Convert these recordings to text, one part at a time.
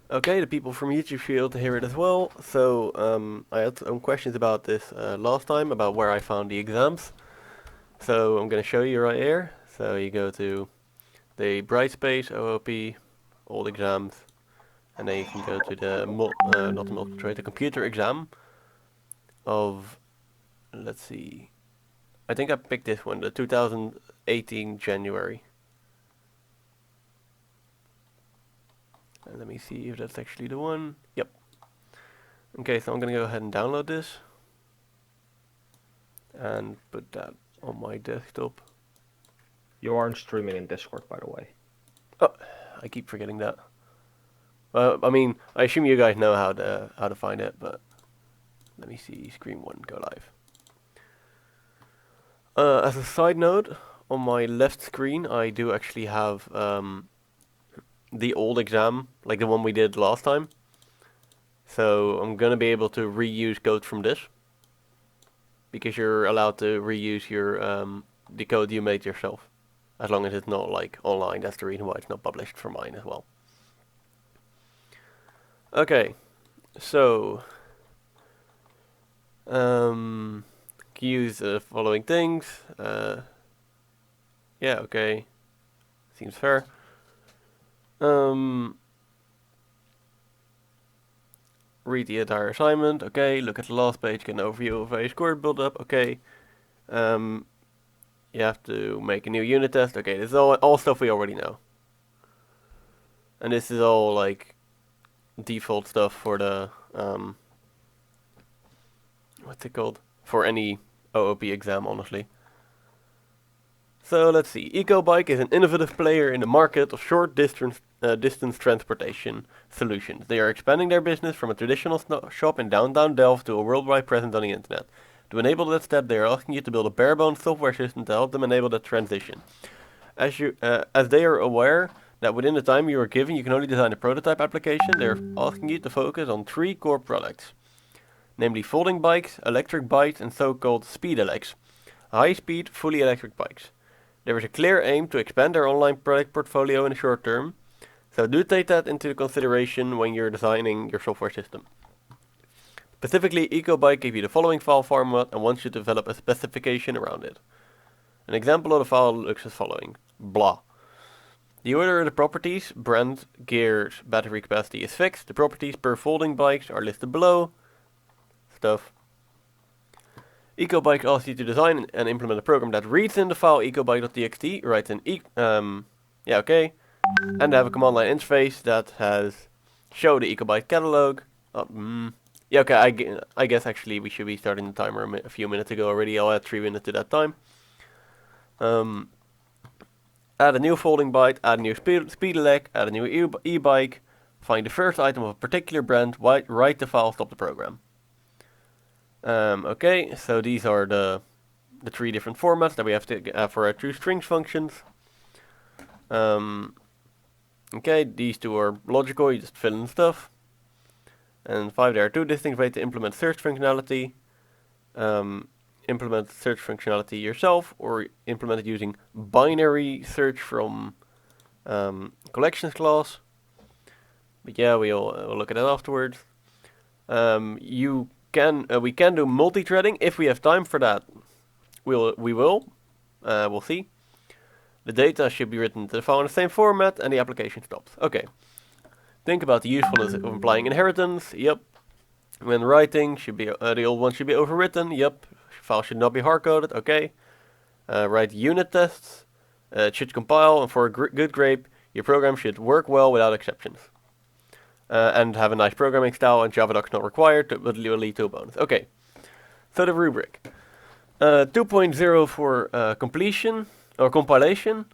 Okay, the people from YouTube should be able to hear it as well. So, I had some questions about this last time, about where I found the exams. So, I'm going to show you right here. So, you go to the Brightspace, OOP, old exams, and then you can go to the, not the multiple choice, the computer exam of, let's see, I think I picked this one, the 2018 January. And let me see if that's actually the one. Yep. Okay, so I'm going to go ahead and download this and put that on my desktop. You aren't streaming in Discord, by the way. Oh, I keep forgetting that. I mean, I assume you guys know how to find it, but let me see. Screen one, go live. As a side note, on my left screen, I do actually have the old exam, like the one we did last time. So I'm gonna be able to reuse code from this, because you're allowed to reuse your the code you made yourself, as long as it's not like online. That's the reason why it's not published for mine as well. Okay, so use the following things. Yeah, okay, seems fair. Read the entire assignment. Okay, look at the last page. Get an overview of a score build-up. Okay. You have to make a new unit test. Okay, this is all stuff we already know. And this is all like default stuff for the what's it called? For any OOP exam, honestly. So let's see. EcoBike is an innovative player in the market of short distance transportation solutions. They are expanding their business from a traditional shop in downtown Delft to a worldwide presence on the internet. To enable that step, they are asking you to build a bare-bones software system to help them enable that transition. As they are aware that within the time you are given, you can only design a prototype application, they are asking you to focus on 3 core products, namely folding bikes, electric bikes, and so-called speedelecs, high-speed, fully electric bikes. There is a clear aim to expand their online product portfolio in the short term, so do take that into consideration when you're designing your software system. Specifically, EcoBike gave you the following file format and wants you to develop a specification around it. An example of the file looks as following. Blah. The order of the properties, brand, gears, battery capacity is fixed. The properties per folding bikes are listed below. Stuff. EcoBike asks you to design and implement a program that reads in the file ecobike.txt, writes an yeah, okay, and have a command line interface that has show the EcoBike catalog. Yeah, okay, I guess actually we should be starting the timer a few minutes ago already. I'll add 3 minutes to that time. Add a new folding bike, add a new speedelec, add a new e-bike, find the first item of a particular brand, write the file, stop the program. Okay, so these are the 3 different formats that we have to have for our toStrings functions. Okay, these 2 are logical, you just fill in stuff. And 5, there are 2 distinct ways to implement search functionality. Implement search functionality yourself, or implement it using binary search from collections class. But yeah, we'll look at that afterwards. We can do multithreading if we have time for that. We'll see. The data should be written to the file in the same format, and the application stops. Okay. Think about the usefulness of implying inheritance. Yep. When writing, the old one should be overwritten. Yep. File should not be hard-coded. Okay. Write unit tests. It should compile, and for a good grade, your program should work well without exceptions. And have a nice programming style, and Javadoc not required, but will lead to a bonus. Okay. So the rubric. 2.0 for completion or compilation.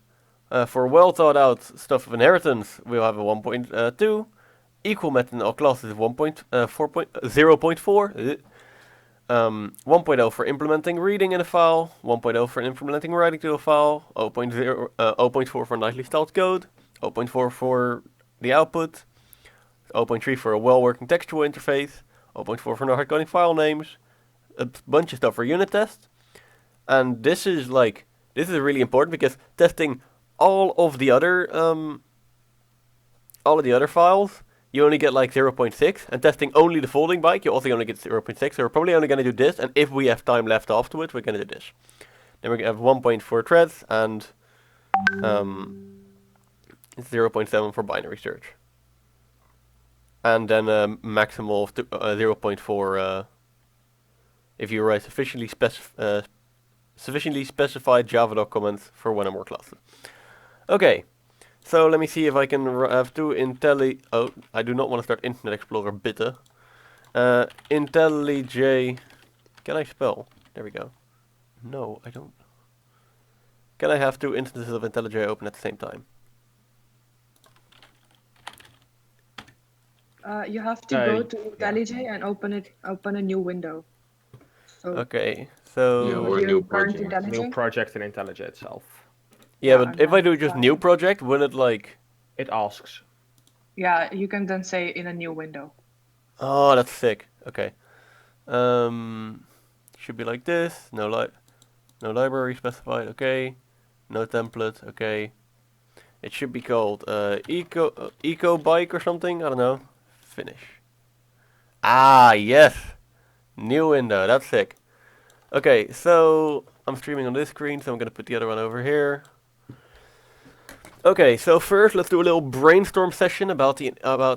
For well thought out stuff of inheritance, we'll have a 1.2. Equal method in all classes is 0.4. 1.0 for implementing reading in a file, 1.0 for implementing writing to a file, 0.4 for nicely styled code, 0.4 for the output, 0.3 for a well-working textual interface, 0.4 for no hard-coding file names, a bunch of stuff for unit tests. And this is really important because testing all of the other files you only get like 0.6, and testing only the folding bike, you also only get 0.6. So we're probably only going to do this, and if we have time left afterwards, we're going to do this. Then we're going to have 1.4 threads, and it's 0.7 for binary search. And then a maximal of 0.4 if you write sufficiently specified Java comments for one or more classes. Okay, so let me see if I can have two Oh, I do not want to start Internet Explorer, bitte. IntelliJ. Can I spell? There we go. No, I don't. Can I have two instances of IntelliJ open at the same time? You have to go to IntelliJ and open a new window. So Okay, so Yeah, or a your new current project. New IntelliJ. project in IntelliJ itself. yeah, Yeah, but if I do just new project, will it like? It asks. Yeah, you can then say in a new window. Oh, that's sick. Okay. Should be like this. No library specified. Okay. No template. Okay. It should be called eco bike or something. I don't know. Finish. Ah, yes. New window. That's sick. Okay, so I'm streaming on this screen, so I'm gonna put the other one over here. Okay, so first let's do a little brainstorm session about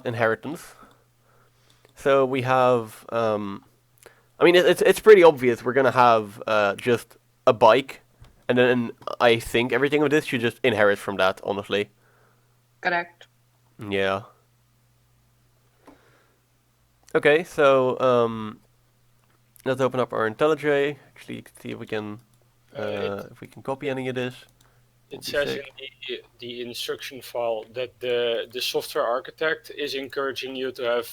inheritance. So we have, I mean, it's pretty obvious. We're gonna have just a bike, and then I think everything of this should just inherit from that. Honestly. Correct. Yeah. Okay, so let's open up our IntelliJ. Actually, you can see if we can copy any of this. It says in the instruction file that the software architect is encouraging you to have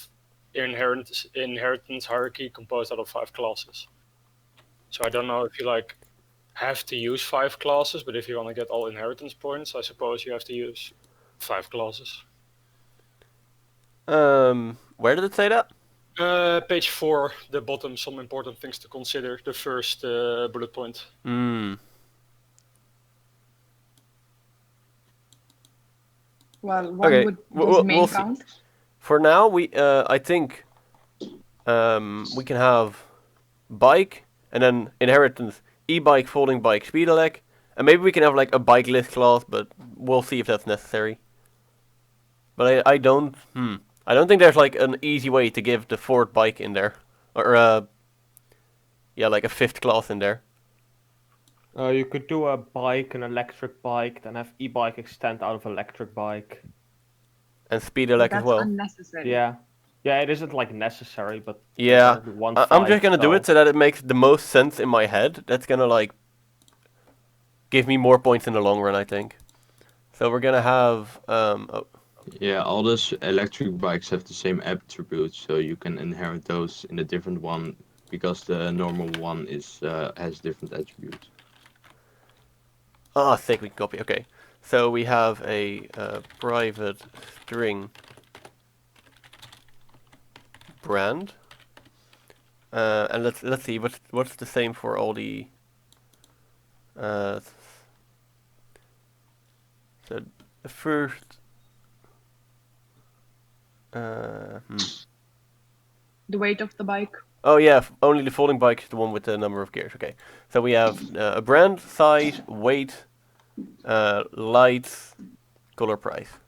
inheritance hierarchy composed out of 5 classes. So I don't know if you like have to use 5 classes, but if you want to get all inheritance points, I suppose you have to use 5 classes. Where did it say that? Page 4, the bottom, some important things to consider, the first bullet point. Well, one Okay, would main we'll count. see. For now, I think we can have bike and then inheritance, e-bike, folding bike, speed elec, and maybe we can have like a bike list class, but we'll see if that's necessary. But I don't think there's like an easy way to give the fourth bike in there, or yeah, like a 5th class in there. You could do a bike, an electric bike, then have e-bike extend out of electric bike. And speed But elec that's as well. unnecessary. Yeah. Yeah, it isn't like necessary, but Yeah, there's only one I'm just five, gonna do it so that it makes the most sense in my head. That's gonna like give me more points in the long run, I think. So we're gonna have Yeah, all those electric bikes have the same attributes, so you can inherit those in a different one because the normal one has different attributes. oh, sick, we can copy. Okay, so we have a private string brand, and let's see what's the same for all the. So the first. The weight of the bike. Oh yeah, only the folding bike is the one with the number of gears. Okay, so we have a brand, size, weight, lights, color, price.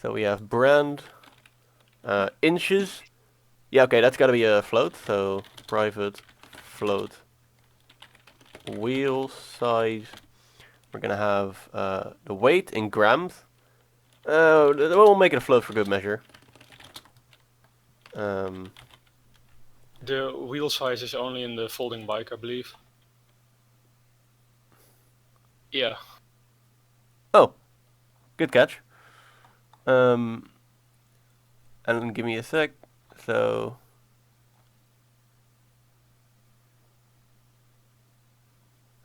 So we have brand, inches. Yeah, okay, that's gotta be a float. So private float. Wheel size. We're gonna have the weight in grams. We'll make it a float for good measure. The wheel size is only in the folding bike, I believe. Yeah. Oh, good catch. And give me a sec. So.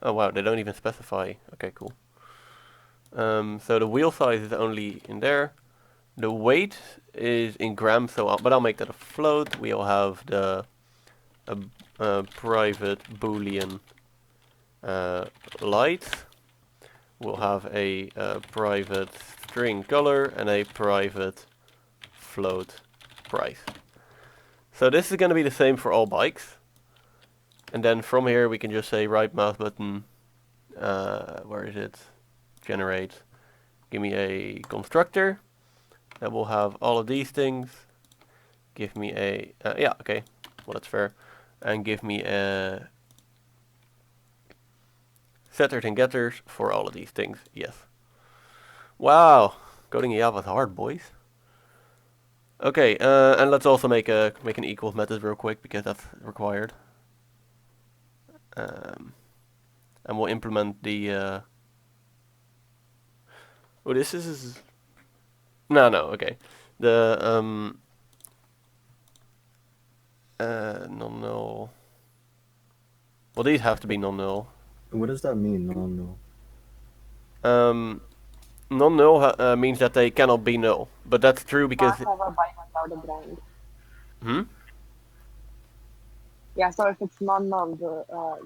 Oh wow, they don't even specify. Okay, cool. So the wheel size is only in there. The weight is in grams, but I'll make that a float. We'll have the private boolean light. We'll have a private string color and a private float price. So this is going to be the same for all bikes. And then from here we can just say right mouse button, where is it? Generate. Give me a constructor that will have all of these things. Give me a, yeah, okay, well that's fair. And give me a setters and getters for all of these things, yes. Wow, coding in Java is hard, boys. Okay, and let's also make an equals method real quick because that's required. And we'll implement the. Oh, this is. No, okay. The non-null. Well, these have to be non-null. What does that mean, non-null? Non-null means that they cannot be null, but that's true because. Can't have a bike without a brand. Hmm. Yeah, so if it's non-null,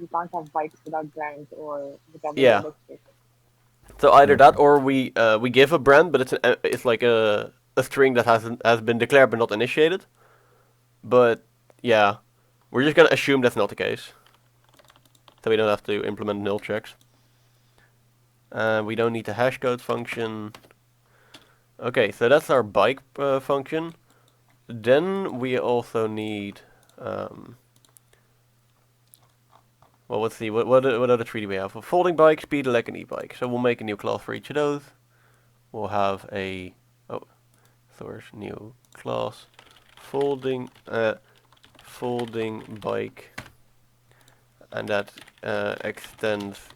you can't have bikes without brands or whatever. Yeah. So either that or we give a brand, but it's like a string that has been declared but not initiated. But yeah, we're just gonna assume that's not the case, so we don't have to implement null checks. We don't need the hashcode function. Okay, so that's our bike function. Then we also need. Well, let's see. What other three do we have? A folding bike, speed, elect, and e-bike. So we'll make a new class for each of those. We'll have a source new class folding bike, and that extends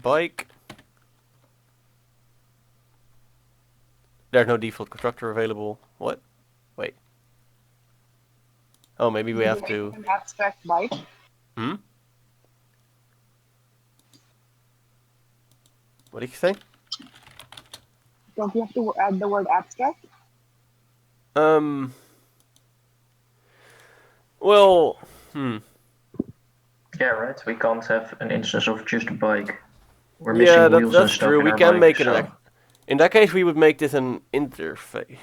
bike. There's no default constructor available. What? Wait. Oh, maybe we have to. An abstract bike. Hmm. What did you say? Don't you have to add the word abstract? Well. Yeah, right. We can't have an instance of just a bike. We're Yeah, missing wheels and that's stuff true. in We our can bike, make it. so- In that case, we would make this an interface.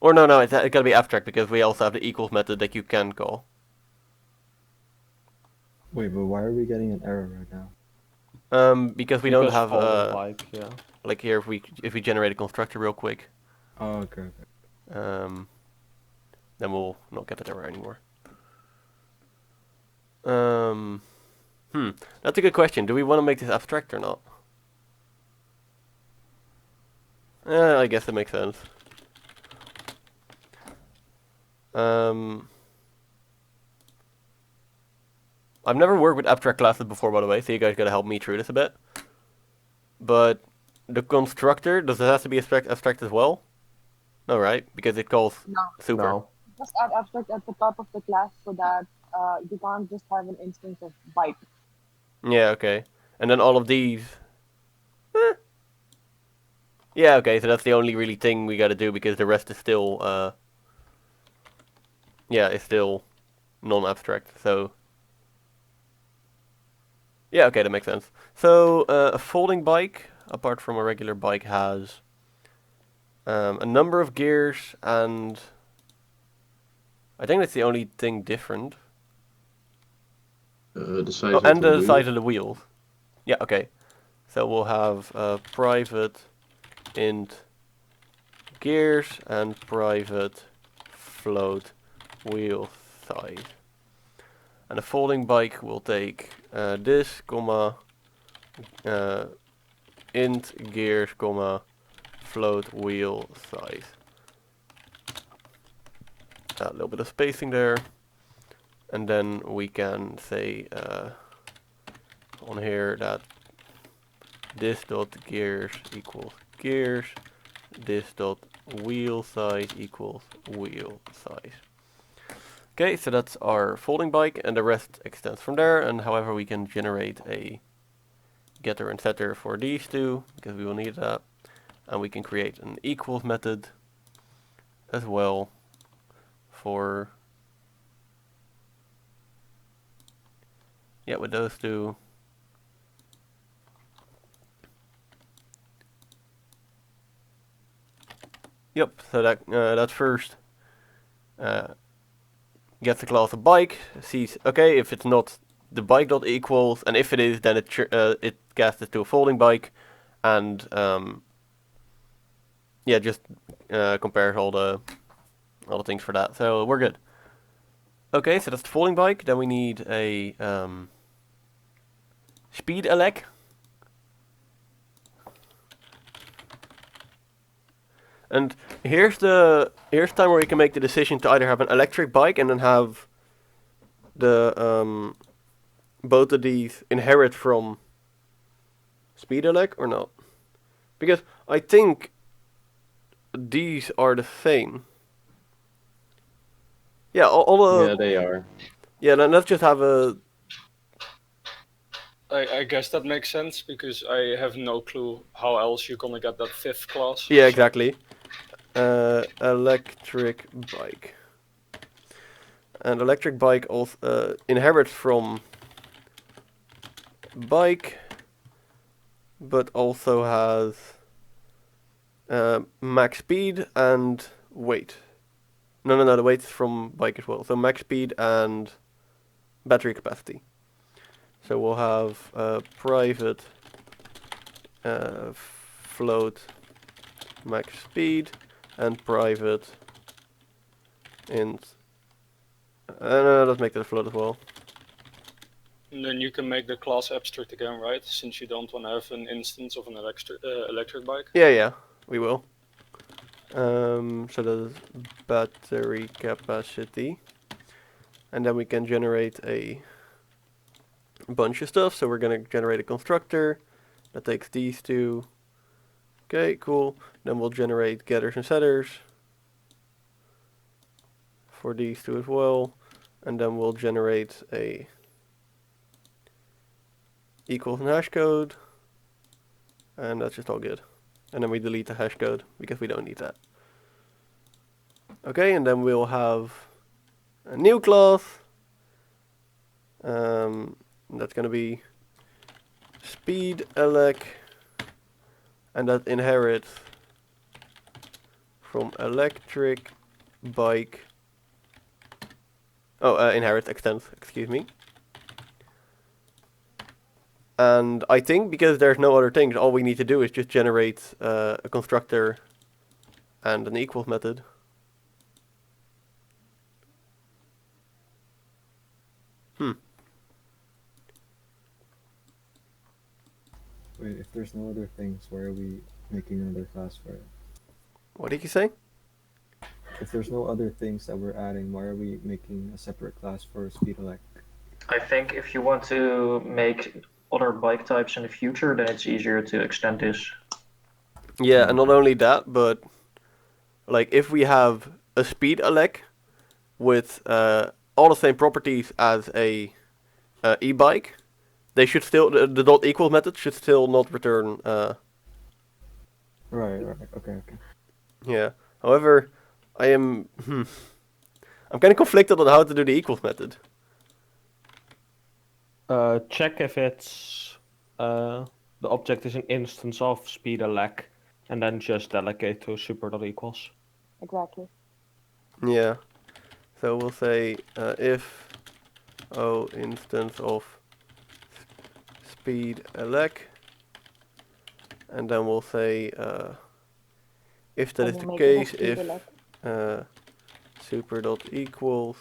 Or no, it's gotta be abstract because we also have the equals method that you can call. Wait, but why are we getting an error right now? Because we don't Because have folding bike, yeah. like here if we generate a constructor real quick, Oh, okay. then we'll not get that error anymore. That's a good question. Do we want to make this abstract or not? I guess that makes sense. I've never worked with abstract classes before, by the way, so you guys gotta help me through this a bit. But the constructor, does it have to be abstract as well? No, right? Because it calls No. super. No. Just add abstract at the top of the class so that you can't just have an instance of bike. Yeah, okay. And then all of these. Yeah, okay, so that's the only really thing we gotta do because the rest is still, yeah, it's still non-abstract, so. Yeah, okay, that makes sense. So, a folding bike, apart from a regular bike, has a number of gears and I think that's the only thing different. The size Oh, of and the the wheel. size of the wheels. Yeah, okay. So we'll have private int gears and private float wheel size. And a folding bike will take this, comma, int gears, comma, float wheel size. A little bit of spacing there. And then we can say on here that this dot gears equals gears, this dot wheel size equals wheel size. Okay, so that's our folding bike, and the rest extends from there. And however, we can generate a getter and setter for these two because we will need that, and we can create an equals method as well for with those two. Yep. So that first gets the class of bike. Sees okay if it's not the bike dot equals, and if it is, then it casts it to a folding bike, and yeah, just compares all the things for that. So we're good. Okay, so that's the folding bike. Then we need a speed elec. And here's the time where you can make the decision to either have an electric bike and then have the both of these inherit from speed elec or not. Because I think these are the same. Yeah, all the Yeah, they are. yeah. Then let's just have a. I guess that makes sense because I have no clue how else you're gonna get that fifth class. Yeah, so- exactly. Electric bike. And electric bike also inherits from bike, but also has max speed and weight. No, the weight is from bike as well. So max speed and battery capacity. So we'll have private float max speed and private int. Let's make that a float as well. And then you can make the class abstract again, right? Since you don't want to have an instance of an electric bike. Yeah, we will. So that is battery capacity. And then we can generate a bunch of stuff. So we're going to generate a constructor that takes these two. Okay, cool. Then we'll generate getters and setters for these two as well. And then we'll generate a equals and hash code. And that's just all good. And then we delete the hash code because we don't need that. Okay, and then we'll have a new class. That's going to be speed elec, and that inherits from electric bike. Inherit extends, excuse me. And I think because there's no other things, all we need to do is just generate a constructor and an equals method. Wait, if there's no other things, why are we making another class for it? What did you say? If there's no other things that we're adding, why are we making a separate class for speed elec? I think if you want to make other bike types in the future, then it's easier to extend this. Yeah, and not only that, but like if we have a speed elec with all the same properties as a e-bike, they should still the dot equal method should still not return. Right, okay. Yeah. However, I'm kind of conflicted on how to do the equals method. Check if it's the object is an instance of speed elec, and then just delegate to super.equals. Exactly. Yeah. So we'll say if instance of speed elec, and then we'll say if that And is we'll the make it a case, speed if elec. super.equals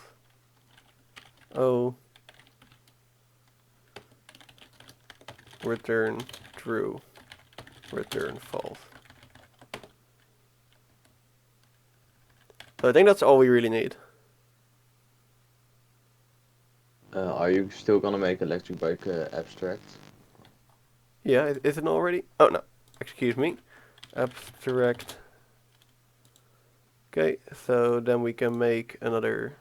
return true, return false. So I think that's all we really need. Are you still gonna make electric bike abstract? Yeah, is it already? Oh no, excuse me. Abstract. Okay, so then we can make another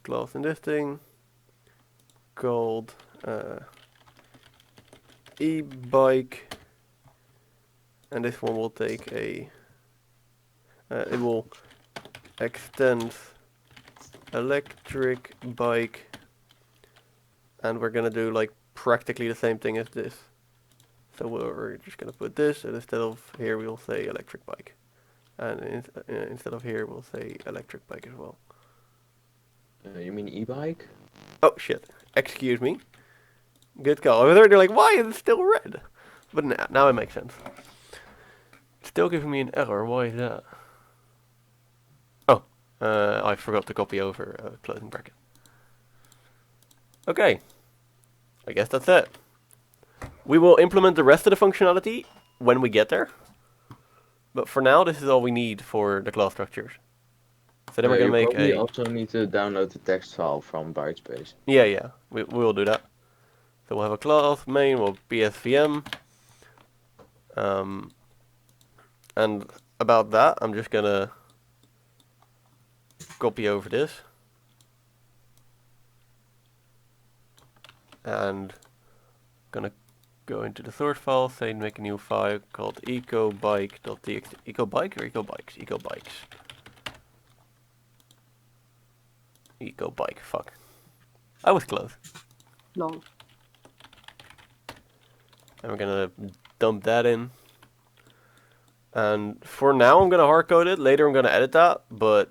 class in this thing called e-bike, and this one will take a it will extend electric bike, and we're gonna do like practically the same thing as this. So we're just gonna put this, and instead of here we'll say electric bike. And instead of here, we'll say electric bike as well. You mean e-bike? Oh shit! Excuse me. Good call. I was already like, why is it still red? But now it makes sense. It's still giving me an error. Why is that? Oh, I forgot to copy over a closing bracket. Okay. I guess that's it. We will implement the rest of the functionality when we get there. But for now, this is all we need for the class structures. So then we're gonna make probably a. also need to download the text file from Brightspace. Yeah. We will do that. So we'll have a class main. Will be SVM. And about that, I'm just gonna copy over this. And gonna go into the source file, say make a new file called ecobike.txt. Ecobike or ecobikes? Ecobikes. Ecobike, fuck. I was close. Lol. And we're gonna dump that in. And for now I'm gonna hard code it, later I'm gonna edit that, but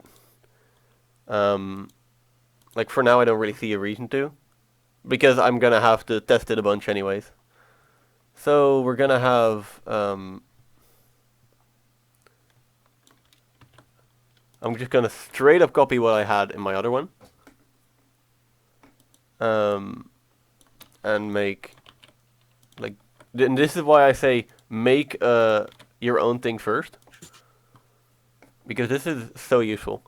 like for now I don't really see a reason to. Because I'm gonna have to test it a bunch anyways. So we're gonna have I'm just gonna straight up copy what I had in my other one. And make like, and this is why I say make your own thing first, because this is so useful.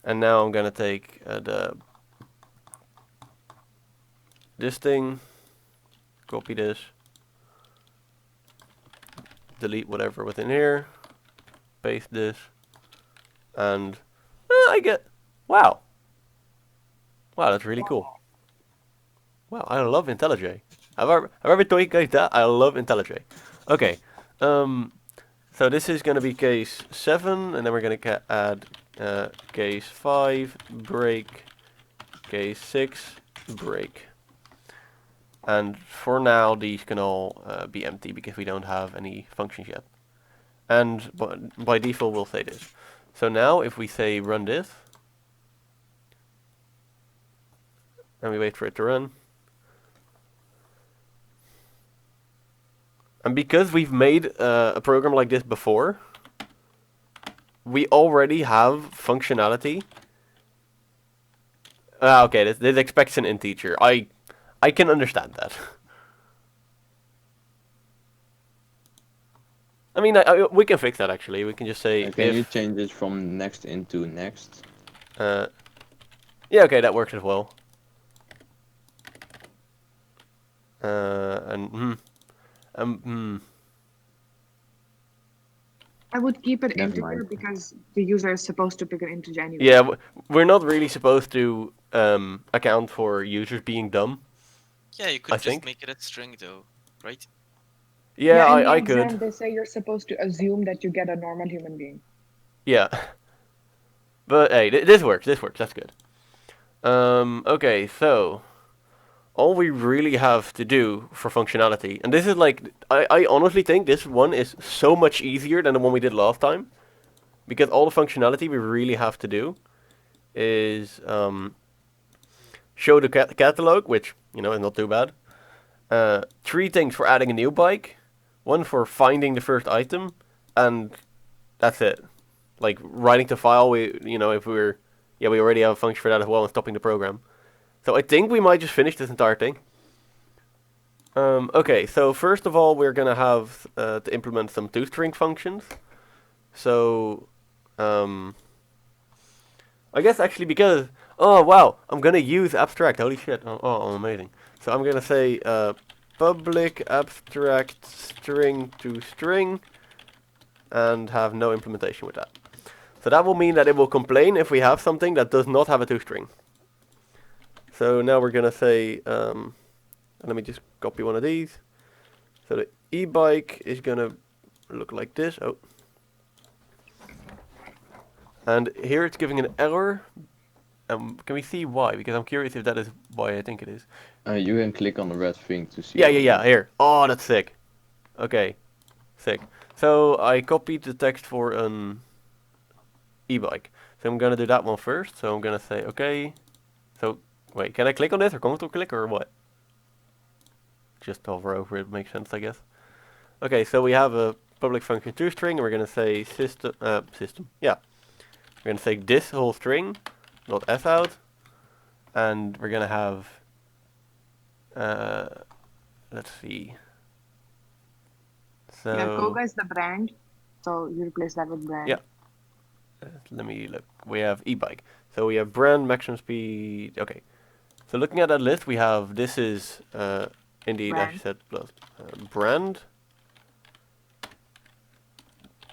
And now I'm gonna take this thing, copy this, delete whatever within here, paste this, and I get, wow, that's really cool. Wow, I love IntelliJ. Have I ever told you guys that? I love IntelliJ. Okay, so this is going to be case 7, and then we're going to add case 5, break, case 6, break. And for now, these can all be empty because we don't have any functions yet. And by default, we'll say this. So now, if we say run this, and we wait for it to run, and because we've made a program like this before, we already have functionality. Okay, this expects an integer. I can understand that. I mean, we can fix that actually. We can just say Can you change it from next into next? Yeah, okay, that works as well. I would keep it Never integer mind. because the user is supposed to pick an integer anyway. Yeah, we're not really supposed to account for users being dumb. Yeah, you could I just think. make it a string though, right? Yeah, in the I exam, could. They say you're supposed to assume that you get a normal human being. Yeah. But hey, this works. That's good. Okay, so all we really have to do for functionality, and this is like, I honestly think this one is so much easier than the one we did last time, because all the functionality we really have to do is show the catalog, which, you know, is not too bad. 3 things for adding a new bike, 1 for finding the first item, and that's it. Like writing to file, we already have a function for that as well, and stopping the program. So I think we might just finish this entire thing. Okay, so first of all, we're gonna have to implement some toString functions. So I guess actually because, oh wow, I'm gonna use abstract. Holy shit! Oh, amazing. So I'm gonna say public abstract string to string, and have no implementation with that. So that will mean that it will complain if we have something that does not have a toString. So now we're gonna say, let me just copy one of these. So the e-bike is gonna look like this. Oh. And here it's giving an error. Can we see why? Because I'm curious if that is why I think it is. You can click on the red thing to see. Yeah, here. Oh, that's sick. Okay, sick. So I copied the text for an e-bike. So I'm gonna do that one first. So I'm gonna say okay. So wait, can I click on this or control click or what? Just hover over it makes sense, I guess. Okay, so we have a public function toString, and we're gonna say system. Yeah, we're gonna say this whole string dot s out, and we're gonna have. Let's see. So Yeah, Koga is the brand, so you replace that with brand. Yeah. Let me look. We have e-bike. So we have brand, maximum speed. Okay. So looking at that list, we have this is indeed, as you Brand. said, plus brand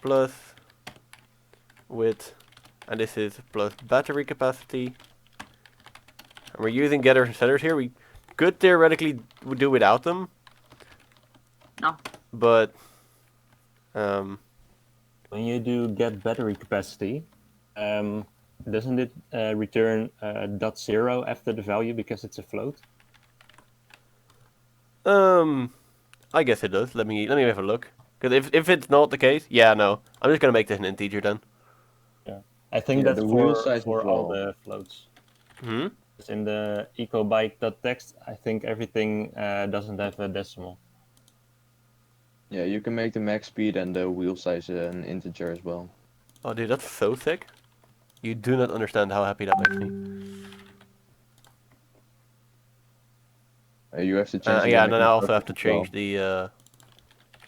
plus width, and this is plus battery capacity. And we're using getters and setters here. We could theoretically do without them. No. But when you do get battery capacity, doesn't it return .0 after the value because it's a float? I guess it does. Let me have a look. Because if it's not the case, yeah, no. I'm just gonna make this an integer then. Yeah, I think Yeah, that's the wheel size for as all well. the floats. Hmm. In the ecobike.txt, I think everything doesn't have a decimal. Yeah, you can make the max speed and the wheel size an integer as well. Oh, dude, that's so sick. You do not understand how happy that makes me. You have to change. Yeah, and then I also have to change the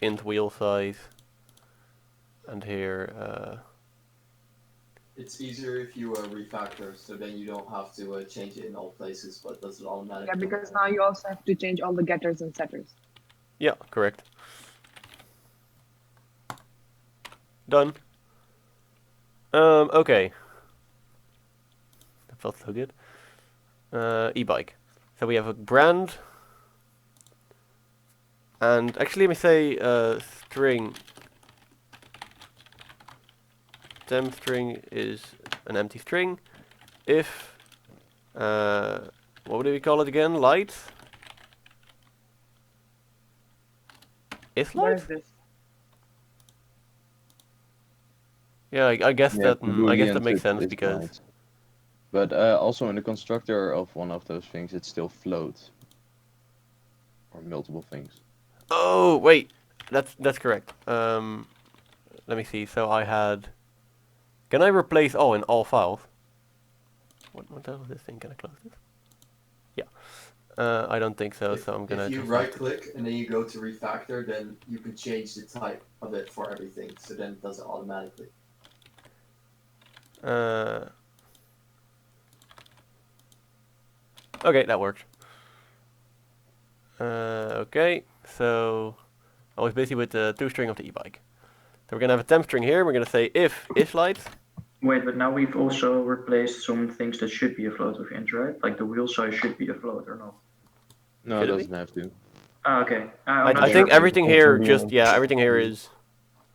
int wheel size. And here, It's easier if you refactor, so then you don't have to change it in all places, but does it automatically. Yeah, because now you also have to change all the getters and setters. yeah, correct. Done. Okay. That felt so good. E-bike. So we have a brand. And actually, let me say string. Temp string is an empty string. If what do we call it again? Light. Is What light? is this? Yeah, I guess Yeah, that makes sense because. Light. But also in the constructor of one of those things, it's still float. Or multiple things. Oh wait, that's correct. Let me see. So I had. Can I replace all in all files? What the hell is this thing? Can I close this? Yeah. I don't think so. So I'm gonna. If you just right click and then you go to refactor, then you can change the type of it for everything. So then it does it automatically. Okay, that works. Okay, so I was busy with the toString of the e-bike. So we're gonna have a temp string here. We're gonna say if isLight. Wait, but now we've also replaced some things that should be a float with int, right? Like the wheel size should be a float or not? No, Should it it be? doesn't have to. Ah, okay. I think everything here everything here is.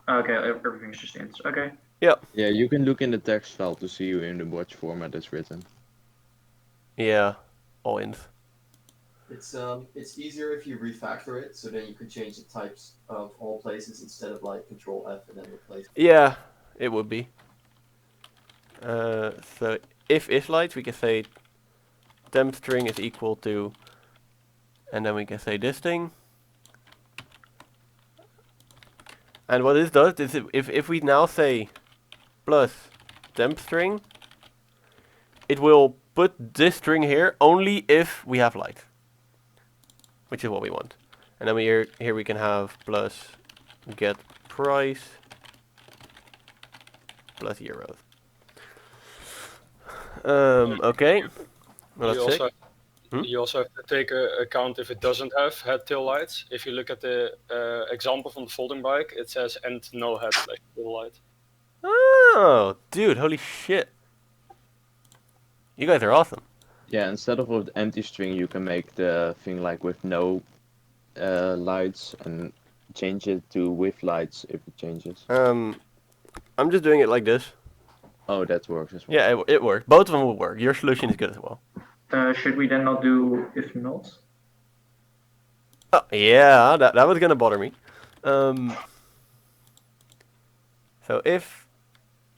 Okay, everything's just int. Okay. Yeah. Yeah, you can look in the text file to see in the watch format it's written. Yeah, all ins. It's easier if you refactor it, so then you can change the types of all places instead of like Control F and then replace. Yeah, it would be. So if isLight, we can say temp string is equal to, and then we can say this thing. And what this does is if we now say plus temp string, it will put this string here only if we have light, which is what we want. And then here we can have plus get price plus euros. Okay. Well, You that's sick. also, you also have to take account if it doesn't have head tail lights. If you look at the example from the folding bike, it says and no head tail light. Oh, dude, holy shit. You guys are awesome. Yeah, instead of with empty string, you can make the thing like with no lights and change it to with lights if it changes. I'm just doing it like this. Oh, that works as well. Yeah, it worked. Both of them will work. Your solution is good as well. Should we then not do if not? Oh, yeah, that was gonna bother me. So if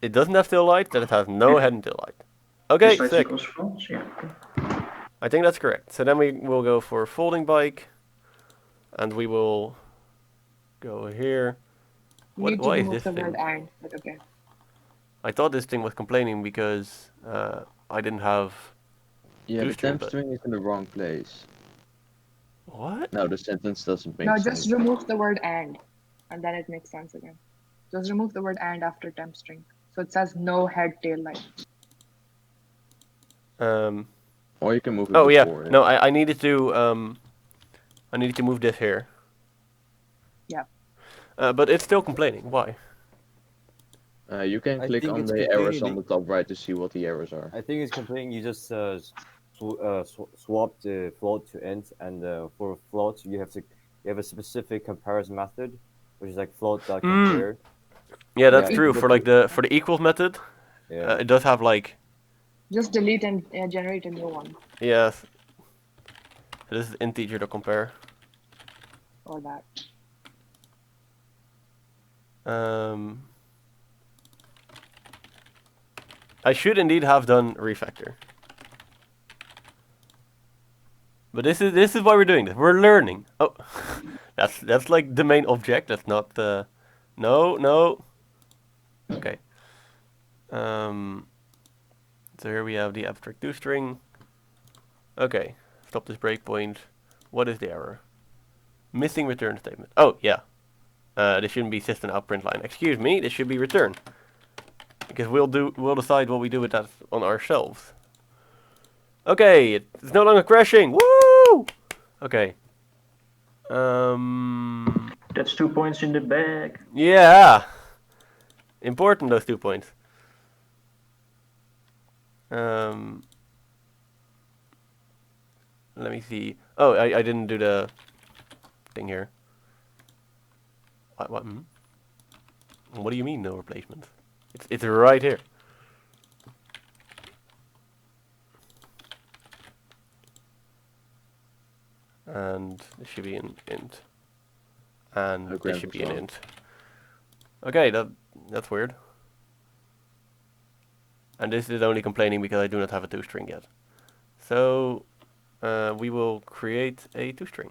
it doesn't have tail light, that it has no head and tail light. Okay, Besides sick. equals false, yeah. Okay. I think that's correct. So then we will go for folding bike, and we will go here. You What? need to Why is remove this the thing? word and, but okay. I thought this thing was complaining because I didn't have. Yeah, the Two string, temp but- string is in the wrong place. What? No, the sentence doesn't make No, sense. just remove the word and then it makes sense again. Just remove the word and after temp string. So it says no head tail light. Or you can move it Oh yeah. before it. No, I needed to I needed to move this here. Yeah. But it's still complaining. Why? You can I click think on it's the errors on complaining the top right to see what the errors are. I think it's complaining you just swap the float to int, and for float you have a specific comparison method, which is like float.compare. Yeah, that's Yeah, true. but For like for the equals method, Yeah. it does have like Just delete and generate a new one yes. This is integer to compare. or that. I should indeed have done refactor. But this is why we're doing this. We're learning. Oh, that's like the main object. That's not the. No. Okay. So here we have the abstract toString. Okay. Stop this breakpoint. What is the error? Missing return statement. Oh yeah. This shouldn't be system out print line. Excuse me. This should be return. Because we'll decide what we do with that on ourselves. Okay, it's no longer crashing. Woo! Okay. That's 2 points in the bag. Yeah. Important, those 2 points. Let me see. Oh, I didn't do the thing here. What? What do you mean no replacement? It's right here. And this should be an int. And this should be an int. Okay, that's weird. And this is only complaining because I do not have a toString yet. So we will create a toString.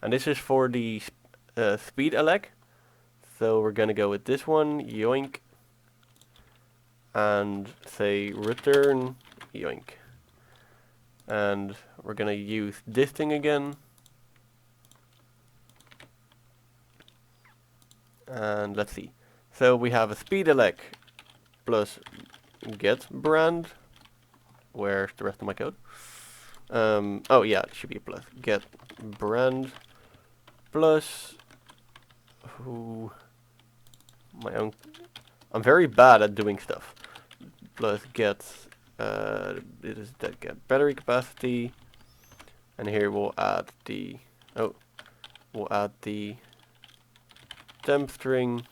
And this is for the speed elec. So we're gonna go with this one, yoink, and say return yoink. And we're gonna use this thing again. And let's see. So we have a speed elec plus get brand. Where's the rest of my code? Oh yeah, it should be a plus. Get brand plus my own. I'm very bad at doing stuff. Plus get it is that get battery capacity, and here we'll add the temp string,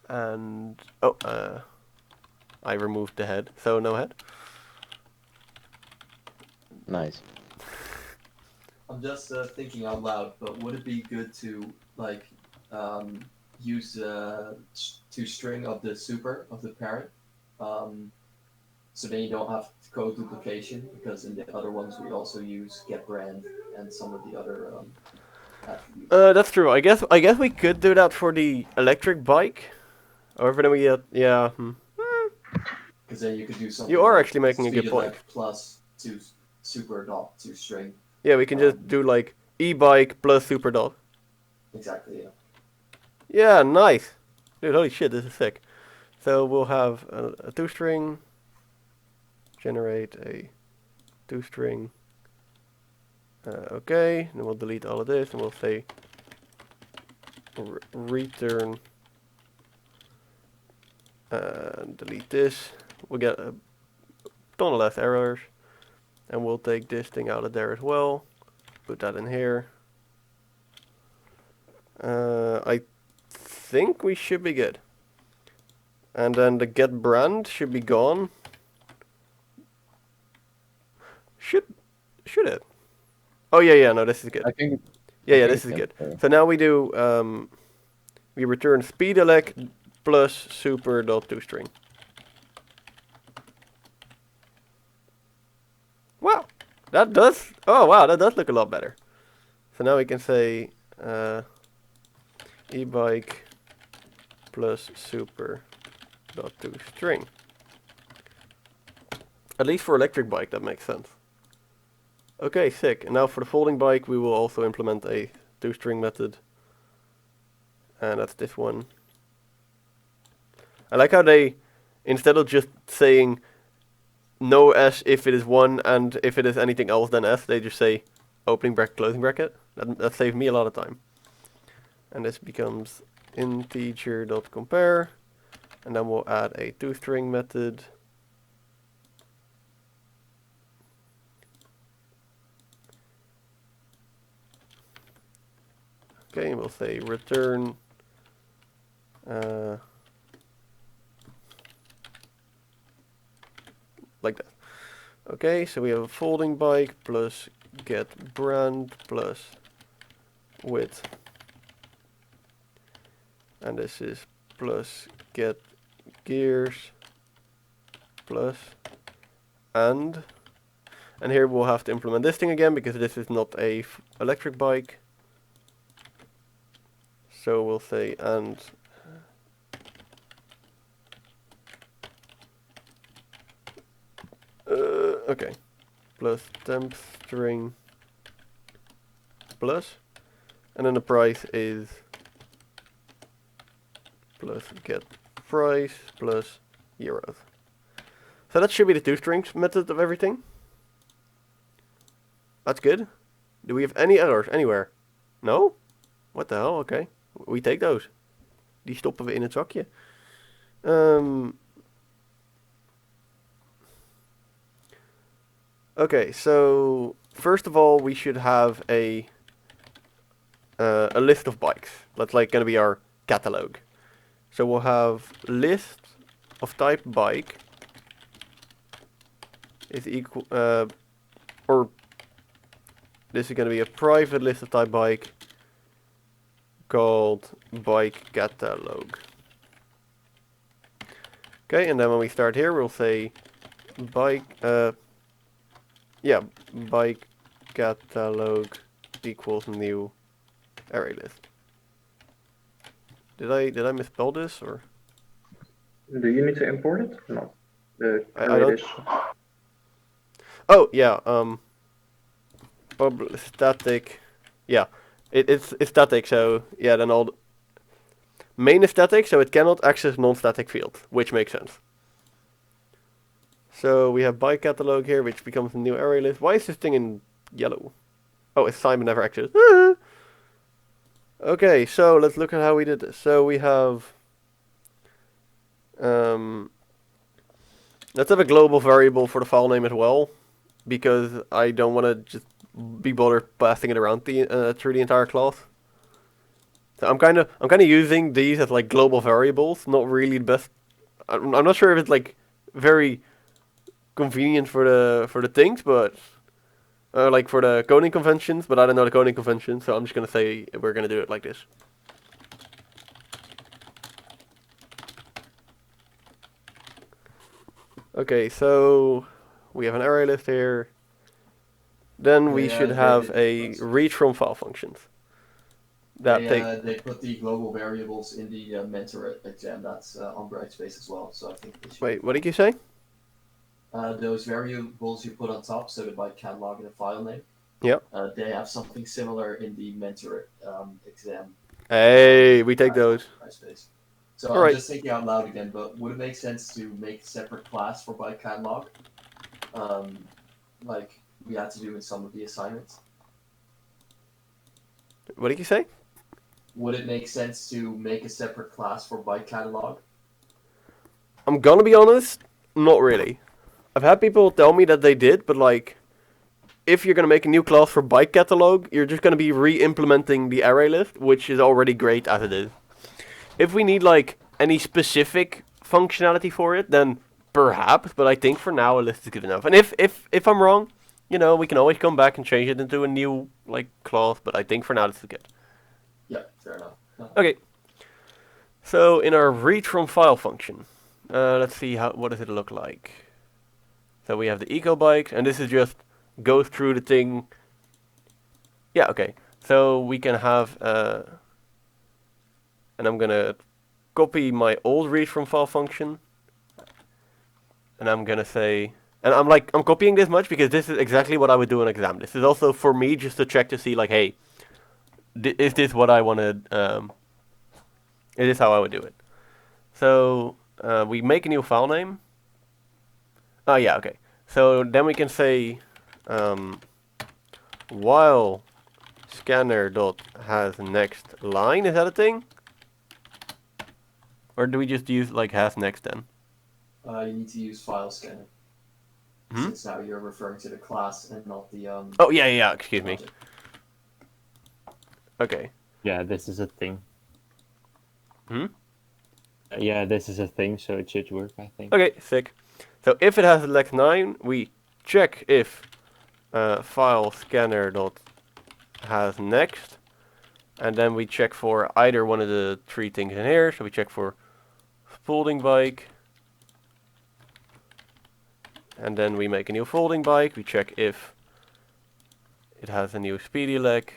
and I removed the head, so no head. Nice. I'm just thinking out loud, but would it be good to like use toString of the super of the parent, so then you don't have code duplication, because in the other ones we also use getBrand and some of the other attributes. That's true. I guess we could do that for the electric bike, or then we yeah. Because then you could do something. You are like actually making a good speed point. elec plus super dot toString. Yeah, we can just do like e-bike plus super dot. Exactly. Yeah. Yeah, nice. Dude, holy shit, this is sick. So we'll have a toString, generate a toString. Okay, then we'll delete all of this and we'll say return. Delete this. We'll get a ton of less errors. And we'll take this thing out of there as well. Put that in here. I think we should be good. And then the get brand should be gone. Should it? Oh yeah, no, this is good. I think. Yeah, this is good. So now we do we return speed elec plus super.toString. Wow, that does. Oh wow, that does look a lot better. So now we can say e-bike plus super.toString. At least for electric bike, that makes sense. Okay, sick. And now for the folding bike, we will also implement a toString method. And that's this one. I like how they, instead of just saying no s if it is 1 and if it is anything else than s, they just say opening bracket, closing bracket. That saved me a lot of time. And this becomes integer.compare. And then we'll add a toString method. Okay, and we'll say return like that. Okay, so we have a folding bike plus get brand plus width, and this is plus get gears plus and here we'll have to implement this thing again because this is not a electric bike. So we'll say and okay, plus temp string plus, and then the price is plus get price plus euros. So that should be the toStrings method of everything. That's good. Do we have any errors anywhere? No? What the hell? Okay. We take those. Die stoppen we in het zakje. Okay, so first of all, we should have a list of bikes. That's like going to be our catalog. So we'll have list of type bike is equal, or this is going to be a private list of type bike called bike catalog. Okay, and then when we start here, we'll say bike, bike catalog equals new array list. Did I misspell this or? Do you need to import it or not? The I array don't. list. Oh yeah, static. Yeah, it's static. So yeah, then all main is static, so it cannot access non-static fields, which makes sense. So we have bike catalog here, which becomes a new array list. Why is this thing in yellow? Oh, it's Simon never accessed. Okay, so let's look at how we did this. So we have let's have a global variable for the file name as well, because I don't want to just be bothered passing it around the through the entire class. So I'm kind of using these as like global variables, not really the best. I'm not sure if it's like very convenient for the things, but like for the coding conventions, but I don't know the coding conventions, so I'm just gonna say we're gonna do it like this. Okay, so we have an array list here. Then we should have a read from file functions. They put the global variables in the mentor exam. That's on Brightspace as well. So I think they should. Wait, what did you say? Those variables you put on top, so the bike catalog and the file name. Yeah. They have something similar in the mentor exam. Hey, we take those. Brightspace. So All right. I'm just thinking out loud again, but would it make sense to make a separate class for bike catalog? Like we had to do in some of the assignments. What did you say? Would it make sense to make a separate class for bike catalog? I'm gonna be honest, not really. I've had people tell me that they did, but like, if you're gonna make a new class for bike catalog, you're just gonna be re-implementing the array list, which is already great as it is. If we need like any specific functionality for it, then perhaps, but I think for now a list is good enough. And if I'm wrong, you know, we can always come back and change it into a new like class, but I think for now this is good. Yeah, fair enough. Okay. So in our read from file function, let's see what does it look like. So we have the eco bike, and this is just goes through the thing. Yeah, okay. So we can have, and I'm gonna copy my old read from file function, and I'm gonna say, and I'm copying this much because this is exactly what I would do in an exam. This is also for me just to check to see like, hey, is this what I wanted? Is this how I would do it? So we make a new file name. Oh yeah, okay. So then we can say while scanner dot has next line. Is that a thing? Or do we just use like has next then? You need to use file scanner. Since now you're referring to the class and not the Oh yeah, excuse me. object. Okay. Yeah, this is a thing. Hmm? Yeah, this is a thing, so it should work, I think. Okay, sick. So if it has select 9, we check if file scanner dot has next, and then we check for either one of the three things in here. So we check for folding bike, and then we make a new folding bike. We check if it has a new speedy leg.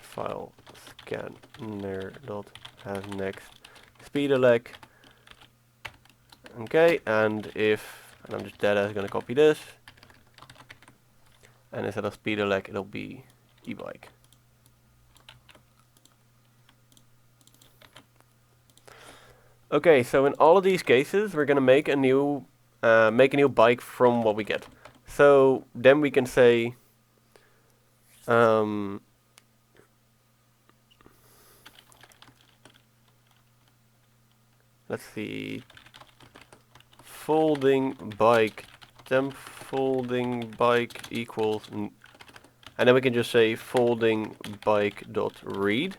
File scanner dot has next speedy leg. Okay, and I'm just dead as gonna copy this, and instead of speedy leg it'll be e-bike. Okay, so in all of these cases we're gonna make a new bike from what we get. So then we can say let's see, folding bike temp folding bike equals, and then we can just say folding bike dot read,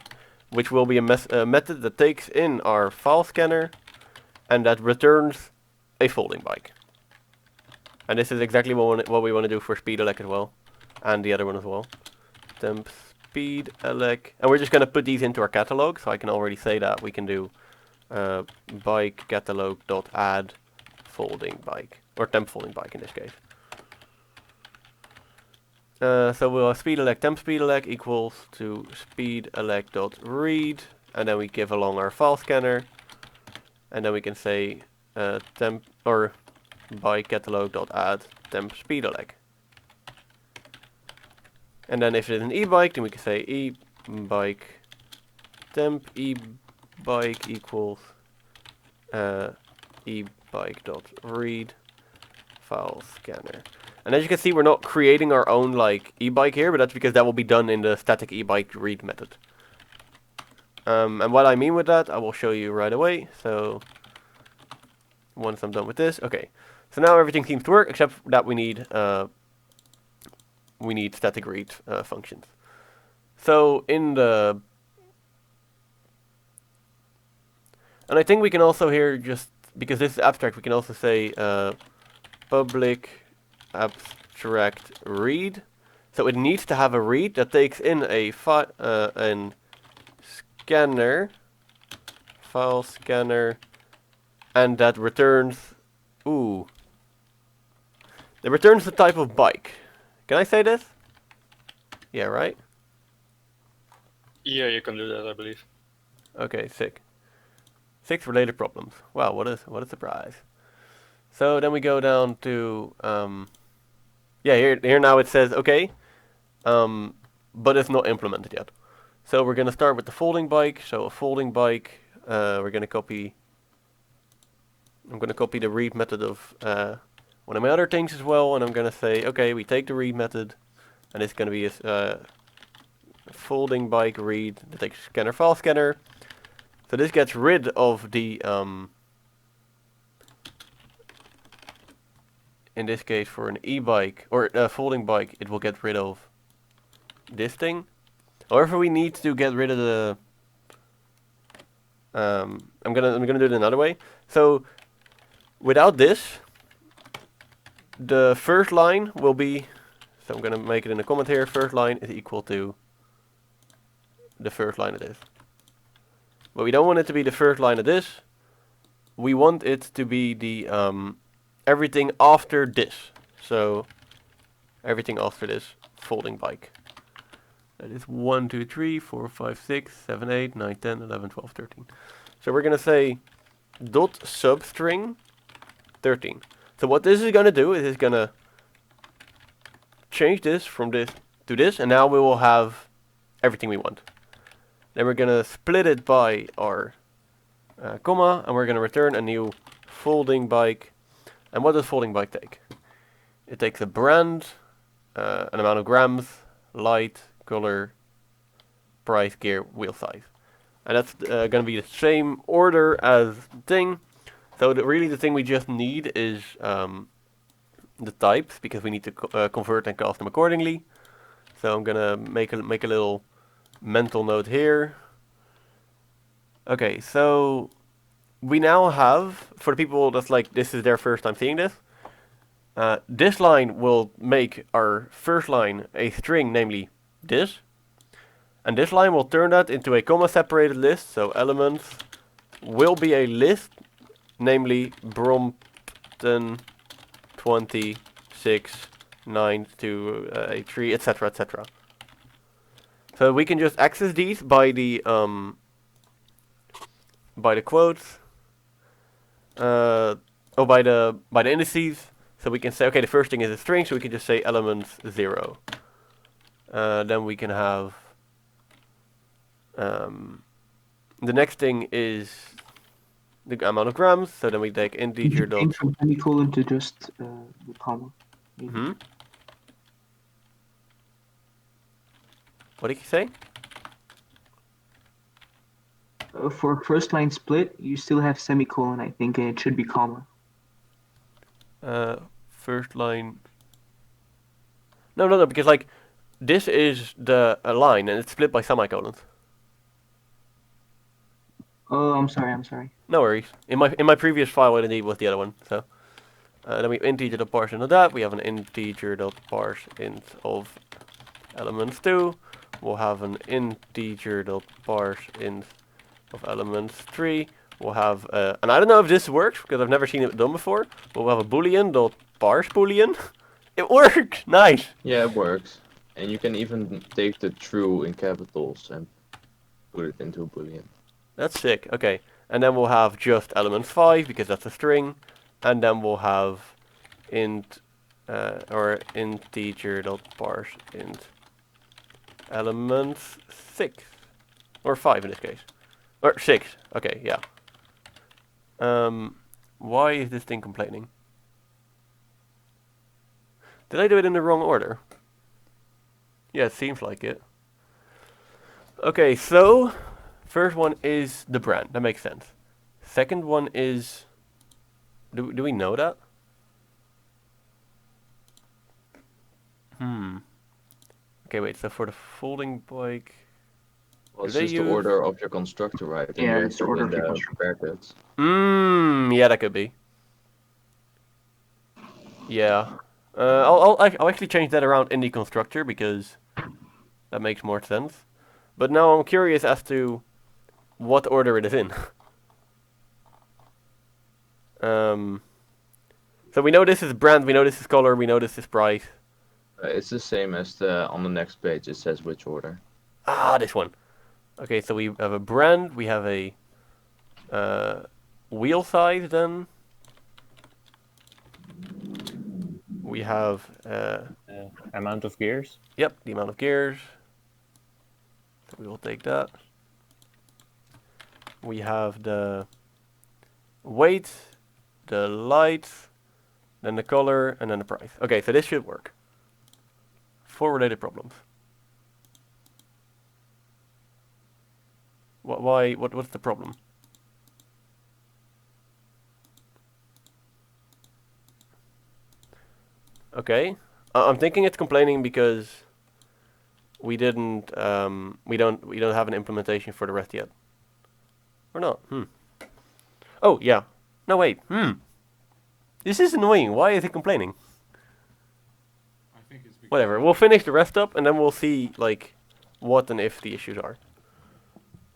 which will be a method that takes in our file scanner and that returns a folding bike. And this is exactly what we want to do for speed elec as well, and the other one as well. Temp speed elec, and we're just going to put these into our catalog, so I can already say that we can do bike catalog dot add folding bike, or temp folding bike in this case. So we'll have speed elec temp speed elec equals to speed elec dot read, and then we give along our file scanner, and then we can say temp or bike catalog dot add temp speed elec. And then if it's an e-bike, then we can say e-bike temp e-bike equals e-bike dot read file scanner. And as you can see, we're not creating our own like e-bike here, but that's because that will be done in the static e-bike read method. And what I mean with that, I will show you right away. So once I'm done with this, okay. So now everything seems to work, except that we need static read functions. So in the, and I think we can also here, just because this is abstract, we can also say public abstract read. So it needs to have a read that takes in a scanner, file scanner, and that returns, that returns the type of bike. Can I say this? Yeah, right? Yeah, you can do that, I believe. Okay, sick. 6 related problems. Wow, what a surprise. So then we go down to yeah, here now it says okay, but it's not implemented yet. So we're gonna start with the folding bike. So a folding bike, we're gonna copy. I'm gonna copy the read method of one of my other things as well, and I'm gonna say okay, we take the read method, and it's gonna be a folding bike read that takes scanner file scanner. So this gets rid of the in this case for an e-bike or a folding bike, it will get rid of this thing. However, we need to get rid of the I'm gonna do it another way. So without this, the first line will be, so I'm gonna make it in a comment here, first line is equal to the first line of this. but we don't want it to be the first line of this. We want it to be the everything after this. So everything after this folding bike. That is 1, 2, 3, 4, 5, 6, 7, 8, 9, 10, 11, 12, 13. So we're gonna say dot substring 13. So what this is gonna do is it's gonna change this from this to this, and now we will have everything we want. Then we're gonna split it by our comma, and we're gonna return a new folding bike. And what does folding bike take? It takes a brand, an amount of grams, light, color, price, gear, wheel size. And that's gonna be the same order as thing. So really the thing we just need is the types, because we need to convert and cast them accordingly. So I'm gonna make a little mental note here. Okay, so we now have, for the people that's like, this is their first time seeing this, this line will make our first line a string, namely this. And this line will turn that into a comma separated list, so elements will be a list, namely Brompton 26, 9 to 3, etc, etc. So we can just access these by the quotes, by the indices. So we can say, okay, the first thing is a string, so we can just say elements 0. Then we can have the next thing is the amount of grams. So then we take integer dot. Change from semicolon to just the comma. Mm-hmm. What did you say? For first line split, you still have semicolon, I think, and it should be comma. First line. No, because like this is the line and it's split by semicolons. Oh, I'm sorry. No worries. In my previous file, it indeed was the other one. So then we have integer dot parse into that. We have an integer dot parse int of elements 2. We'll have an integer dot parse int of elements 3. We'll have and I don't know if this works because I've never seen it done before. But we'll have a boolean dot parse boolean. It works. Nice. Yeah, it works. And you can even take the true in capitals and put it into a boolean. That's sick. Okay, and then we'll have just elements 5 because that's a string, and then we'll have int or integer dot parse int elements 6 or 5 in this case, or 6. Okay, yeah. Why is this thing complaining? Did I do it in the wrong order? Yeah, it seems like it. Okay, so first one is the brand. That makes sense. Second one is... Do we know that? Okay, wait. So for the folding bike... Well, it's just the order of your constructor, right? And Yeah, you it's the put order in of your the constructor. brackets. Yeah, that could be. Yeah. I'll actually change that around in the constructor because that makes more sense. But now I'm curious as to what order it is in. So we know this is brand, we know this is color, we know this is price. It's the same as the on the next page. It says which order. Ah, this one. Okay, so we have a brand, we have a wheel size then. We have amount of gears. Yep, the amount of gears. So we will take that. We have the weight, the light, then the color, and then the price. Okay, so this should work. 4 related problems. What's the problem? Okay, I'm thinking it's complaining because we don't have an implementation for the rest yet. Or not? Oh yeah. No wait. This is annoying. Why is it complaining? I think it's because Whatever. We'll finish the rest up and then we'll see like what and if the issues are.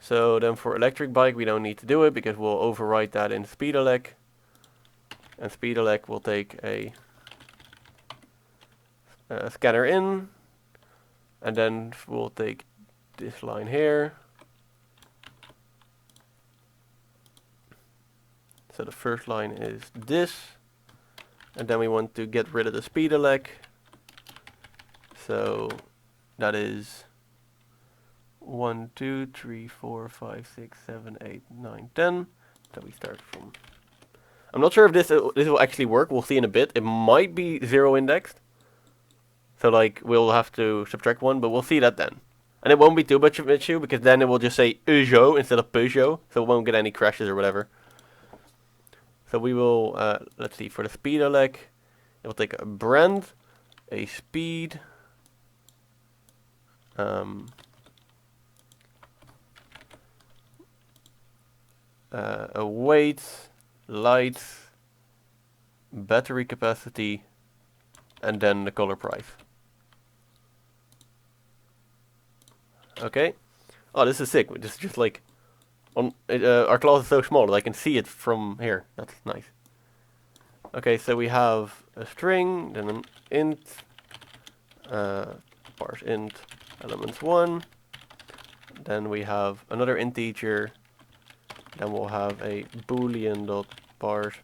So then for electric bike, we don't need to do it because we'll overwrite that in speedelec. And speedelec will take a scanner in. And then we'll take this line here. So the first line is this. And then we want to get rid of the speedelec. So that is 1, 2, 3, 4, 5, 6, 7, 8, 9, 10. So we start from... I'm not sure if this will actually work. We'll see in a bit. It might be 0 indexed. So like we'll have to subtract 1, but we'll see that then. And it won't be too much of an issue because then it will just say Peugeot instead of Peugeot. So it won't get any crashes or whatever. So we will, let's see, for the speedelec, it will take a brand, a speed, a weight, lights, battery capacity, and then the color price. Okay. Oh, this is sick. This is just like on our class is so small that I can see it from here. That's nice. Okay, so we have a string, then an int, parse int elements 1. Then we have another integer. Then we'll have a boolean dot parse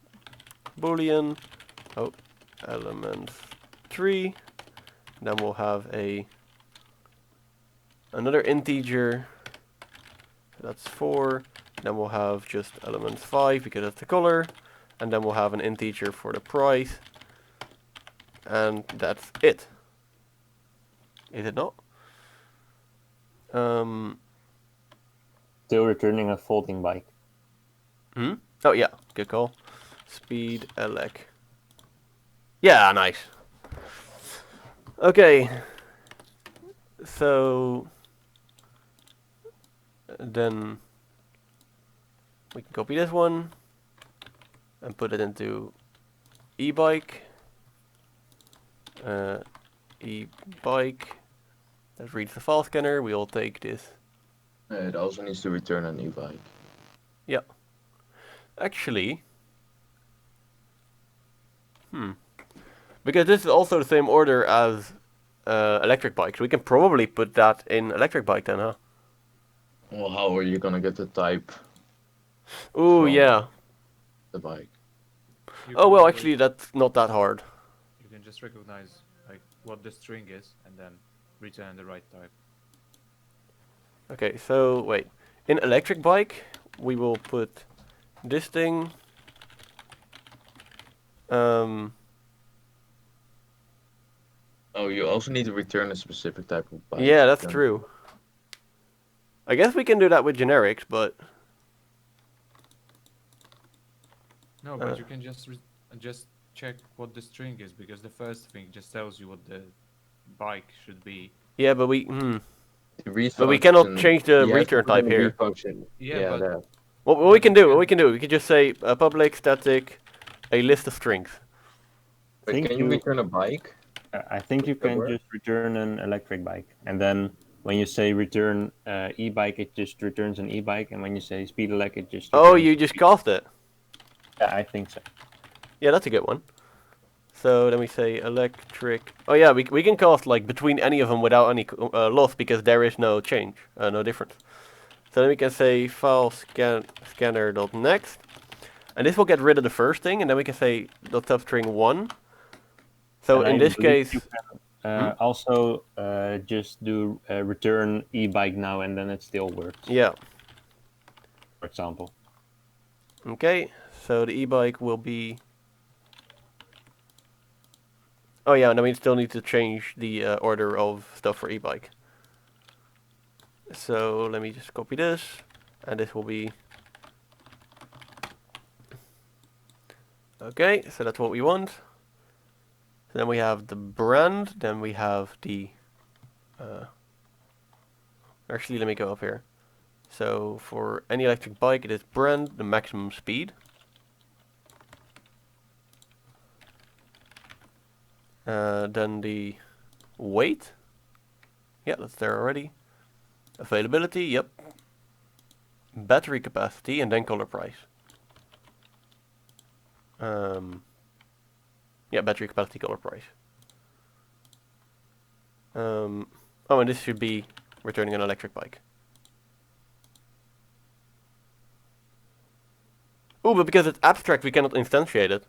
boolean. Oh, elements 3. Then we'll have another integer. That's 4. Then we'll have just elements 5 because that's the color. And then we'll have an integer for the price. And that's it. Is it not? Still returning a folding bike. Oh yeah, good call. Speed elec. Yeah, nice. Okay. So then we can copy this one and put it into e-bike. E-bike. That reads the file scanner. We'll take this. It also needs to return an e-bike. Yeah. Actually, because this is also the same order as electric bikes, we can probably put that in electric bike then, huh? Well, how are you gonna get the type? Ooh, yeah. The bike. Oh well, actually, that's not that hard. You can just recognize like what the string is and then return the right type. Okay, so wait. In electric bike, we will put this thing. Oh, you also need to return a specific type of bike. Yeah, that's true. I guess we can do that with generics, but No, but you can just check what the string is because the first thing just tells you what the bike should be. yeah, but we But we cannot change the return type here. Yeah, but What we can do, we can just say public static, a list of strings. But can you return a bike? I think you can just return an electric bike, and then when you say return e-bike, it just returns an e-bike, and when you say speedelec, it just. Oh, you just cast it. Yeah, I think so. Yeah, that's a good one. So then we say electric. Oh yeah, we can cast like between any of them without any loss because there is no change, no difference. So then we can say file scanner.next, and this will get rid of the first thing, and then we can say .substring 1. So And in I this believe case, you can, also just do return e-bike now, and then it still works. Yeah. For example. Okay, so the e-bike will be. Oh yeah, and then we still need to change the order of stuff for e-bike. So let me just copy this, and this will be. Okay, so that's what we want. So then we have the brand, then we have the. Actually, let me go up here. So for any electric bike, it is brand, the maximum speed. Then the weight. Yeah, that's there already. Availability, yep. battery capacity and then color price. Yeah, battery capacity, color price. Oh, and this should be returning an electric bike. Oh, but because it's abstract, we cannot instantiate it.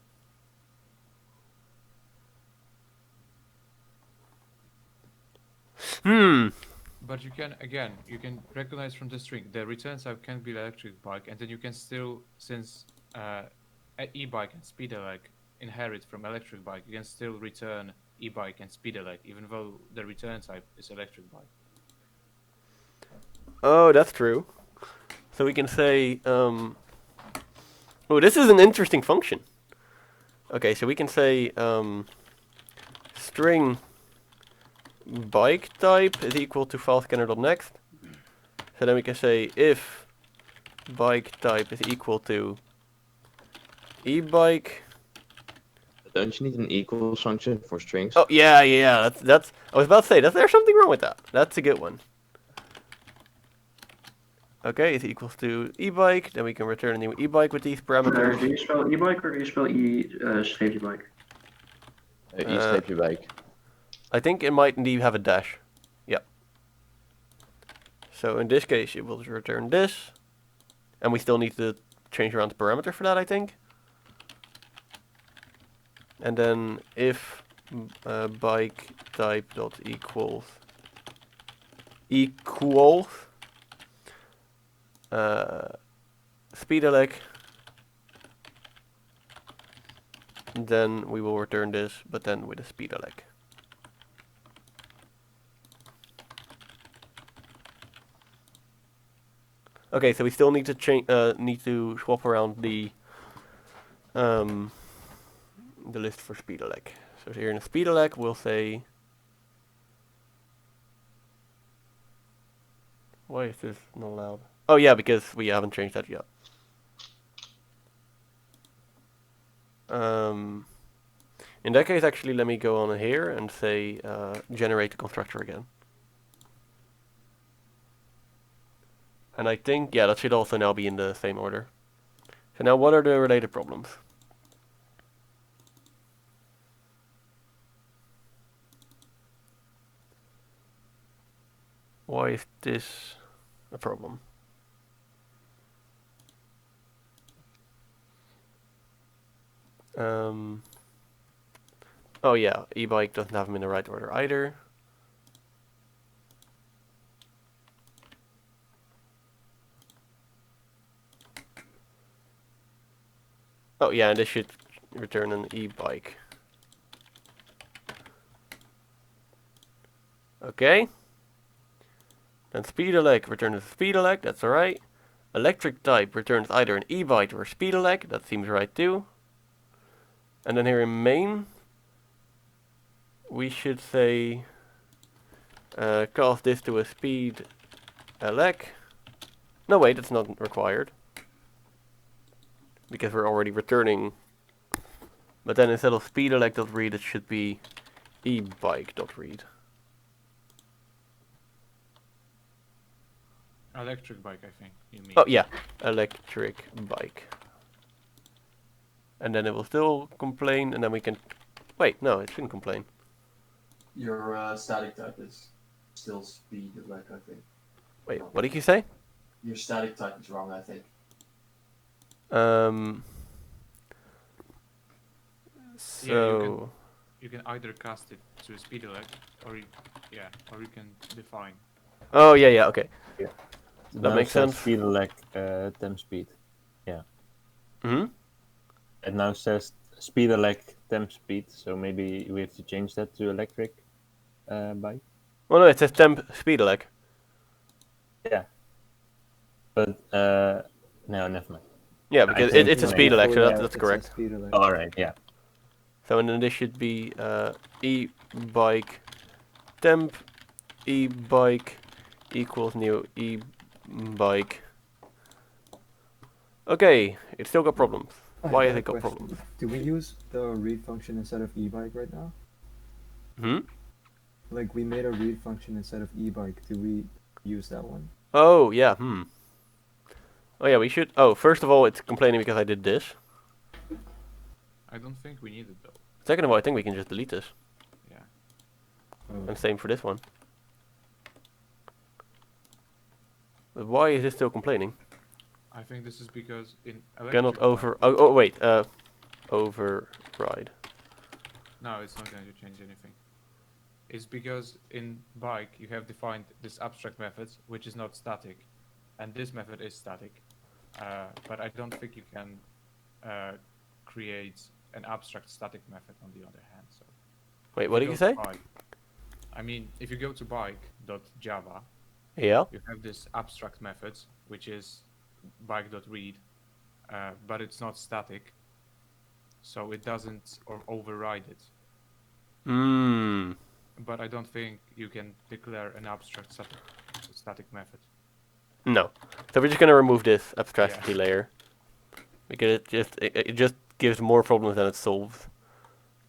But you can, again, you can recognize from the string the return type can be electric bike, and then you can still, since e-bike and speedelec inherit from electric bike, you can still return e-bike and speedelec, even though the return type is electric bike. Oh, that's true. So we can say, oh, this is an interesting function. Okay, so we can say string bike type is equal to filescanner.next. So then we can say if bike type is equal to e-bike. Don't you need an equals function for strings? Oh yeah. That's. I was about to say, there's something wrong with that. That's a good one. Okay, it's equals to e-bike. Then we can return a new e-bike with these parameters. Do you spell e-bike or do you spell e-bike? E-bike. I think it might indeed have a dash. Yep. So in this case, it will return this. And we still need to change around the parameter for that, I think. And then if bike type dot equals speedelec, then we will return this, but then with a speedelec. Okay, so we still need to change, need to swap around the list for speedelec. So here in the speedelec, we'll say. Why is this not allowed? Oh yeah, because we haven't changed that yet. In that case, actually, let me go on here and say generate the constructor again. And I think, yeah, that should also now be in the same order. So now what are the related problems? Why is this a problem? Oh yeah, e-bike doesn't have them in the right order either. Oh yeah, and this should return an e-bike. Okay. Then speedelec returns a speedelec, that's alright. Electric type returns either an e-bike or a speedelec, that seems right too. And then here in main, we should say cast this to a speedelec. No wait, that's not required. Because we're already returning. But then instead of speedelec.read, it should be e-bike.read. Electric bike, I think you mean. Oh yeah, electric bike. And then it will still complain, and then we can. Wait, no, it shouldn't complain. Your static type is still speedelec, I think. Wait, what did you say? Your static type is wrong, I think. So Yeah, you can either cast it to a speedelec, or you can define. Oh yeah, okay. Yeah. That makes sense. Speedelec temp speed. Yeah. It now says speedelec temp speed, so maybe we have to change that to electric bike. Well, no, it says temp speedelec. Yeah. But no, never mind. Yeah, because it's a speedelec, so that's correct. All right, yeah. So and then this should be e-bike temp e-bike equals new e-bike. Okay, it's still got problems. Why has it got problems? Do we use the read function instead of e-bike right now? Like we made a read function instead of e-bike. Do we use that one? Oh yeah. Oh yeah, we should. Oh, first of all, it's complaining because I did this. I don't think we need it though. Second of all, I think we can just delete this. Yeah. And same for this one. But why is this still complaining? I think this is because in Cannot electric over. bike- Oh wait. Override. No, it's not going to change anything. It's because in bike you have defined this abstract method, which is not static, and this method is static. But I don't think you can create an abstract static method on the other hand. So. Wait, what did you say? I mean, if you go to bike.java, Yeah. you have this abstract method, which is bike.read, but it's not static, so it doesn't override it. Hmm. But I don't think you can declare an abstract static method. No. So we're just gonna remove this abstractity layer because it just gives more problems than it solves.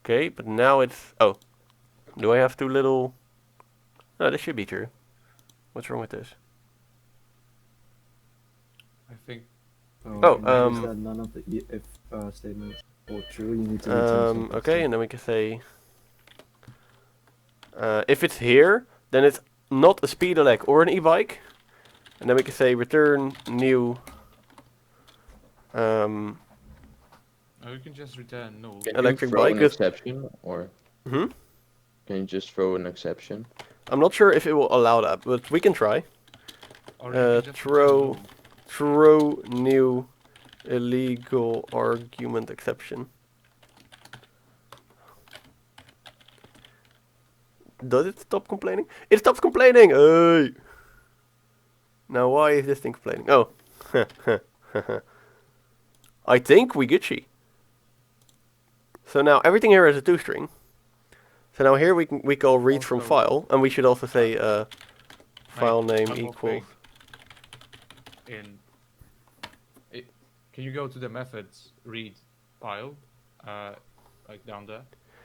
Okay, but now it's do I have too little? No, this should be true. What's wrong with this? I think. Notice that none of the if statements hold true. You need to return something. Okay, and then we can say if it's here, then it's not a speedelec or an e-bike, and then we can say return new. Or you can just return null. Can Electric you throw bike an is- exception, or can you just throw an exception? I'm not sure if it will allow that, but we can try. Or you can just return null. Throw new illegal argument exception. Does it stop complaining? It stops complaining! Hey! Now why is this thing complaining? Oh. I think we Gucci. So now everything here is a toString. So now here we call read from Also- file, and we should also say file name one more equals. thing. Can you go to the methods read file, like down there?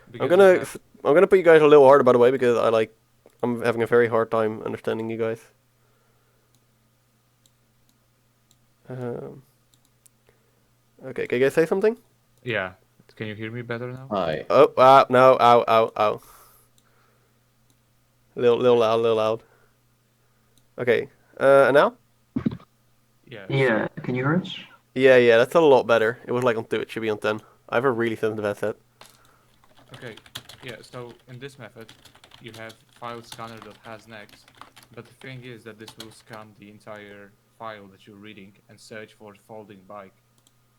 I'm Because gonna put you guys a little harder, by the way, because I'm having a very hard time understanding you guys. Okay, can you guys say something? Yeah. Can you hear me better now? Hi. Oh, no, ow. Little loud. Okay, and now? Yeah. Yeah, can you hear us? Yeah, that's a lot better. It was like on 2, it should be on 10. I have a really sensitive headset. Okay. Yeah. So in this method, you have file scanner.hasNext, but the thing is that this will scan the entire file that you're reading and search for folding bike.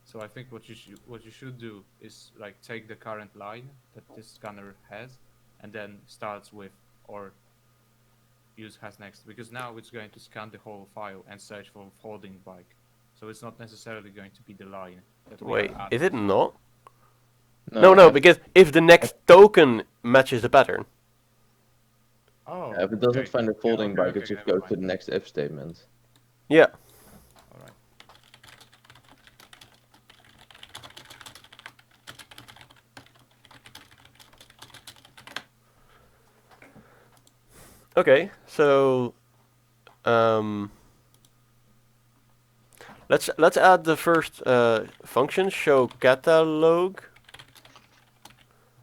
So I think what you should do is like take the current line that this scanner has, and then starts with or use hasNext, because now it's going to scan the whole file and search for folding bike. So it's not necessarily going to be the line that we Wait, are is it not? No, No, because if the next token matches the pattern. Oh. If it doesn't okay. find a Yeah, folding okay, bike, okay, it just never goes to mind. the next if statement. Yeah. All right. Okay, so let's add the first function, show catalog,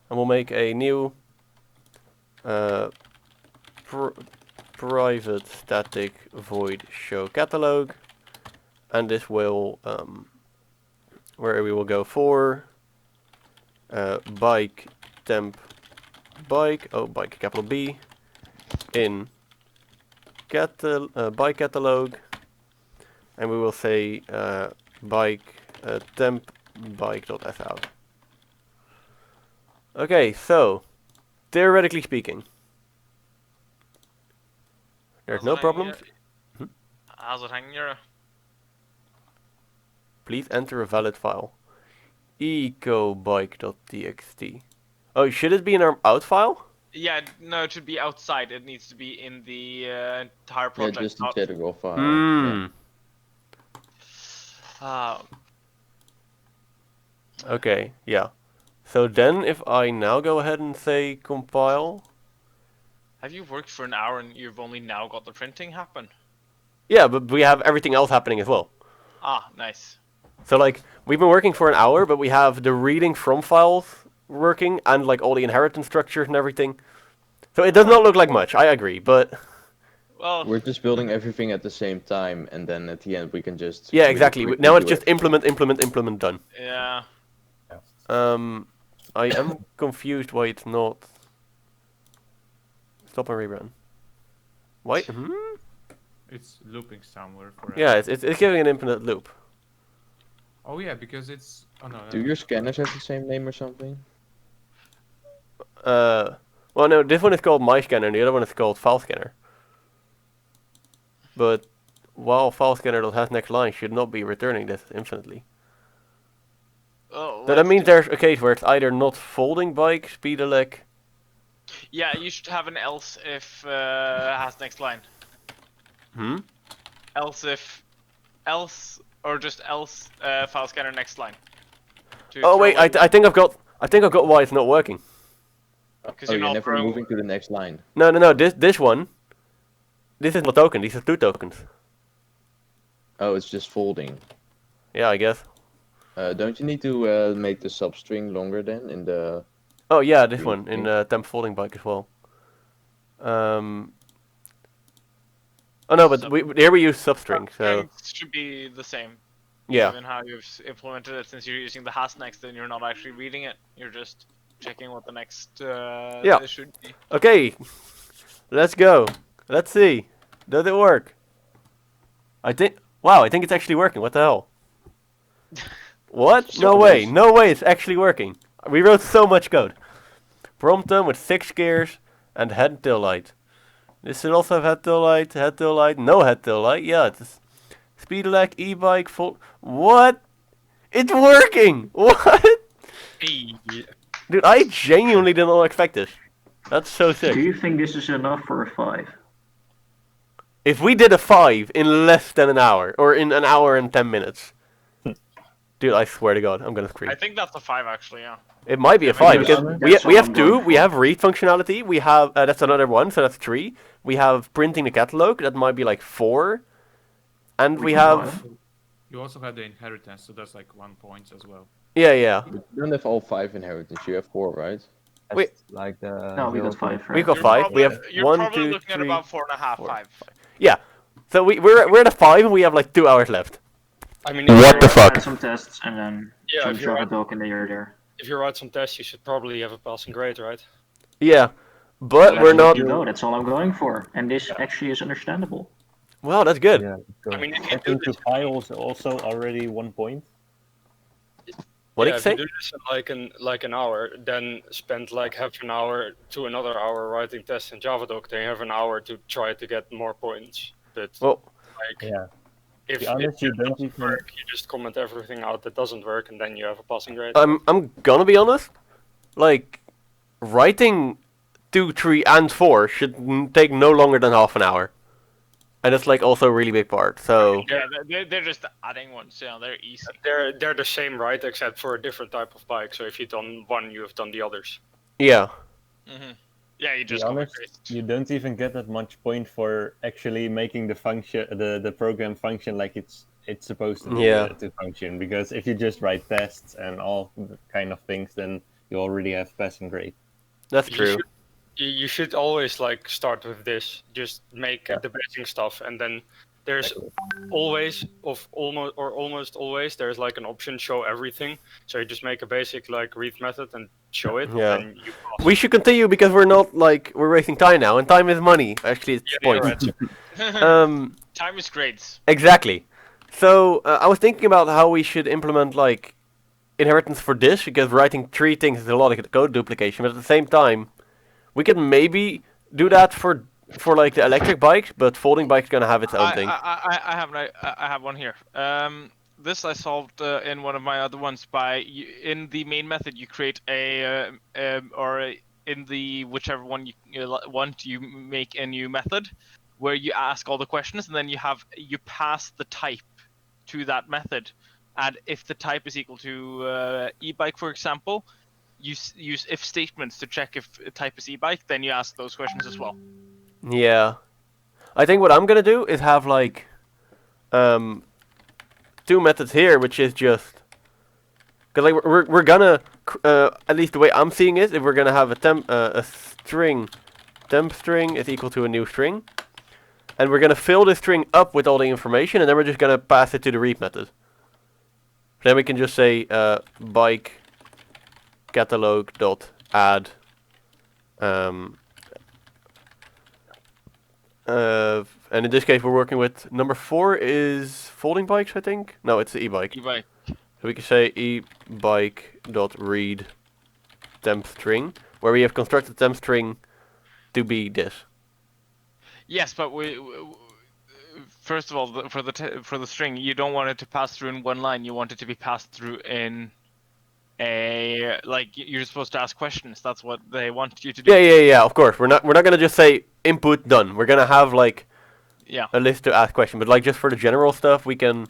and we'll make a new private static void show catalog, and this will where we will go for bike temp bike bike capital B in bike catalog, and we will say bike temp bike.sout. Okay, so theoretically speaking, there's no problems. How's it hanging here? Please enter a valid file. ecobike.txt. Oh, should it be in our out file? Yeah, no, it should be outside. It needs to be in the entire project. Yeah, just the integral file. Hmm. Yeah. Okay, yeah. So then if I now go ahead and say compile. Have you worked for an hour and you've only now got the printing happen? Yeah, but we have everything else happening as well. Ah, nice. So like we've been working for an hour, but we have the reading from files working and like all the inheritance structures and everything. So it does not look like much. I agree, but Well, We're just building everything at the same time, and then at the end we can just yeah, really exactly. quickly Now it's do just it. implement, done. yeah. I am confused why it's not. Stop and rerun. Why? It's looping somewhere for. Yeah, it's giving an infinite loop. Oh yeah, because it's. Oh no. Do your scanners have the same name or something? Well, no, this one is called My Scanner, and the other one is called File Scanner. But while File Scanner that has next line should not be returning this infinitely. Oh. So that means there's a case where it's either not folding bike, speed elect. Yeah, you should have an else if has next line. Else if else or just else file scanner next line. Oh wait, I think I've got why it's not working. Oh, you're never moving to the next line. No. This one. This is not token. These are 2 tokens. Oh, it's just folding. Yeah, I guess. Don't you need to make the substring longer then in the? Oh yeah, this one in temp folding bike as well. Oh no, but here we use substring, so. It should be the same. Yeah. Given how you've implemented it, since you're using the has next, then you're not actually reading it. You're just checking what the next should be. Okay, let's go. Let's see. Does it work? Wow, I think it's actually working. What the hell? What? No way. No way it's actually working. We wrote so much code. Prompt them with 6 gears and head and tail light. This should also have head tail light, no head tail light. Yeah, it's speed elect, e-bike, full. What? It's working! What? Dude, I genuinely did not expect this. That's so sick. Do you think this is enough for a 5? If we did a 5 in less than an hour, or in an hour and 10 minutes, dude, I swear to God, I'm gonna scream. I think that's a 5 actually, yeah. It might be a 5 because we have 2. We have read functionality. We have that's another 1, so that's 3. We have printing the catalog. That might be like 4, and we have. You also have the inheritance, so that's like 1 point as well. Yeah. You don't have all 5 inheritance. You have 4, right? Wait. Like the. No, we got 5. We got 5. We have You're 1, probably 2, looking 3, at about 4.5, 4, 5. Yeah. So we're at a 5 and we have like 2 hours left. I mean, what the fuck? Some tests and then if you write, and then you're there. if you write some tests, you should probably have a passing grade, right? Yeah, but we're not. You know, that's all I'm going for, and this actually is understandable. Wow, that's good. Yeah. I mean, if you do Setting to this, files also already 1 point. What yeah, did you if say? you do this in like an hour, then spend like half an hour to another hour writing tests in Javadoc, then you have an hour to try to get more points. But Well, like, Yeah. if be honest, it you don't doesn't even- work, you just comment everything out that doesn't work, and then you have a passing grade. I'm gonna be honest. Like, writing 2, 3, and 4 should take no longer than half an hour, and it's like also a really big part. So Yeah, they're just adding ones, you know, they're easy. They're the same, right? Except for a different type of bike. So if you've done one, you have done the others. yeah, Yeah, you To be just honest, you don't even get that much point for actually making the function, the program function like it's supposed to be to function. Because if you just write tests and all kind of things, then you already have passing grade. that's true. You should always like start with this. Just make the basic stuff, and then there's always almost always there's like an option show everything. So you just make a basic like read method and show it. Yeah. And you pass. We should continue because we're not like we're wasting time now, and time is money. Actually, it's points. Time is grades. Exactly. So I was thinking about how we should implement like inheritance for this because writing 3 things is a lot of code duplication, but at the same time, we could maybe do that for like the electric bikes, but folding bike's gonna have its own thing. I have one here. This I solved in one of my other ones by in the main method you create in the whichever one you want, you make a new method where you ask all the questions, and then you pass the type to that method, and if the type is equal to e-bike, for example, you use if statements to check if type is e-bike, then you ask those questions as well. Yeah, I think what I'm gonna do is have like two methods here, which is just because like we're gonna at least the way I'm seeing it, if we're gonna have a string, temp string is equal to a new string, and we're gonna fill this string up with all the information, and then we're just gonna pass it to the read method. Then we can just say bike catalog dot add and in this case we're working with number 4 is folding bikes, I think. No, it's the e-bike. E-bike. So we can say e-bike dot read temp string, where we have constructed temp string to be this. Yes, but first of all, for the string, you don't want it to pass through in one line. You want it to be passed through in a you're supposed to ask questions. That's what they want you to do. Yeah. Of course, we're not gonna just say input done. We're gonna have like a list to ask questions. But like just for the general stuff, we can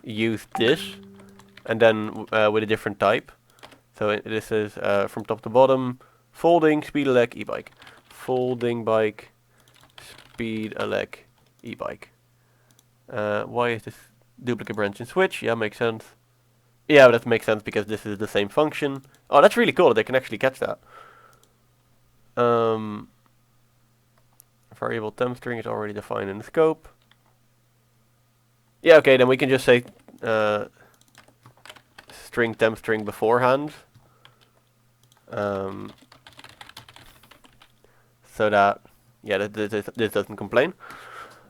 use this, and then with a different type. So this is from top to bottom: folding, speed elect, e-bike, folding bike, speed elect, e-bike. Why is this duplicate branch and switch? Yeah, makes sense. Yeah, that makes sense because this is the same function. Oh, that's really cool that they can actually catch that. Variable temp string is already defined in the scope. Yeah, okay, then we can just say string temp string beforehand. So that, yeah, this doesn't complain.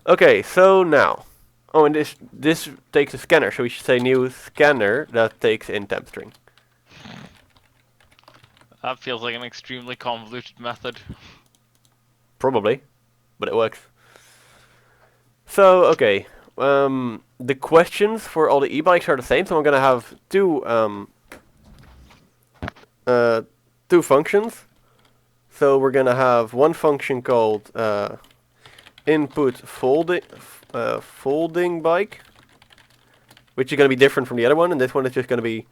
Okay, so now. Oh, and this takes a scanner, so we should say new scanner that takes in temp string. That feels like an extremely convoluted method. Probably, but it works. So, okay. The questions for all the e-bikes are the same, so I'm gonna have two functions. So we're gonna have one function called input folding bike, which is gonna be different from the other one, and this one is just gonna be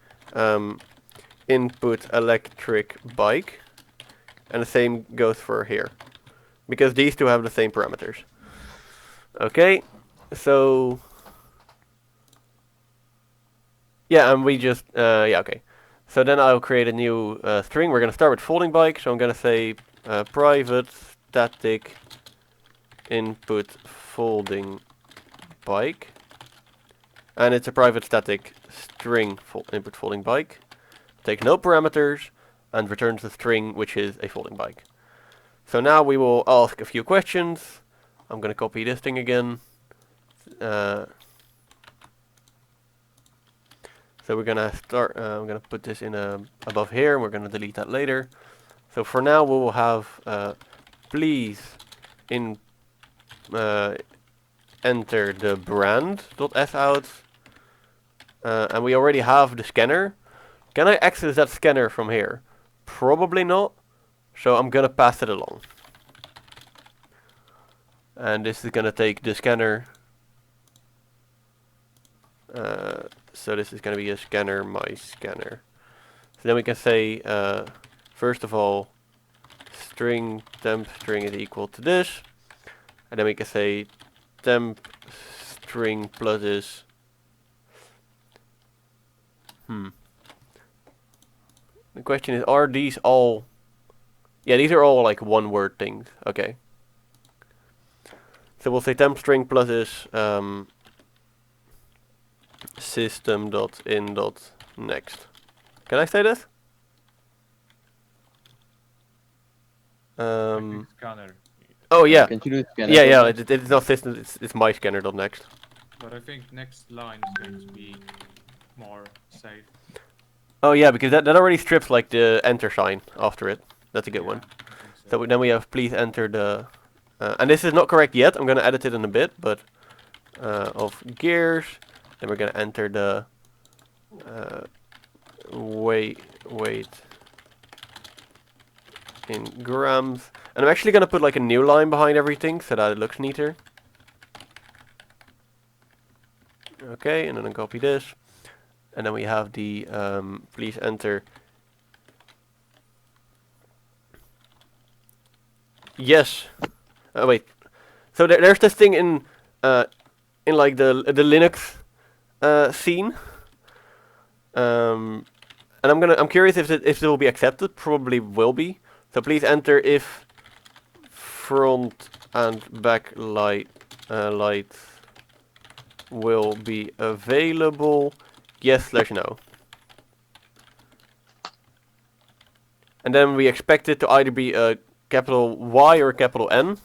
input electric bike, and the same goes for here, because these two have the same parameters. Okay, so yeah, and we just yeah, okay. So then I'll create a new string. We're gonna start with folding bike, so I'm gonna say private static input folding bike, and it's a private static string input folding bike. Take no parameters and returns the string, which is a folding bike. So now we will ask a few questions. I'm gonna copy this thing again. So we're gonna start. I'm gonna put this in above here, and we're gonna delete that later. So for now, we will have please enter the brand.sout, and we already have the scanner. Can I access that scanner from here? Probably not. So I'm gonna pass it along. And this is gonna take the scanner. So this is gonna be a scanner, my scanner. So then we can say, first of all, string temp string is equal to this, and then we can say temp string plus this. The question is, are these all? Yeah, these are all like one word things. Okay. So we'll say temp string plus this system.in.next. Can I say this? Scanner. Oh yeah. Can you do scanner? Yeah. It's not system. It's my scanner.next. But I think next line is going to be more safe. Oh yeah, because that already strips like the enter sign after it. That's a good one. So then we have please enter the, and this is not correct yet. I'm gonna edit it in a bit, but of gears. Then we're gonna enter the weight in grams, and I'm actually gonna put like a new line behind everything so that it looks neater. Okay, and then I copy this. And then we have the please enter. Yes. Wait. So there's this thing in like the Linux scene. And I'm curious if it will be accepted. Probably will be. So please enter if front and back lights will be available. Yes/no. And then we expect it to either be a capital Y or a capital N.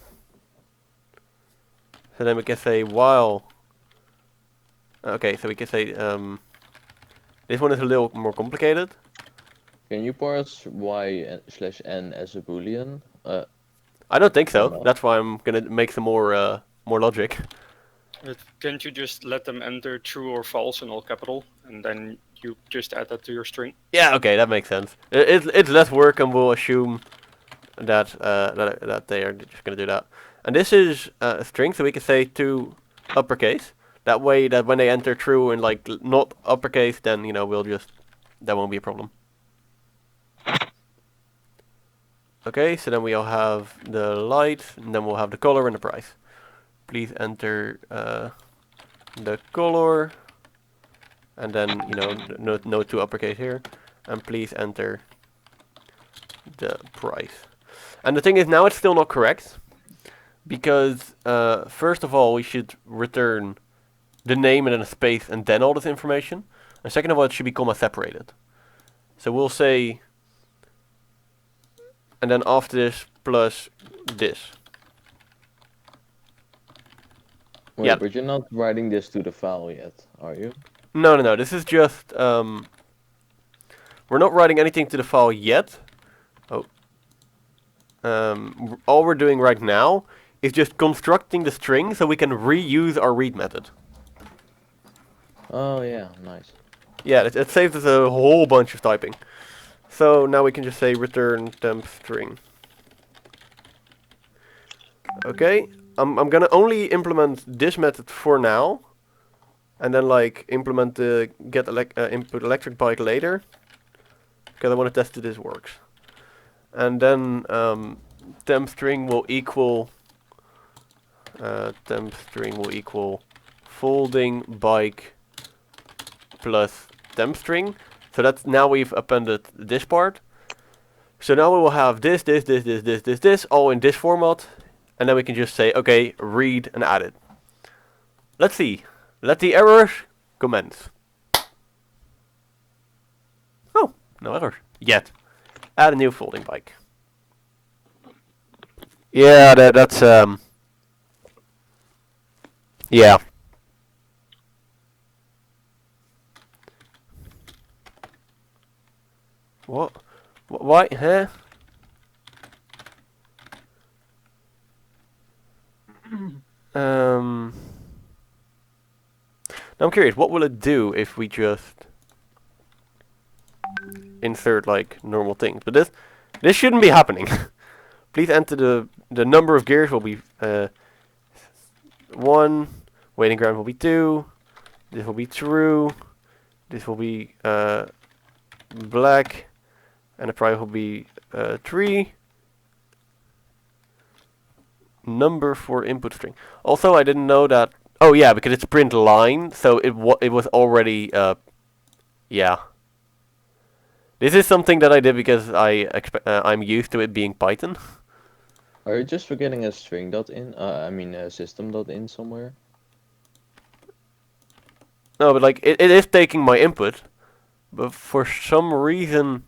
So then we can say while. Okay, so we can say this one is a little more complicated. Can you parse y/n as a boolean? I don't think so. No. That's why I'm gonna make some more logic. Can't you just let them enter true or false in all capital, and then you just add that to your string? Yeah, okay, that makes sense. It's less work, and we'll assume that that they are just gonna do that. And this is a string, so we can say to uppercase. That way, that when they enter true and like not uppercase, then we'll just that won't be a problem. Okay, so then we'll have the light, and then we'll have the color and the price. Please enter the color, and then no to uppercase here, and please enter the price. And the thing is, now it's still not correct, because first of all we should return the name and then a space and then all this information, and second of all it should be comma separated. So we'll say, and then after this plus this. Wait, Yeah. but you're not writing this to the file yet, are you? No. This is just we're not writing anything to the file yet. Oh. All we're doing right now is just constructing the string so we can reuse our read method. Oh yeah, nice. Yeah, it saves us a whole bunch of typing. So now we can just say return temp string. Okay, I'm gonna only implement this method for now, and then like implement the get input electric bike later, because I want to test if this works. And then temp string will equal folding bike plus temp string. So that's now we've appended this part. So now we will have this all in this format, and then we can just say okay, read and add it. Let's see. Let the errors commence. Oh, no errors yet. Add a new folding bike. Yeah, that's yeah. What? Why? Huh? I'm curious. What will it do if we just insert like normal things? But this shouldn't be happening. Please enter the number of gears will be 1. Waiting ground will be 2. This will be true. This will be black. And the price will be 3. Number for input string. Also, I didn't know that. Oh yeah, because it's print line, so it was already yeah. This is something that I did because I'm used to it being Python. Are you just forgetting a string.in? I mean a system.in somewhere? No, but like it is taking my input, but for some reason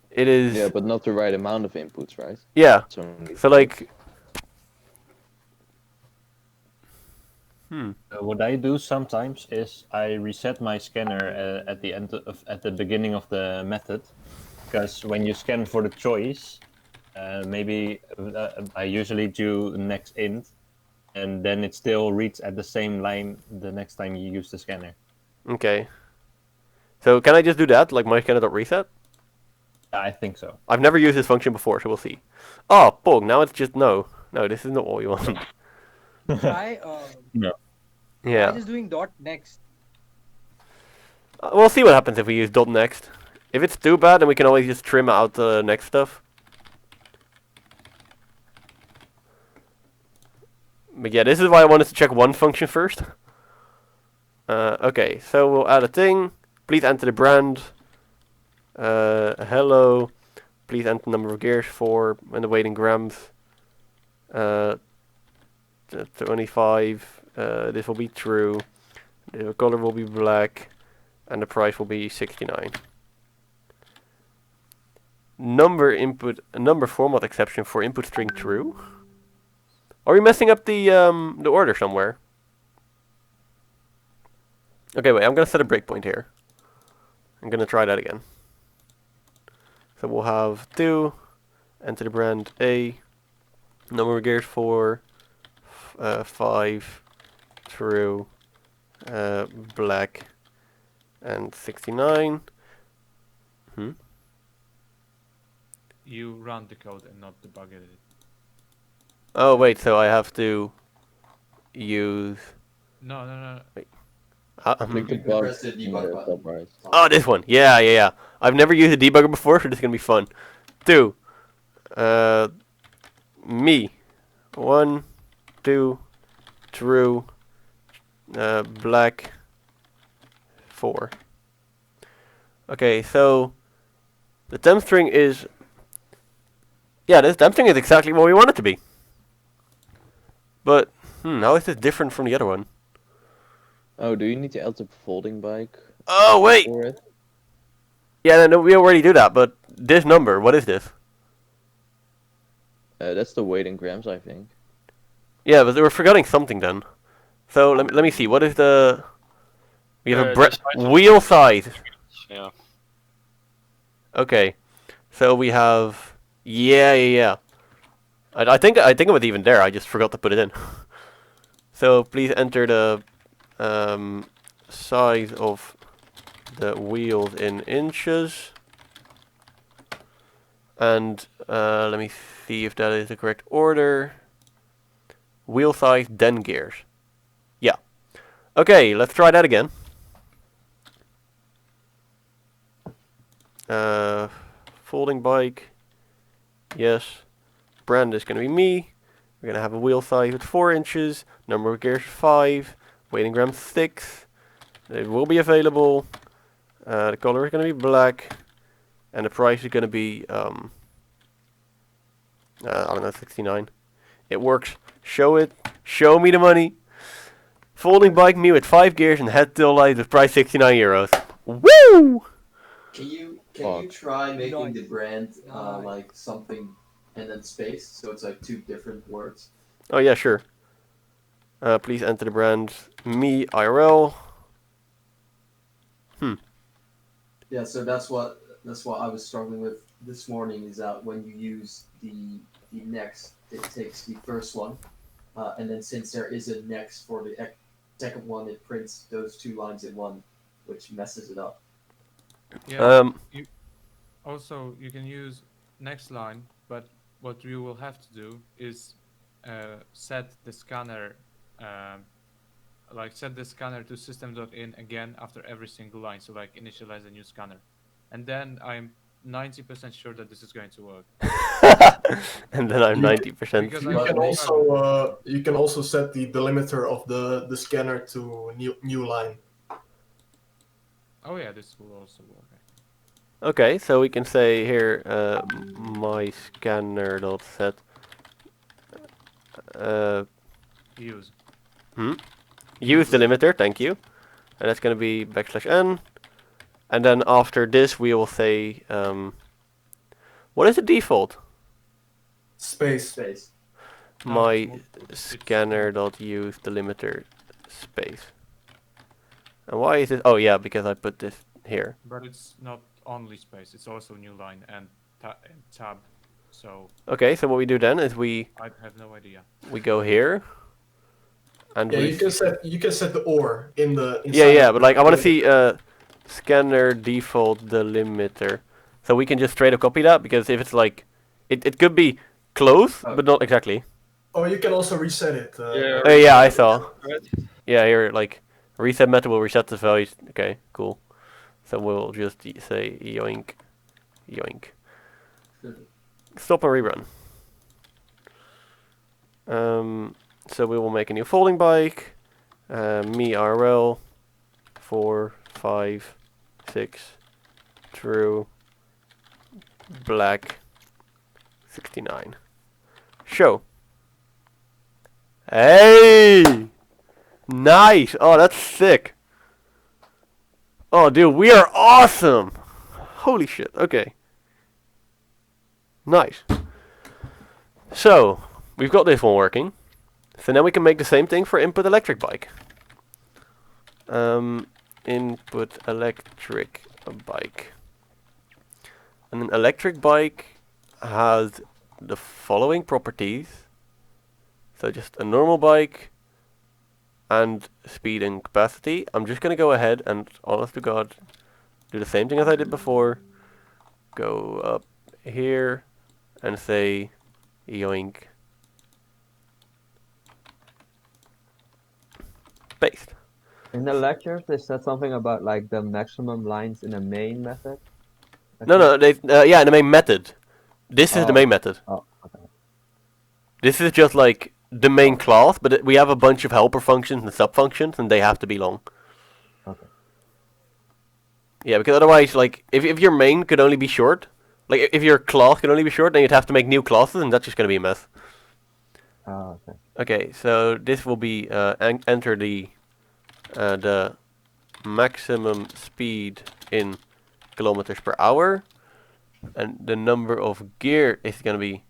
it is. Yeah, but not the right amount of inputs, right? Yeah. So like. What I do sometimes is I reset my scanner at the beginning of the method, because when you scan for the choice, maybe I usually do next int, and then it still reads at the same line the next time you use the scanner. Okay. So can I just do that, like my scanner.reset? I think so. I've never used this function before, so we'll see. Oh, Pog, now it's just no. No, this is not what we want. Try no. Yeah. Try just doing dot next. We'll see what happens if we use .next. If it's too bad, then we can always just trim out the next stuff. But yeah, this is why I wanted to check one function first. Okay, so we'll add a thing. Please enter the brand. Hello. Please enter the number of gears 4 and the weight in grams. 25. This will be true. The color will be black. And the price will be 69. Number format exception for input string true. Are we messing up the order somewhere? Okay, wait, I'm gonna set a breakpoint here. I'm gonna try that again. So we'll have 2, enter the brand A, number of gears 4, 5, true, black, and 69. You run the code and not debug it. Oh wait, so I have to use... No. Wait. You can press the debug button. Oh, this one. Yeah. I've never used a debugger before, so this is gonna be fun. 2. Me. 1, 2, true, black, 4. Okay, so the temp string is... Yeah, this temp string is exactly what we want it to be. But, how is this different from the other one? Oh, do you need to add the folding bike? Oh, wait! For it? Yeah, no, we already do that, but this number, what is this? That's the weight in grams, I think. Yeah, but we're forgetting something then. So, let me see, what is the... We have a wheel size. Yeah. Okay, so we have... Yeah. I think it was even there, I just forgot to put it in. So, please enter the size of the wheels in inches. And let me see if that is the correct order. Wheel size, then gears. Yeah. Okay, let's try that again. Folding bike. Yes. Brand is going to be me. We're going to have a wheel size of 4 inches. Number of gears 5. Weight in grams 6. It will be available. The color is going to be black. And the price is going to be, I don't know, 69. It works. Show it. Show me the money. Folding bike me with 5 gears and head till light with price 69 euros. Woo! Can you try making the brand like something and then space, so it's like 2 different words? Oh yeah, sure. Please enter the brand me IRL. Yeah, so that's what I was struggling with this morning, is that when you use the next, it takes the first one, and then since there is a next for the second one, it prints those 2 lines in one, which messes it up. Yeah. You can use next line, but what you will have to do is set the scanner, set the scanner to system.in again after every single line. So like initialize a new scanner, and then I'm 90% sure that this is going to work. And then I'm 90%. You can also set the delimiter of the scanner to new line. Oh yeah, this will also work. Okay, so we can say here my scanner dot set use. Use delimiter, thank you. And that's gonna be \n. And then after this we will say what is the default? Space. My scanner dot use delimiter space. And why is it? Oh yeah, because I put this here. But it's not only space, it's also new line and tab. So okay, so what we do then is I have no idea. We go here. And yeah, you can set the OR in the yeah, but like I want to see scanner default delimiter. So we can just straight up copy that, because if it's like it could be close, but not exactly. Oh, you can also reset it. Yeah, I saw. Yeah, here like reset method will reset the values. Okay, cool. So we'll just say yoink. Stop and rerun. So we will make a new folding bike. Me RL. 4, 5, 6, true, black, 69. Show. Hey! Nice! Oh, that's sick. Oh, dude, we are awesome! Holy shit, okay. Nice. So, we've got this one working. So now we can make the same thing for input electric bike. Input electric bike. And an electric bike has the following properties. So just a normal bike and speed and capacity. I'm just going to go ahead and, honest to God, do the same thing as I did before. Go up here and say yoink. Paste. In the lectures, they said something about like the maximum lines in a main method. No, yeah, in the main method. This is the main method. Oh, okay. This is just like the main class, but we have a bunch of helper functions and sub-functions, and they have to be long. Okay. Yeah, because otherwise, like, if your main could only be short, like, if your class could only be short, then you'd have to make new classes, and that's just going to be a mess. Oh, okay. Okay, so this will be, enter the maximum speed in kilometers per hour, and the number of gear is going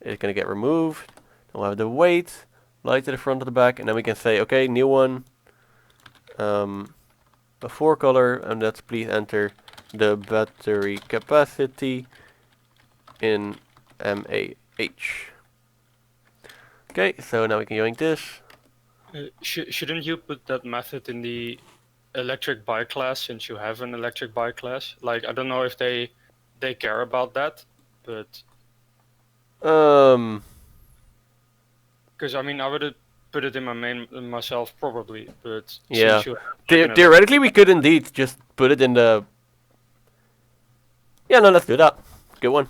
to get removed. Then we'll have the weight, light to the front of the back, and then we can say, okay, new one, a 4 color, and let's please enter the battery capacity in mAh. Okay, so now we can yoink this. Shouldn't you put that method in the electric bike class, since you have an electric bike class? Like, I don't know if they care about that, but because I mean, I would have put it in my main myself probably, but yeah, since you have theoretically we could indeed just put it in the. Yeah, no, let's do that. Good one.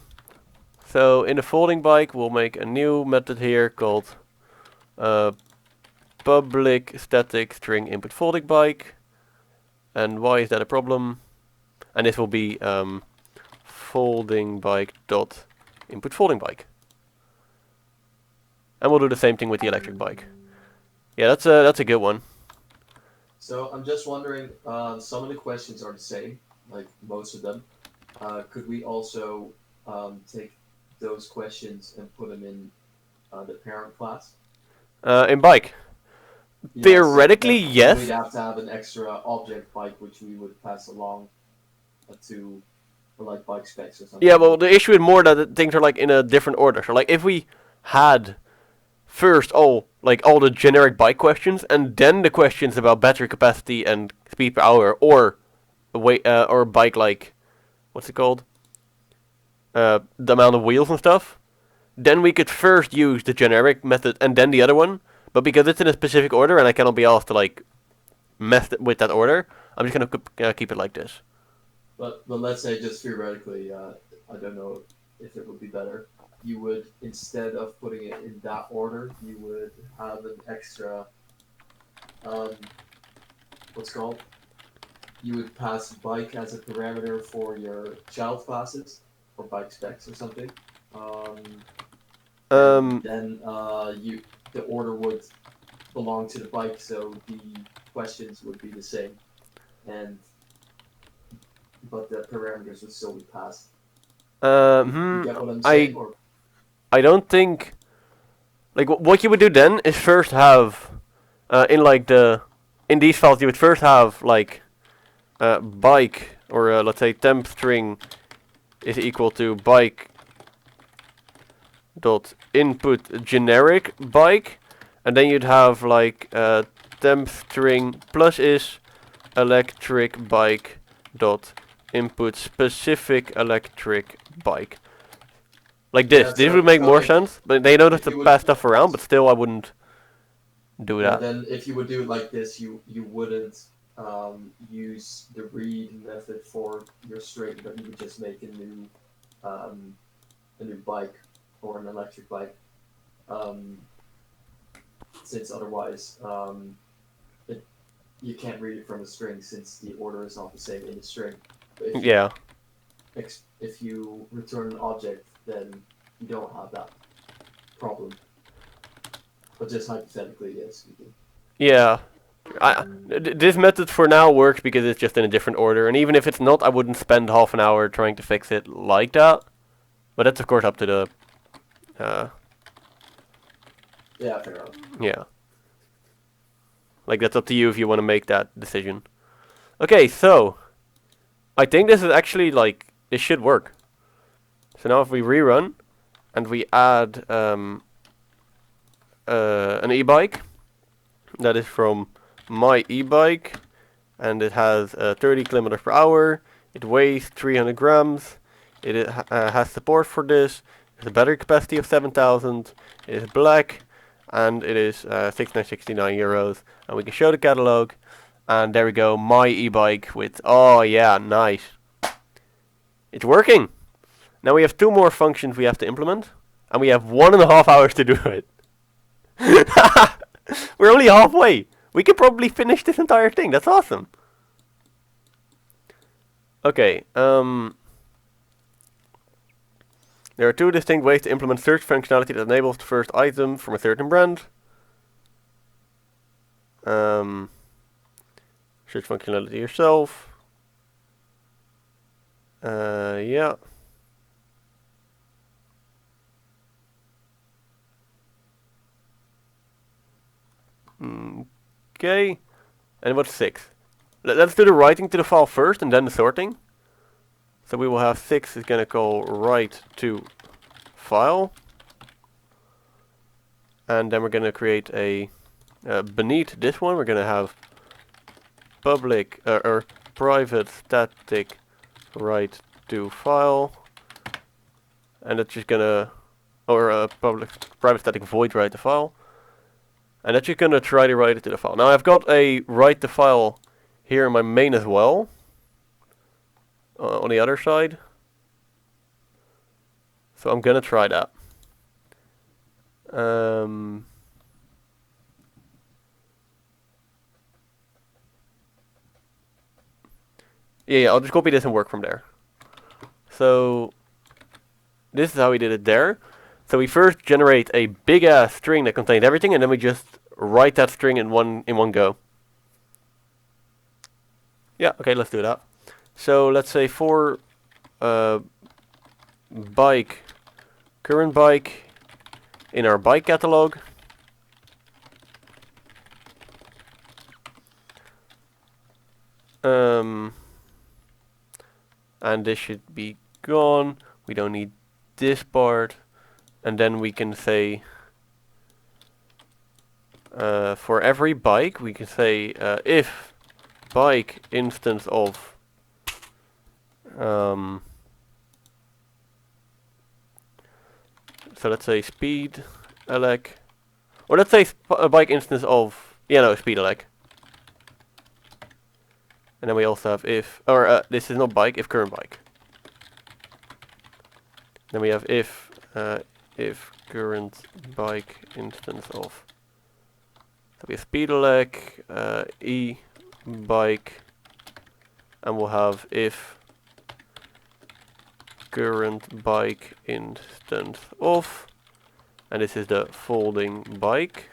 So in the folding bike, we'll make a new method here called public static string input folding bike. And why is that a problem? And this will be folding bike dot input folding bike. And we'll do the same thing with the electric bike. Yeah, that's a good one. So I'm just wondering, some of the questions are the same, like most of them. Could we also take those questions and put them in the parent class? In bike. Yes, Theoretically, then yes. We'd have to have an extra object bike which we would pass along to, for like bike specs or something. Yeah, well, the issue is more that things are like in a different order. So like if we had first all the generic bike questions and then the questions about battery capacity and speed per hour or weight or bike, like what's it called? The amount of wheels and stuff. Then we could first use the generic method and then the other one. But because it's in a specific order and I cannot be asked to like mess with that order, I'm just gonna keep it like this. But let's say just theoretically, I don't know if it would be better. You would, instead of putting it in that order, you would have an extra, what's called? You would pass bike as a parameter for your child classes or bike specs or something. Then the order would belong to the bike, so the questions would be the same, but the parameters would still be passed. You get what I'm saying? I don't think. Like what you would do then is first have, in these files you would first have like, bike or let's say temp string is equal to bike dot input generic bike, and then you'd have like temp string plus is electric bike dot input specific electric bike. Like this. Yeah, This so- would make so more if- sense, but they don't have if to you would- pass stuff around, but still I wouldn't do Yeah, that. then if you would do it like this, you wouldn't use the read method for your string, but you would just make a new bike or an electric bike. Since otherwise, you can't read it from a string since the order is not the same in the string. But if Yeah. if you return an object, then you don't have that problem. But just hypothetically, yes, speaking. Yeah. This method for now works because it's just in a different order, and even if it's not, I wouldn't spend half an hour trying to fix it like that. But that's of course up to the... yeah, fair enough. Yeah. Like, that's up to you if you want to make that decision. Okay, so... I think this is actually, like, it should work. So now if we rerun, and we add an e-bike, that is from my e-bike, and it has 30 kilometers per hour, it weighs 300 grams, it has support for this, it has a battery capacity of 7,000, it is black, and it is 669 euros, and we can show the catalog, and there we go, my e-bike with, oh yeah, nice. It's working! Now we have 2 more functions we have to implement, and we have 1.5 hours to do it. We're only halfway! We could probably finish this entire thing, that's awesome! Okay, there are 2 distinct ways to implement search functionality that enables the first item from a certain brand. Search functionality yourself. Yeah. Okay. And what's 6? Let's do the writing to the file first and then the sorting. So we will have 6 is going to call write to file. And then we're going to create a, beneath this one, we're going to have public, or private static write to file. And it's just going to, or a private static void write to file. And that's just going to try to write it to the file. Now I've got a write to file here in my main as well. On the other side. So I'm going to try that. Yeah, I'll just copy this and work from there. So this is how we did it there. So we first generate a big ass string that contains everything, and then we just write that string in one go. Yeah, okay, let's do that. So let's say for bike, current bike in our bike catalog. And this should be gone. We don't need this part. And then we can say for every bike we can say if bike instance of so let's say speed elec, or let's say a bike instance of speed elec. And then we also have if, or this is not bike, if current bike. Then we have if current bike instance of. So we have speed elec, e bike, and we'll have if current bike instance of, and this is the folding bike.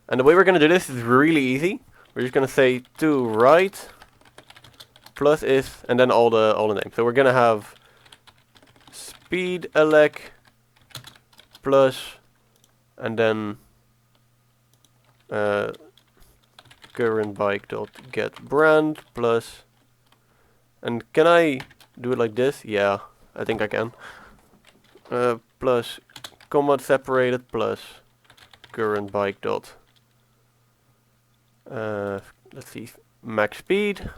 And the way we're going to do this is really easy. We're just going to say to write plus is, and then all the names. So we're going to have speed elec plus, and then current bike dot get brand plus, and can I do it like this? Yeah, I think I can. Plus comma separated plus current bike dot let's see, max speed.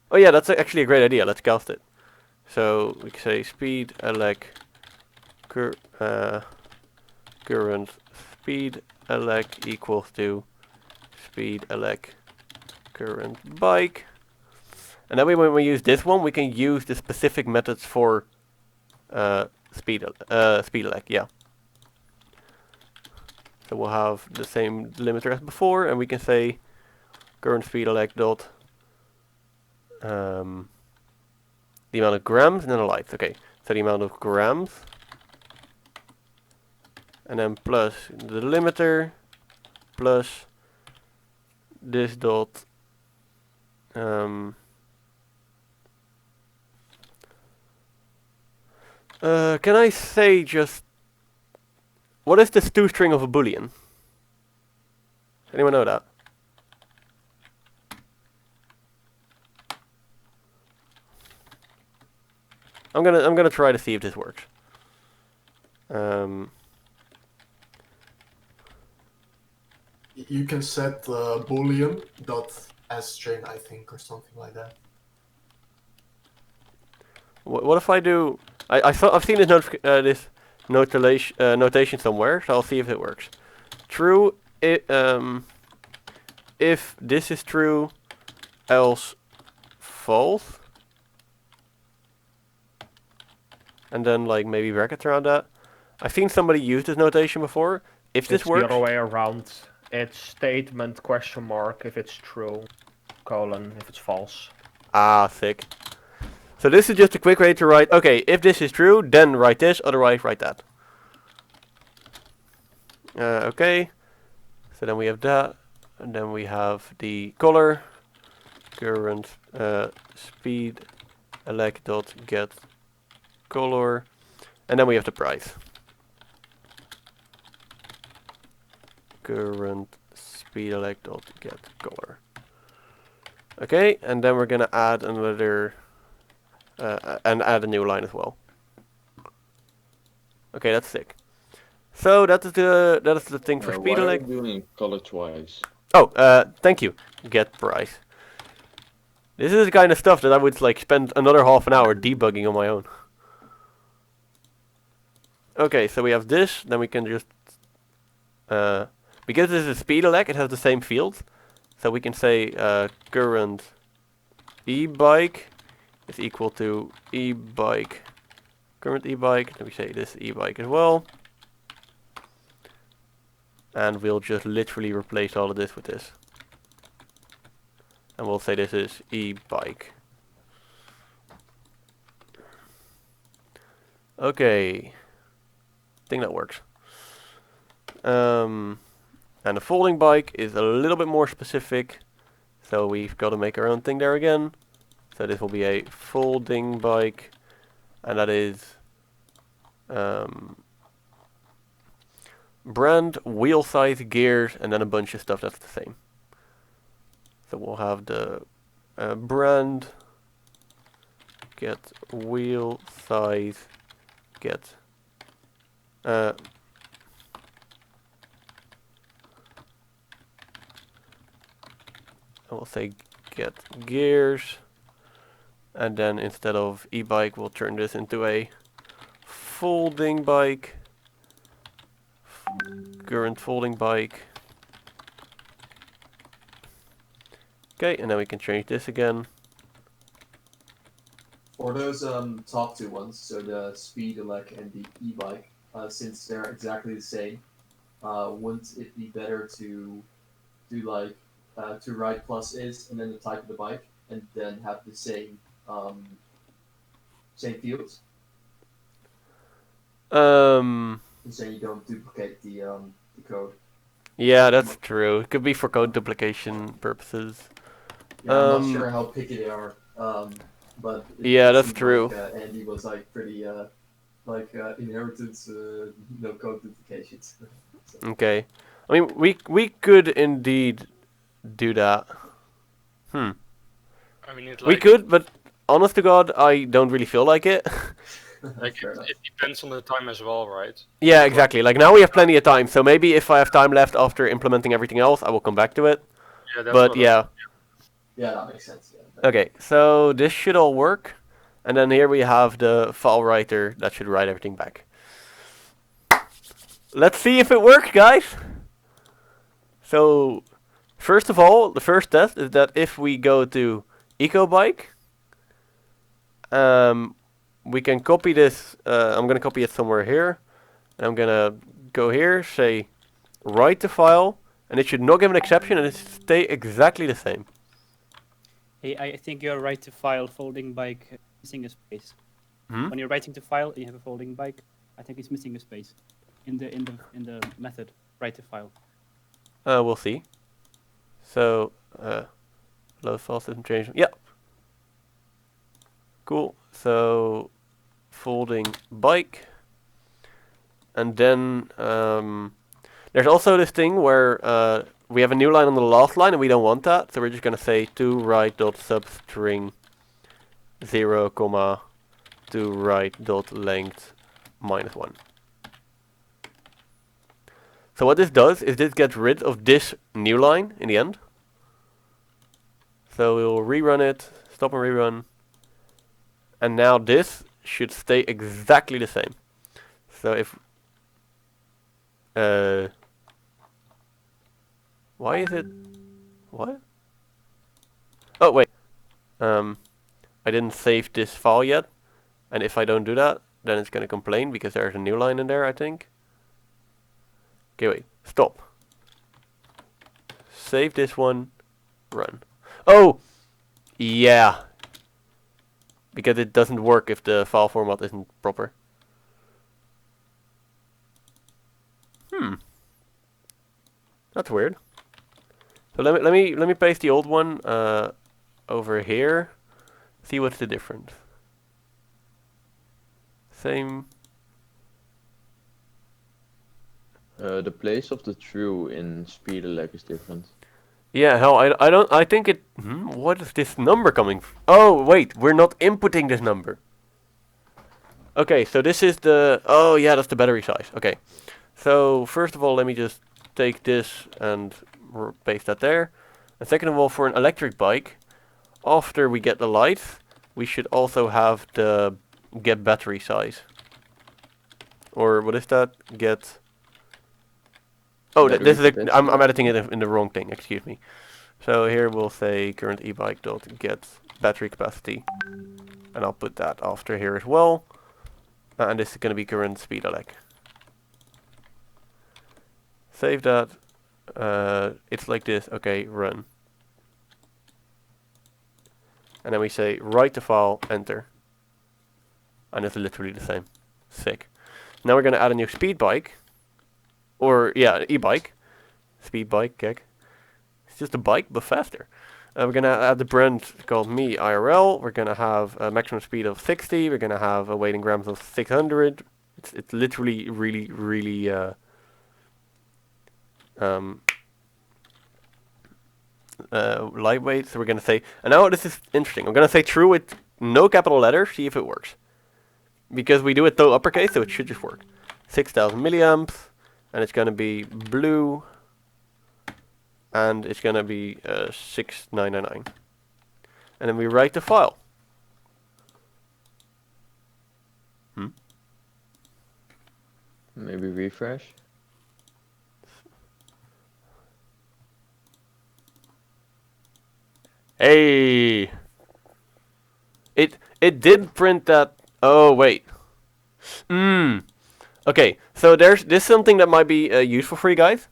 Oh yeah, that's actually a great idea. Let's cast it. So we can say speed elec current speed elec equals to speed elec current bike. And then when we use this one, we can use the specific methods for speed elect, yeah. So we'll have the same delimiter as before, and we can say current speed elect dot the amount of grams and then a light. Okay, so the amount of grams, and then plus the delimiter plus this dot can I say just what is this toString of a boolean? Does anyone know that? I'm gonna try to see if this works. You can set boolean dot string, I think, or something like that. What if I do? I've seen this this notation somewhere, so I'll see if it works. True. If this is true, else false, and then like maybe brackets around that. I've seen somebody use this notation before. If this works, the other way around. It's statement question mark if it's true, colon if it's false. Ah, sick. So this is just a quick way to write, okay, if this is true, then write this, otherwise write that. Okay, so then we have that, and then we have the color, current speed elect dot get color, and then we have the price. Current speed elect dot get color. Okay, and then we're gonna add another and add a new line as well. Okay, that's sick. So that is the thing for speed elect. Why are you doing color twice? Oh, thank you. Get price. This is the kind of stuff that I would like spend another half an hour debugging on my own. Okay, so we have this. Then we can just because this is a speed elect, it has the same field. So we can say current e-bike is equal to e-bike current e-bike. Then we say this e-bike as well. And we'll just literally replace all of this with this. And we'll say this is e-bike. Okay. I think that works. And the folding bike is a little bit more specific. So we've got to make our own thing there again. So this will be a folding bike. And that is brand, wheel size, gears, and then a bunch of stuff that's the same. So we'll have the brand, get wheel size, get I will say get gears, and then instead of e-bike we'll turn this into a folding bike, current folding bike. Okay, and then we can change this again. For those top two ones, so the speed elect and the e-bike, since they're exactly the same, wouldn't it be better to do like to write plus is and then the type of the bike and then have the same same fields? So you don't duplicate the code. Yeah, that's true. It could be for code duplication purposes. Yeah, I'm not sure how picky they are, but yeah, that's true. Like, Andy was like pretty inheritance, no code duplications. So. Okay, I mean we could indeed do that. I mean, we could, but honest to God, I don't really feel like it. Like it depends on the time as well, right? Yeah, exactly. Like now we have plenty of time, so maybe if I have time left after implementing everything else, I will come back to it. Yeah, that's but yeah. Yeah, that makes sense. Yeah. Okay, so this should all work, and then here we have the file writer that should write everything back. Let's see if it works, guys. So, first of all, the first test is that if we go to EcoBike, we can copy this. I'm gonna copy it somewhere here, and I'm gonna go here, say write the file, and it should not give an exception, and it should stay exactly the same. Hey, I think you're right to file folding bike missing a space. Hmm? When you're writing to file, you have a folding bike. I think it's missing a space in the method. Write to file. We'll see. So, load file system change. Yeah. Cool. So, folding bike, and then there's also this thing where we have a new line on the last line, and we don't want that, so we're just gonna say to write dot substring 0, comma to write dot length -1. So what this does is this gets rid of this new line in the end. So we'll rerun it, stop and rerun, and now this should stay exactly the same. So if why is it what? Oh wait, I didn't save this file yet, and if I don't do that, then it's gonna complain because there's a new line in there, I think. Okay, wait, stop. Save this one, run. Oh, yeah, because it doesn't work if the file format isn't proper. That's weird. So let me paste the old one over here. See what's the difference. Same. The place of the true in speederleg is different. Yeah, hell, I think it. What is this number coming from? Oh wait, we're not inputting this number. Okay, so this is the. Oh yeah, that's the battery size. Okay, so first of all, let me just take this and paste that there. And second of all, for an electric bike, after we get the lights, we should also have the get battery size. Or what is that? Get. Oh, this is I'm editing it in the wrong thing. Excuse me. So here we'll say current e-bike dot get battery capacity, and I'll put that after here as well. And this is going to be current speederleg. Save that. It's like this. Okay, run. And then we say write the file, enter. And it's literally the same. Sick. Now we're going to add a new speed bike. Or, yeah, e-bike. Speed bike, kijk. It's just a bike, but faster. We're going to add the brand called me IRL. We're going to have a maximum speed of 60. We're going to have a weight in grams of 600. It's literally really lightweight. So we're going to say, and now this is interesting. I'm going to say true with no capital letters, see if it works. Because we do it though uppercase, so it should just work. 6,000 milliamps, and it's going to be blue, and it's going to be 6999. And then we write the file. Maybe refresh. Hey, it did print that. Oh wait. Okay, so there's this something that might be useful for you guys.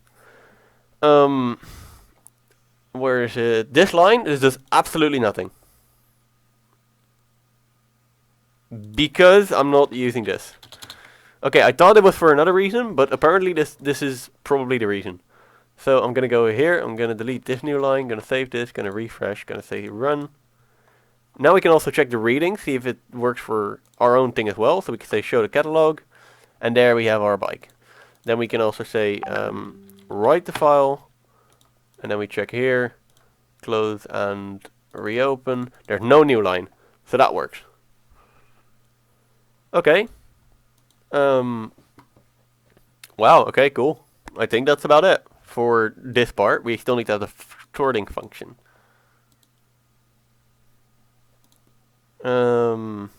Where is it? This line is just absolutely nothing. Because I'm not using this. Okay, I thought it was for another reason, but apparently this is probably the reason. So I'm gonna go here, I'm gonna delete this new line, gonna save this, gonna refresh, gonna say run. Now we can also check the reading, see if it works for our own thing as well. So we can say show the catalog, and there we have our bike. Then we can also say write the file, and then we check here, close and reopen. There's no new line, so that works. Okay. Wow, okay, cool. I think that's about it for this part. We still need to have the sorting function. So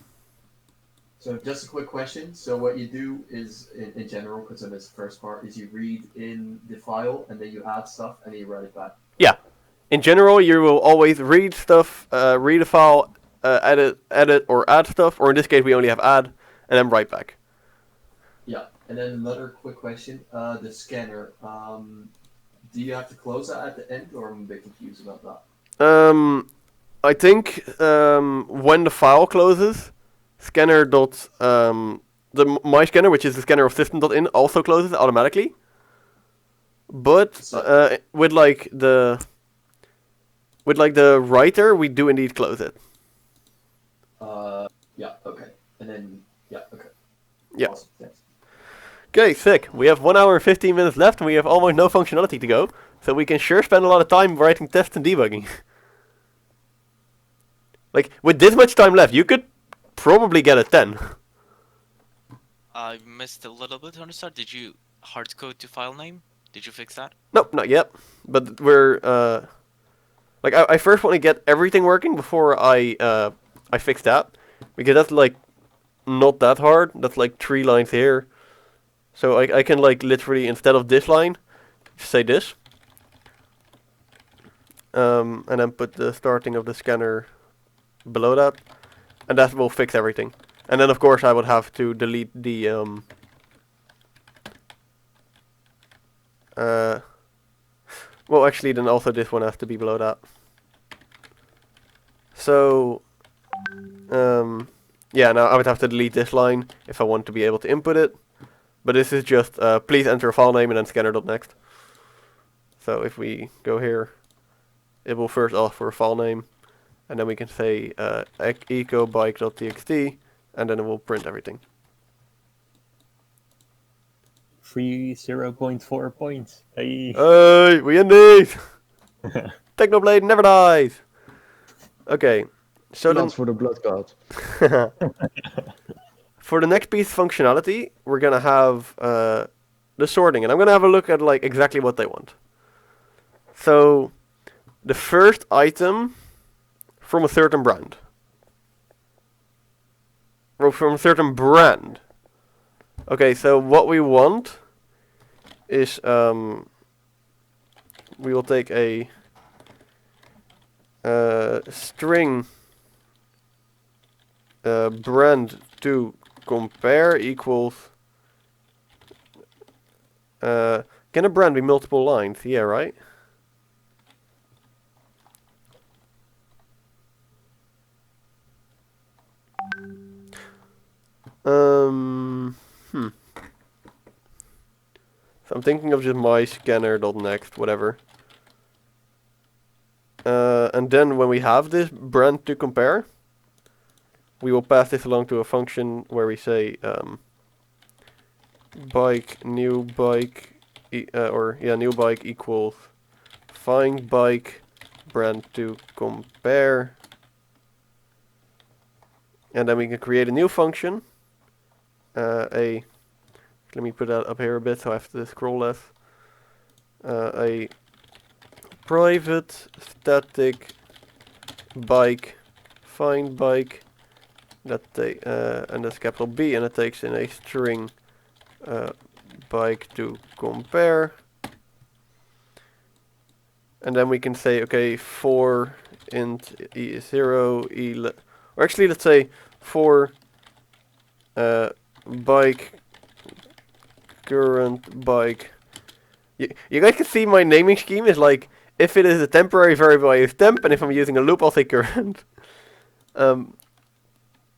just a quick question. So what you do is, in general, because of this first part, is you read in the file and then you add stuff and then you write it back. Yeah. In general, you will always read stuff, read a file, edit or add stuff, or in this case we only have add, and then write back. Yeah, and then another quick question: the scanner. Do you have to close that at the end, or I'm a bit confused about that? I think when the file closes, scanner dot my scanner, which is the scanner of system.in, also closes automatically. But with like the writer, we do indeed close it. Yeah. Okay. And then okay. Yeah. Awesome. Thanks. Okay, sick. We have 1 hour and 15 minutes left, and we have almost no functionality to go. So we can sure spend a lot of time writing tests and debugging. Like, with this much time left, you could probably get a 10. I missed a little bit on the start. Did you hard code to file name? Did you fix that? Nope, not yet. But we're, like, I first want to get everything working before I fix that. Because that's, like, not that hard. That's, like, 3 lines here. So I can, like, literally, instead of this line, say this. And then put the starting of the scanner below that. And that will fix everything. And then, of course, I would have to delete the, well, actually, then also this one has to be below that. So, yeah, now I would have to delete this line if I want to be able to input it. But this is just, please enter a file name and then scanner.next. So if we go here, it will first ask for a file name. And then we can say ecobike.txt, and then it will print everything. Free 0.4 points. Hey. Hey, we indeed! Technoblade never dies! Okay, so then... for the blood god. For the next piece of functionality, we're gonna have the sorting, and I'm gonna have a look at like exactly what they want. So, the first item from a certain brand. Or from a certain brand. Okay, so what we want is we will take a string brand to compare equals can a brand be multiple lines? Yeah, right? So I'm thinking of just my scanner.next, whatever. And then when we have this brand to compare, we will pass this along to a function where we say bike new bike new bike equals find bike brand to compare, and then we can create a new function. Let me put that up here a bit so I have to scroll less. A private static bike find bike that and that's capital B, and it takes in a string bike to compare, and then we can say okay for int e0 or actually let's say for bike current bike. You guys can see my naming scheme is like, if it is a temporary variable I use temp, and if I'm using a loop I'll say current.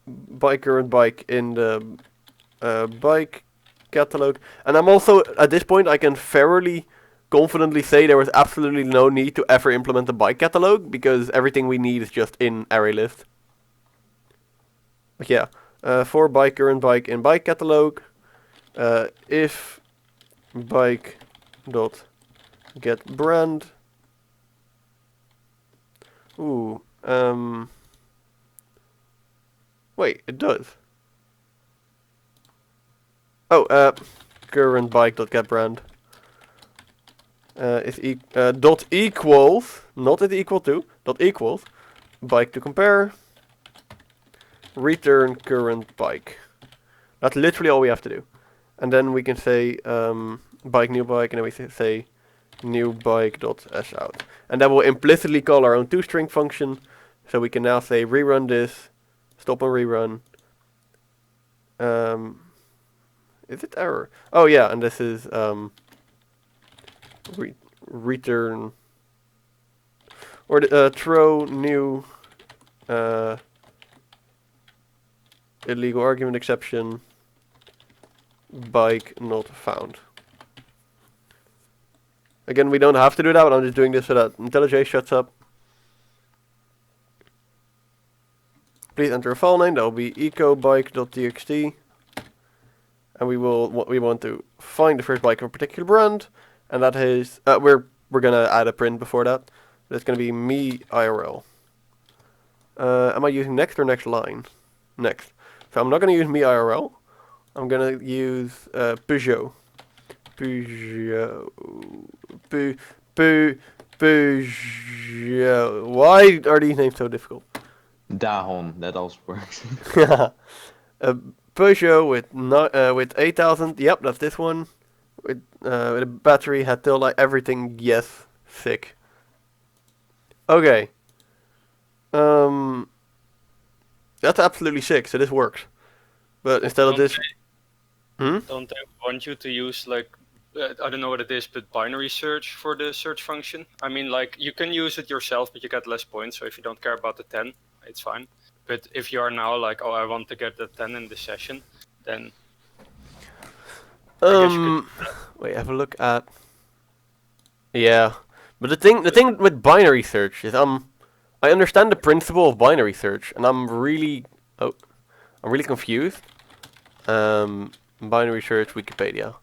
Bike current bike in the bike catalog, and I'm also at this point I can fairly confidently say there was absolutely no need to ever implement the bike catalog because everything we need is just in array list. But yeah, for bike current bike in bike catalog, if bike dot get brand. Ooh, wait, it does. Oh, current bike dot get brand is dot equals, not is equal to, dot equals bike to compare return current bike. That's literally all we have to do. And then we can say bike new bike, and then we say new bike dot s out, and that will implicitly call our own toString function. So we can now say rerun this, stop and rerun. Is it error? Oh yeah, and this is return or throw new illegal argument exception, bike not found. Again, we don't have to do that, but I'm just doing this so that IntelliJ shuts up. Please enter a file name. That will be ecobike.txt, and we want to find the first bike of a particular brand, and that is we're gonna add a print before that. That's gonna be me IRL. Am I using next or next line? Next. So I'm not gonna use me IRL. I'm gonna use Peugeot. Peugeot. Why are these names so difficult? Dahon, that also works. Peugeot with 8000. Yep, that's this one. With a battery, had till like everything. Yes, sick. Okay. That's absolutely sick. So this works. But instead of this, Don't they want you to use like I don't know what it is, but binary search for the search function? I mean, like you can use it yourself, but you get less points. So if you don't care about the 10, it's fine. But if you are now like, oh, I want to get the 10 in this session, then wait, have a look at. Yeah, but the thing with binary search is I understand the principle of binary search, and I'm really confused. Binary search Wikipedia.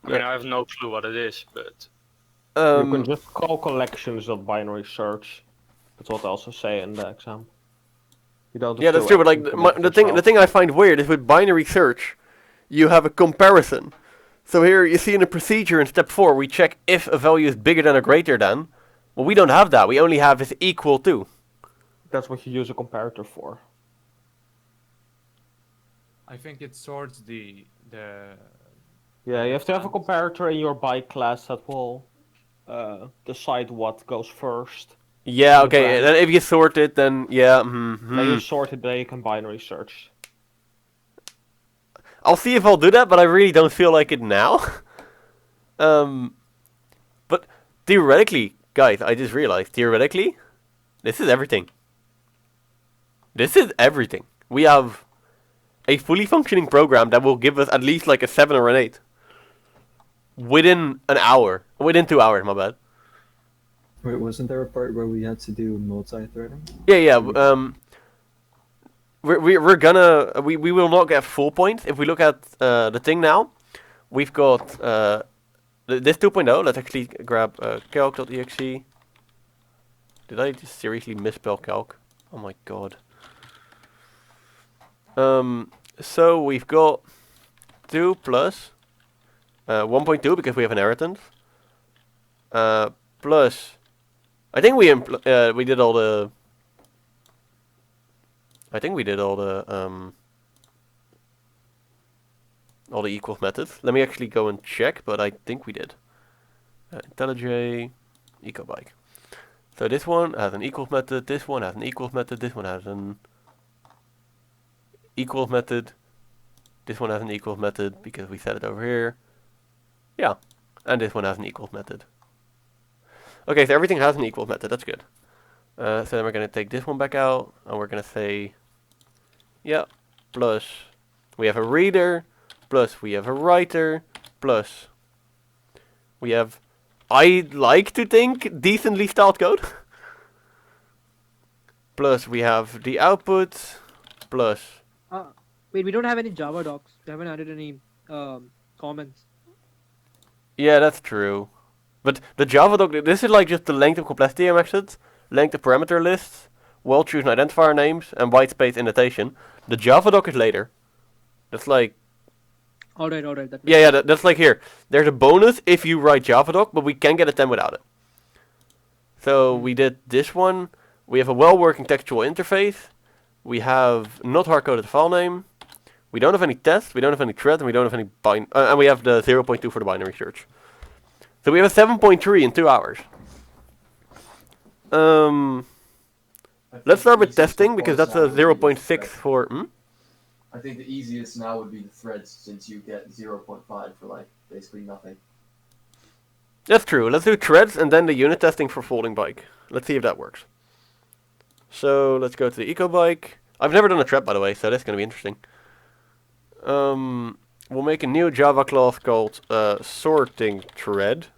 I mean, I have no clue what it is, but you can just call collections of binary search. That's what they also say in the exam. You don't. Yeah, that's true. But like the thing I find weird is with binary search, you have a comparison. So here you see in the procedure in step 4, we check if a value is bigger than or greater than. Well, we don't have that. We only have is equal to. That's what you use a comparator for. I think it sorts the. Yeah, you have to have a comparator in your bike class that will decide what goes first. Yeah, okay. Then if you sort it, then yeah. Then you sort it, then you can binary search. I'll see if I'll do that, but I really don't feel like it now. But theoretically, guys, I just realized, theoretically, this is everything. This is everything. We have a fully functioning program that will give us at least like a 7 or an 8. Within an hour. Within 2 hours, my bad. Wait, wasn't there a part where we had to do multi-threading? Yeah. We're gonna we will not get full points. If we look at the thing now, we've got this 2.0. Let's actually grab calc.exe. Did I just seriously misspell calc? Oh my god. So we've got 2 plus 1.2 because we have inheritance. Plus, I think we did all the. I think we did all the equals methods. Let me actually go and check, but I think we did. IntelliJ, ecobike. So this one has an equals method. This one has an equals method. This one has an equals method. This one has an equals method because we set it over here. Yeah, and this one has an equals method. Okay, so everything has an equals method. That's good. So then we're going to take this one back out, and we're going to say, yeah, plus we have a reader, plus we have a writer, plus we have, I'd like to think, decently styled code. Plus we have the output, plus... Wait, we don't have any Java docs. We haven't added any comments. Yeah, that's true. But the Java doc, this is like just the length of complexity methods, length of parameter lists, well-chosen identifier names, and white space annotation. The Java doc is later. That's like... Alright. That's like here. There's a bonus if you write Java doc, but we can get a 10 without it. So we did this one. We have a well-working textual interface. We have not hard-coded file name. We don't have any tests, we don't have any threads, and we don't have any and we have the 0.2 for the binary search. So we have a 7.3 in 2 hours. Let's start with the easiest testing because course that's now a would be the 0.6 thread. for. I think the easiest now would be the threads, since you get 0.5 for like basically nothing. That's true. Let's do threads and then the unit testing for folding bike. Let's see if that works. So let's go to the eco bike. I've never done a thread, by the way, so that's going to be interesting. We'll make a new Java class called sorting thread.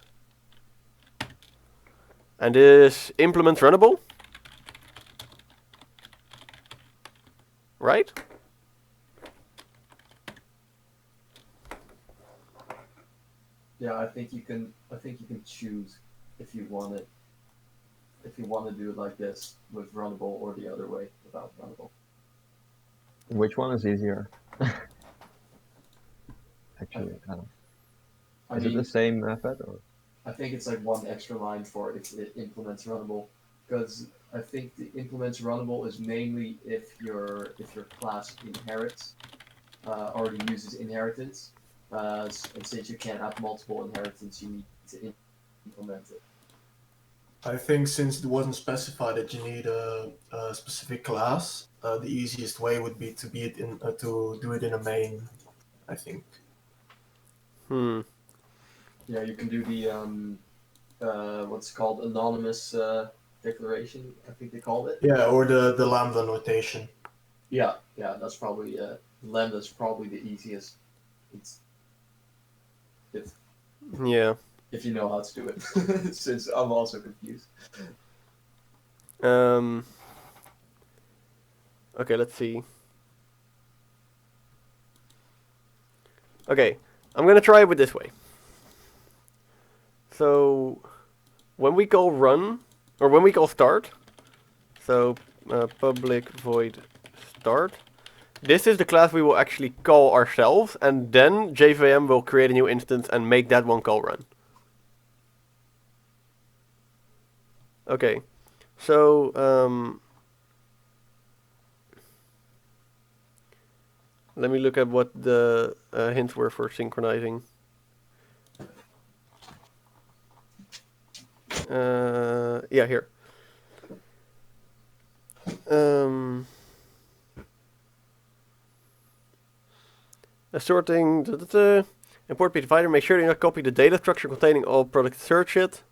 And is implement runnable? Right? Yeah, I think you can choose if you want it. If you want to do it like this with runnable or the other way without runnable. Which one is easier? Actually, I don't know. I Is it mean, the same method or? I think it's like one extra line for if it implements runnable, because I think the implements runnable is mainly if your class inherits, already uses inheritance, and since you can't have multiple inheritance, you need to implement it. I think since it wasn't specified that you need a specific class, the easiest way would be to do it in a main. I think. Yeah, you can do the what's called anonymous declaration. I think they called it. Yeah, or the lambda notation. Yeah, that's probably lambda's probably the easiest. It's if you know how to do it, since I'm also confused. Okay, let's see. Okay, I'm gonna try it with this way. So, when we call run, or when we call start, so public void start, this is the class we will actually call ourselves, and then JVM will create a new instance and make that one call run. Okay, so let me look at what the hints were for synchronizing. Yeah, here. Sorting. Import p-divider. Make sure you not copy the data structure containing all product search it.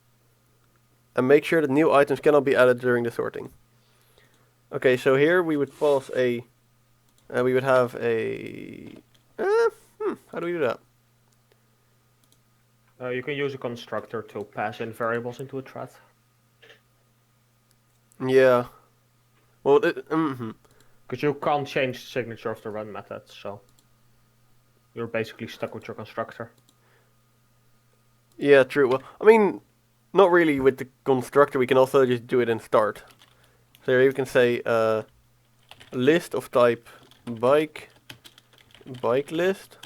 And make sure that new items cannot be added during the sorting. Okay, so here we would pass a. We would have a. How do we do that? You can use a constructor to pass in variables into a thread. Yeah. Well, because you can't change the signature of the run method, so you're basically stuck with your constructor. Yeah, true. Well, I mean, not really with the constructor. We can also just do it in start. So here you can say list of type bike list,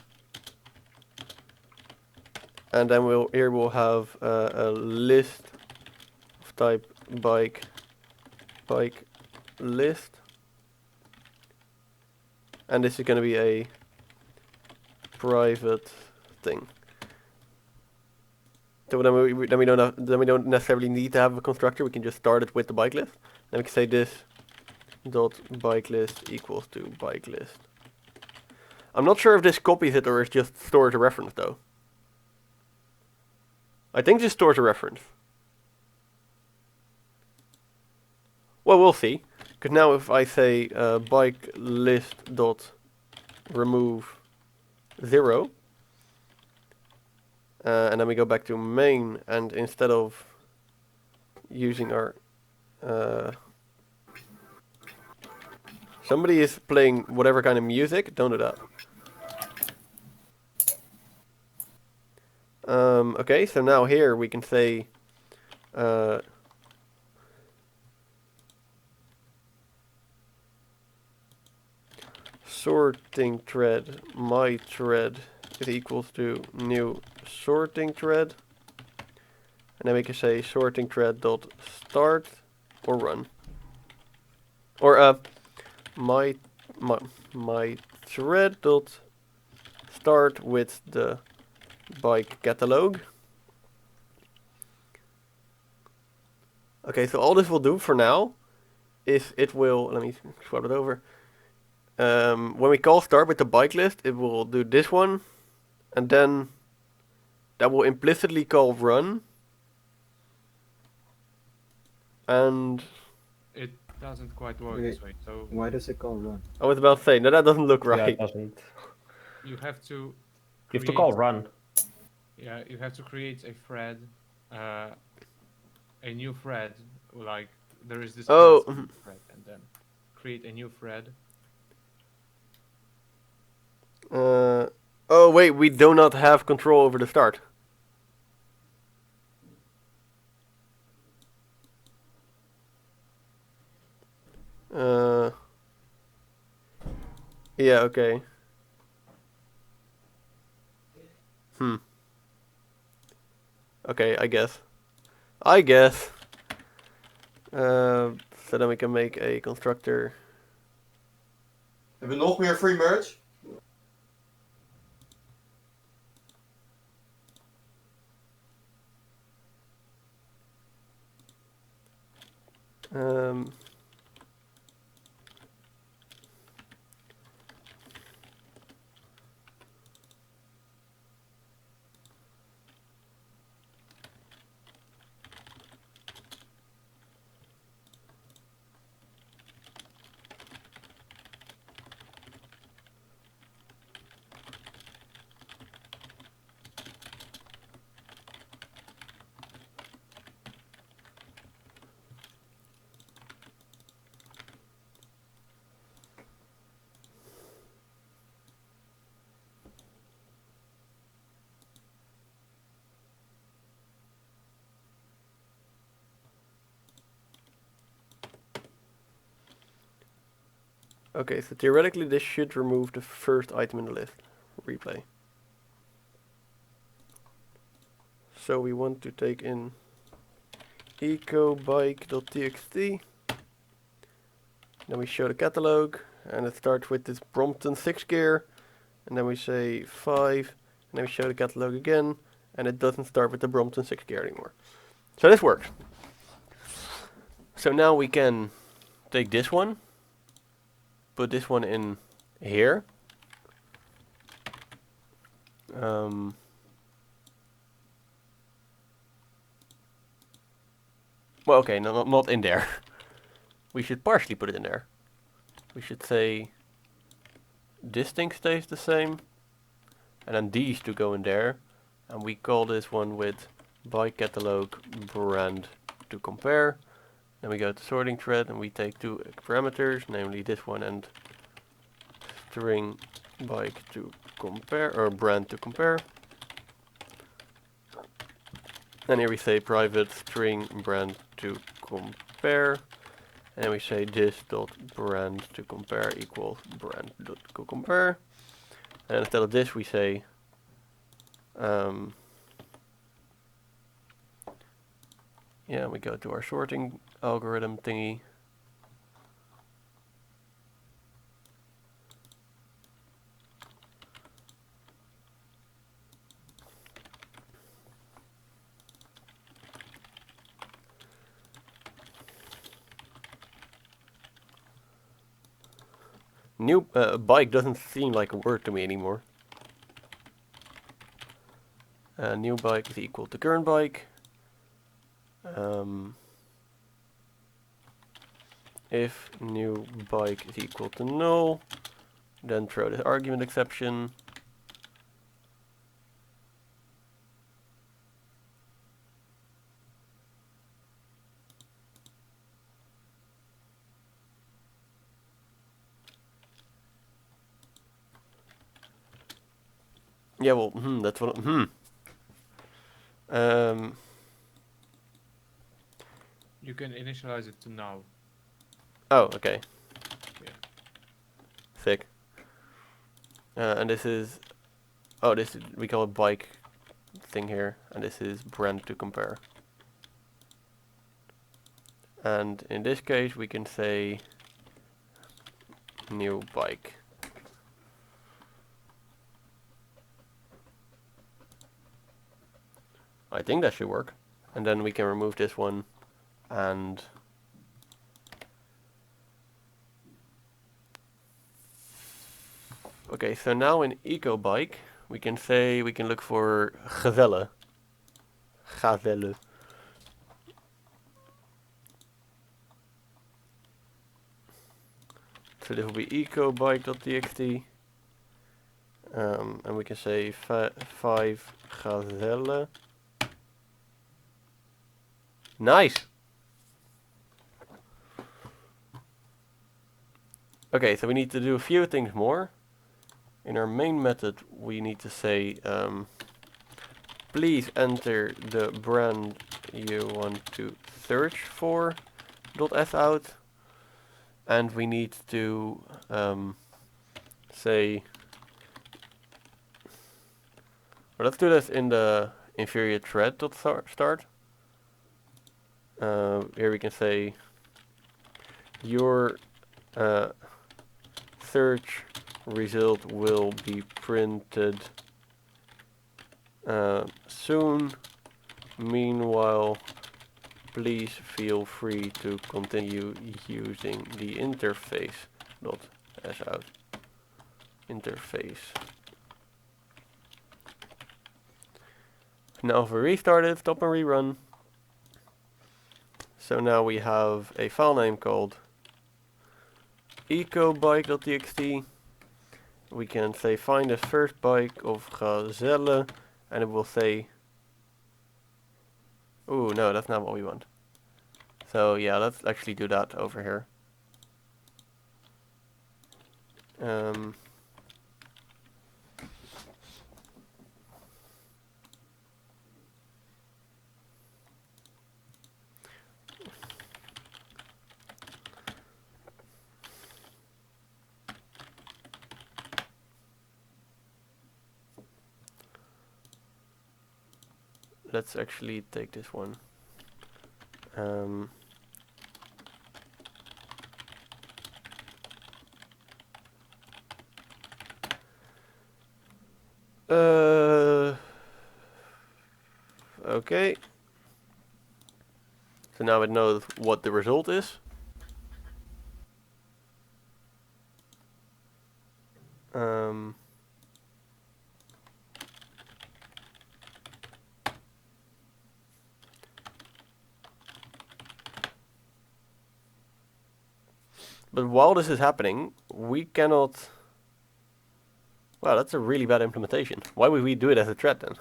and then we'll have a list of type bike list, and this is going to be a private thing. So then we don't necessarily need to have a constructor. We can just start it with the bike list. Then we can say this dot bike list equals to bike list. I'm not sure if this copies it or it just stores a reference though. I think this stores a reference. Well, we'll see. Because now if I say bike list dot remove 0, and then we go back to main, and instead of using our somebody is playing whatever kind of music, don't do that. Okay, so now here we can say sorting thread my thread is equals to new sorting thread, and then we can say sorting thread dot start or run, or my thread dot start with the bike catalog. Okay, so all this will do for now is it will, let me swap it over. When we call start with the bike list, it will do this one, and then that will implicitly call run. And it doesn't quite work this way. So why does it call run? I was about to say, no, that doesn't look right. Yeah, it doesn't. you have to. You have to call run. Yeah, you have to create a thread, a new thread. Like there is this Oh. thread, and then create a new thread. Oh wait, we do not have control over the start. Yeah, okay. Okay, I guess. So then we can make a constructor. Hebben we nog meer free merge? Okay, so theoretically this should remove the first item in the list. Replay. So we want to take in ecobike.txt. Then we show the catalog, and it starts with this Brompton 6 gear, and then we say 5, and then we show the catalog again, and it doesn't start with the Brompton 6 gear anymore. So this works. So now we can take this one, put this one in here. Well, okay, no, not in there. We should partially put it in there. We should say this thing stays the same, and then these two go in there, and we call this one with by catalog brand to compare. Then we go to sorting thread, and we take two parameters, namely this one and string bike to compare, or brand to compare. And here we say private string brand to compare. And we say this dot brand to compare equals brand dot to compare. And instead of this we say yeah, we go to our sorting algorithm thingy. New bike doesn't seem like a word to me anymore. New bike is equal to current bike. If new bike is equal to null, then throw this argument exception. Yeah, well, that's what. You can initialize it to now. Oh, okay. Yeah. Sick. And this is, oh, this is, we call it bike thing here, and this is brand to compare. And in this case, we can say new bike. I think that should work. And then we can remove this one and Okay, so now in EcoBike, we can look for gazelle. Gazelle. So this will be ecobike.txt. And we can say 5 gazelle. Nice! Okay, so we need to do a few things more. In our main method, we need to say, please enter the brand you want to search for .sout. And we need to say, well, let's do this in the inferior thread.start. Here we can say your search result will be printed soon. Meanwhile, please feel free to continue using the interface.sout. Interface. Now if we restart it, stop and rerun. So now we have a file name called ecobike.txt. We can say find the first bike of gazelle, and it will say, oh no, that's not what we want. So yeah, let's actually do that over here. Let's actually take this one. Okay. So now it knows what the result is. But while this is happening, we cannot... Wow, that's a really bad implementation. Why would we do it as a thread then?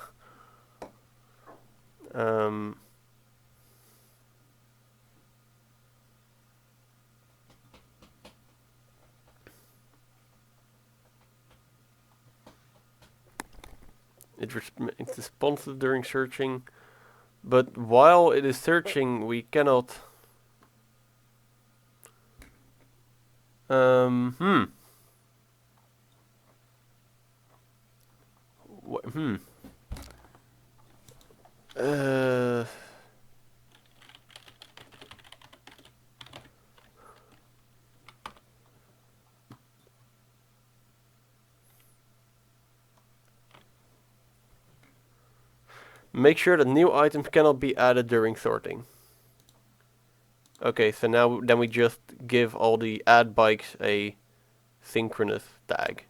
It's responsive during searching, but while it is searching, we cannot... Make sure that new items cannot be added during sorting. Okay, so now then we just give all the add bikes a synchronous tag.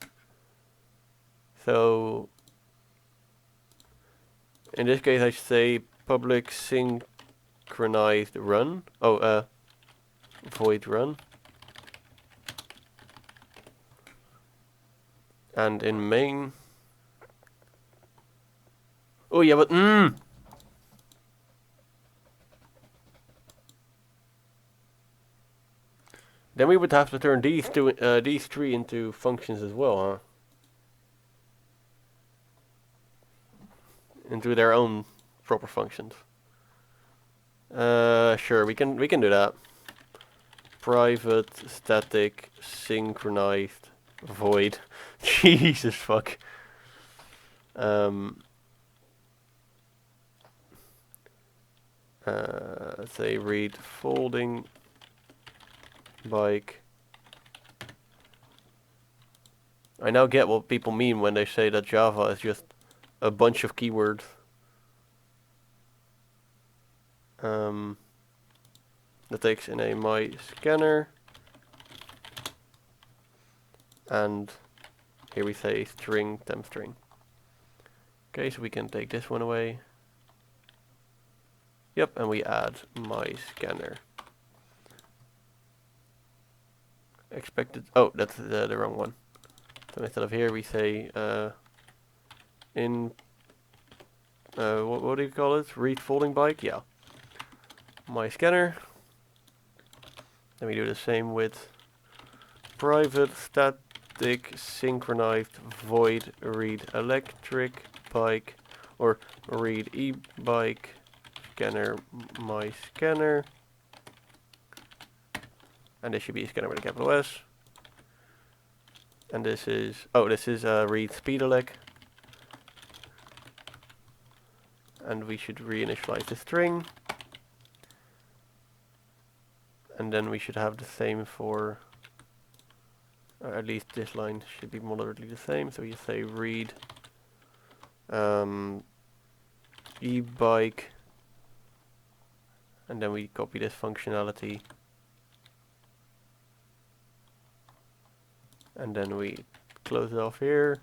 So in this case I say public synchronized run. Void run. And in main... Oh yeah, but then we would have to turn these three into functions as well, huh? Into their own proper functions. Sure, we can do that. Private static synchronized void. Jesus fuck. Let's say read folding bike. I now get what people mean when they say that Java is just a bunch of keywords. That takes in a my scanner, and here we say string temp string. Okay, so we can take this one away. Yep, and we add my scanner. Expected. Oh, that's the wrong one. So instead of here, we say what do you call it? Read folding bike. Yeah. My scanner. Then we do the same with private static synchronized void read electric bike or read e-bike scanner my scanner, and this should be a scanner with a capital S. And this is read speed elec, and we should reinitialize the string. And then we should have the same for, at least this line should be moderately the same. So you say read e-bike, and then we copy this functionality, and then we close it off here,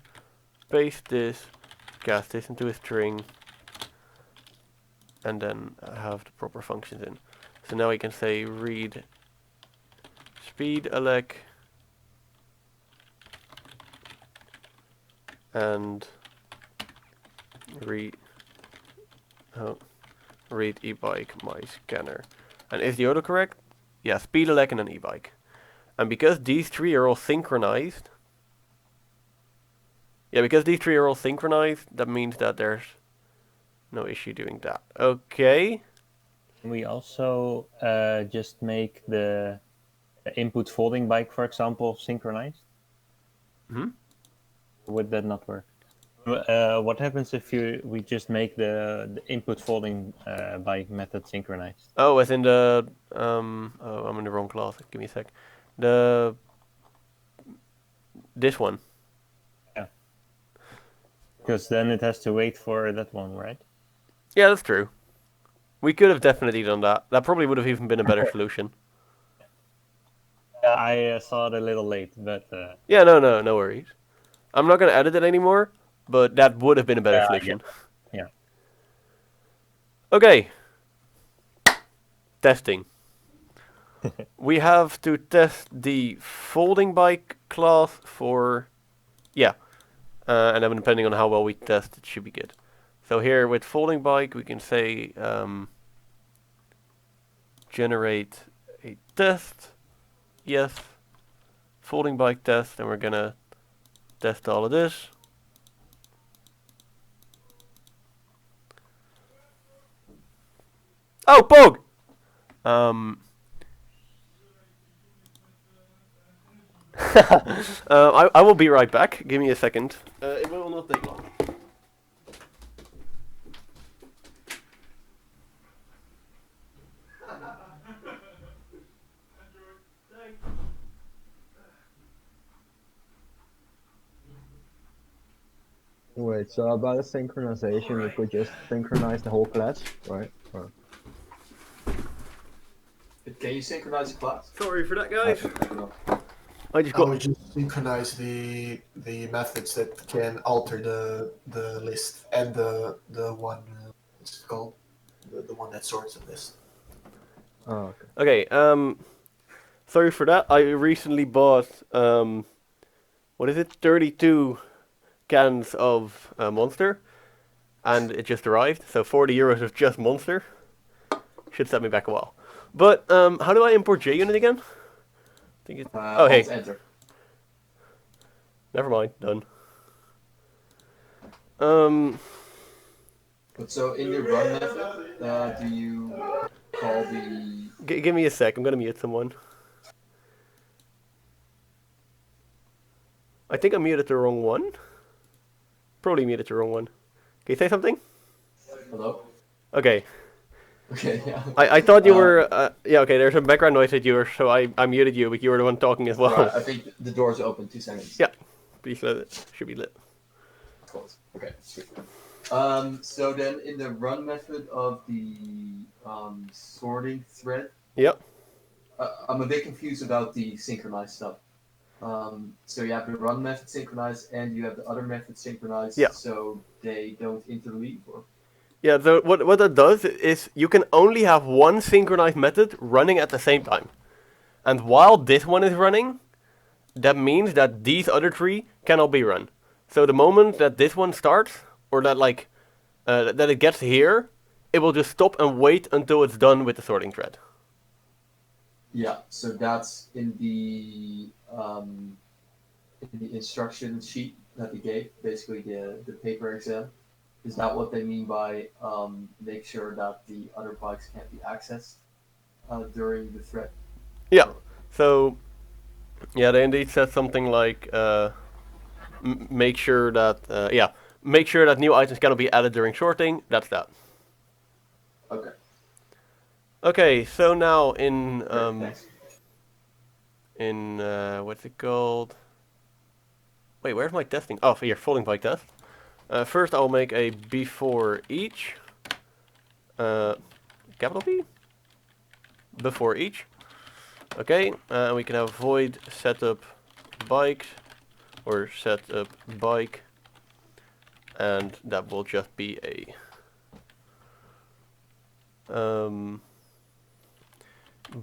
paste this, cast this into a string, and then have the proper functions in. So now we can say read speed elec and read e-bike my scanner. And is the order correct? Yeah, speed elec and an e-bike. And because these three are all synchronized, that means that there's no issue doing that. Okay. We also just make the input folding bike, for example, synchronized. Would that not work? What happens if we just make the input folding bike method synchronized? Oh, as in the oh, I'm in the wrong class. Give me a sec. This one. Yeah. Because then it has to wait for that one, right? Yeah, that's true. We could have definitely done that. That probably would have even been a better solution. I saw it a little late, but... Yeah, no worries. I'm not going to edit it anymore, but that would have been a better solution. Yeah. Okay. Testing. We have to test the folding bike class for... Yeah. And then depending on how well we test, it should be good. So here with folding bike, we can say generate a test. Yes. Folding bike test, and we're gonna test all of this. Oh, Pog! I will be right back. Give me a second. It will not take long. Wait, so about the synchronization, we could just synchronize the whole class, right? Or... Can you synchronize the class? Sorry for that, guys. I would just synchronize the methods that can alter the list and the one what's it called, the one that sorts the list. Oh, okay. Sorry for that. I recently bought what is it? 32 cans of Monster, and it just arrived. So 40 euros of just Monster should set me back a while. But how do I import JUnit again? I think it's oh hey. Enter. Never mind. Done. But so in your run method, do you call the? Give me a sec. I'm gonna mute someone. I think I muted the wrong one. Probably muted the wrong one. Can you say something? Hello? Okay. Okay, yeah. I thought you were... yeah, okay, there's a background noise that you were, so I muted you, but you were the one talking as well. Right, I think the door's open, 2 seconds. Yeah, please let it. Should be lit. Close. Okay, sweet. So then in the run method of the sorting thread... Yep. I'm a bit confused about the synchronized stuff. So you have the run method synchronized and you have the other method synchronized, Yeah. so they don't interleave. Or Yeah, so what that does is you can only have one synchronized method running at the same time. And while this one is running, that means that these other three cannot be run. So the moment that this one starts, or that like that it gets here, it will just stop and wait until it's done with the sorting thread. yeah, so that's in the instruction sheet that they gave, basically the paper exam. Is that what they mean by make sure that the other bikes can't be accessed during the thread? Yeah. So yeah, they indeed said something like make sure that make sure that new items cannot be added during sorting. That's that. Okay. Okay, so now in Thanks. what's it called? Wait, where's my testing? Oh, here, folding bike test. First, I'll make a before each. Capital B? Before each. Okay, we can have void setup bike or setup bike, and that will just be a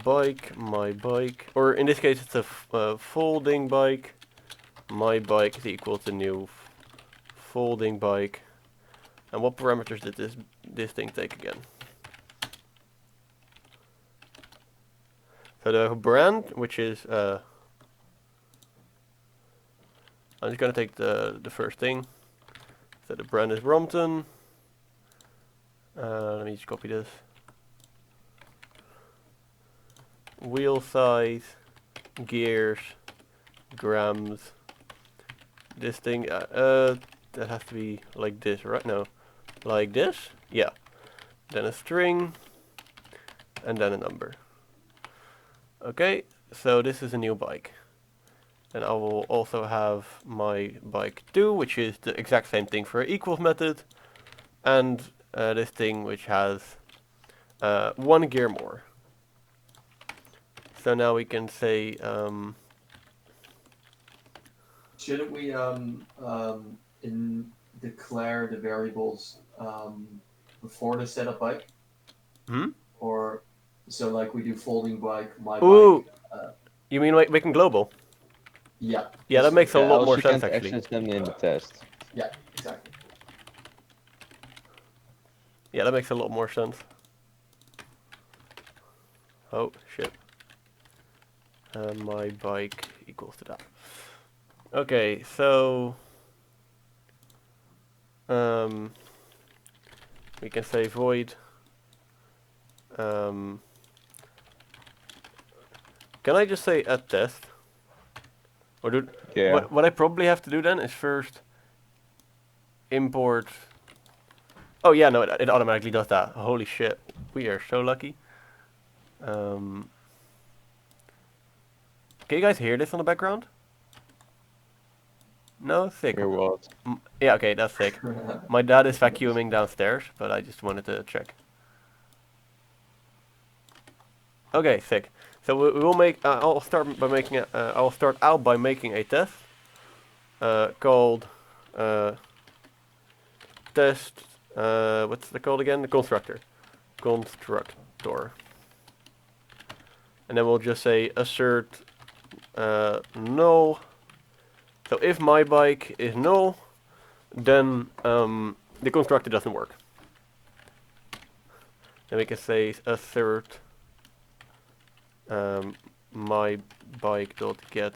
bike, my bike, or in this case it's a folding bike. My bike is equal to new folding bike. And what parameters did this thing take again? So the brand, which is I'm just gonna take the first thing. So the brand is Brompton. Let me just copy this. Wheel size, gears, grams. This thing, that has to be like this, right? No, like this? Yeah. Then a string, and then a number. Okay, so this is a new bike. And I will also have my bike 2, which is the exact same thing for an equals method. And this thing, which has 1 gear more. So now we can say shouldn't we declare the variables before the setup bike? Or so like we do folding bike, my Ooh, bike. You mean making global? Yeah. Yeah, that makes a lot else more you sense can't actually. access them in the test. Yeah, exactly. Yeah, that makes a lot more sense. Oh shit. My bike equals to that. Okay, so we can say void. Can I just say add test? Or do Yeah. what I probably have to do then is first import. Oh yeah, no, it automatically does that. Holy shit, we are so lucky. Can you guys hear this on the background? No, sick. Hear what? Yeah, okay, that's sick. My dad is vacuuming downstairs, but I just wanted to check. Okay, sick. So we will make. I'll start by making. I'll start out by making a test called test. What's it called again? The constructor. Constructor. And then we'll just say assert null. So if my bike is null, then the constructor doesn't work. Then we can say assert my bike dot get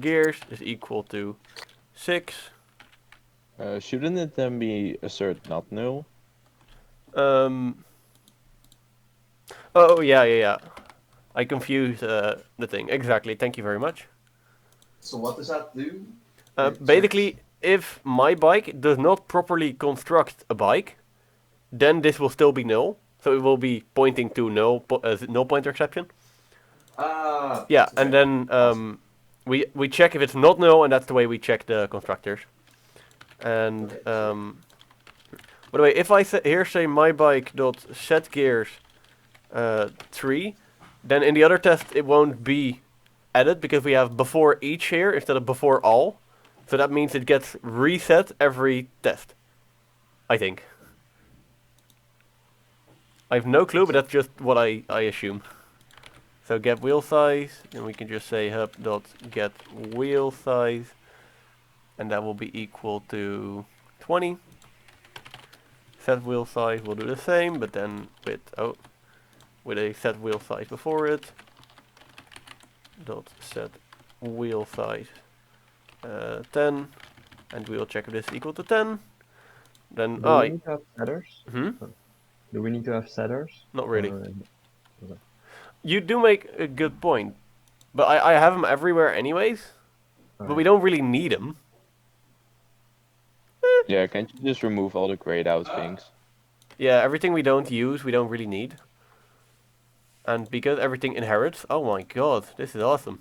gears is equal to 6. Shouldn't it then be assert not null? Oh yeah. I confused the thing. Exactly. Thank you very much. So what does that do? Basically, if my bike does not properly construct a bike, then this will still be null. So it will be pointing to null pointer exception. Yeah, okay. and then we check if it's not null, and that's the way we check the constructors. And by the way, if I say my bike dot set gears 3, then in the other test it won't be added because we have before each here instead of before all. So that means it gets reset every test. I think. I have no clue, but that's just what I assume. So get wheel size, and we can just say hub.get wheel size, and that will be equal to 20. Set wheel size will do the same, but then with a set wheel size before it. Dot set wheel size 10, and we will check if this is equal to 10. Then Do we need to have setters? Hmm? Do we need to have setters? Not really. Okay. You do make a good point, but I have them everywhere anyways. But we don't really need them. Yeah, can't you just remove all the grayed out things? Yeah, everything we don't use, we don't really need. And because everything inherits, oh my god, this is awesome.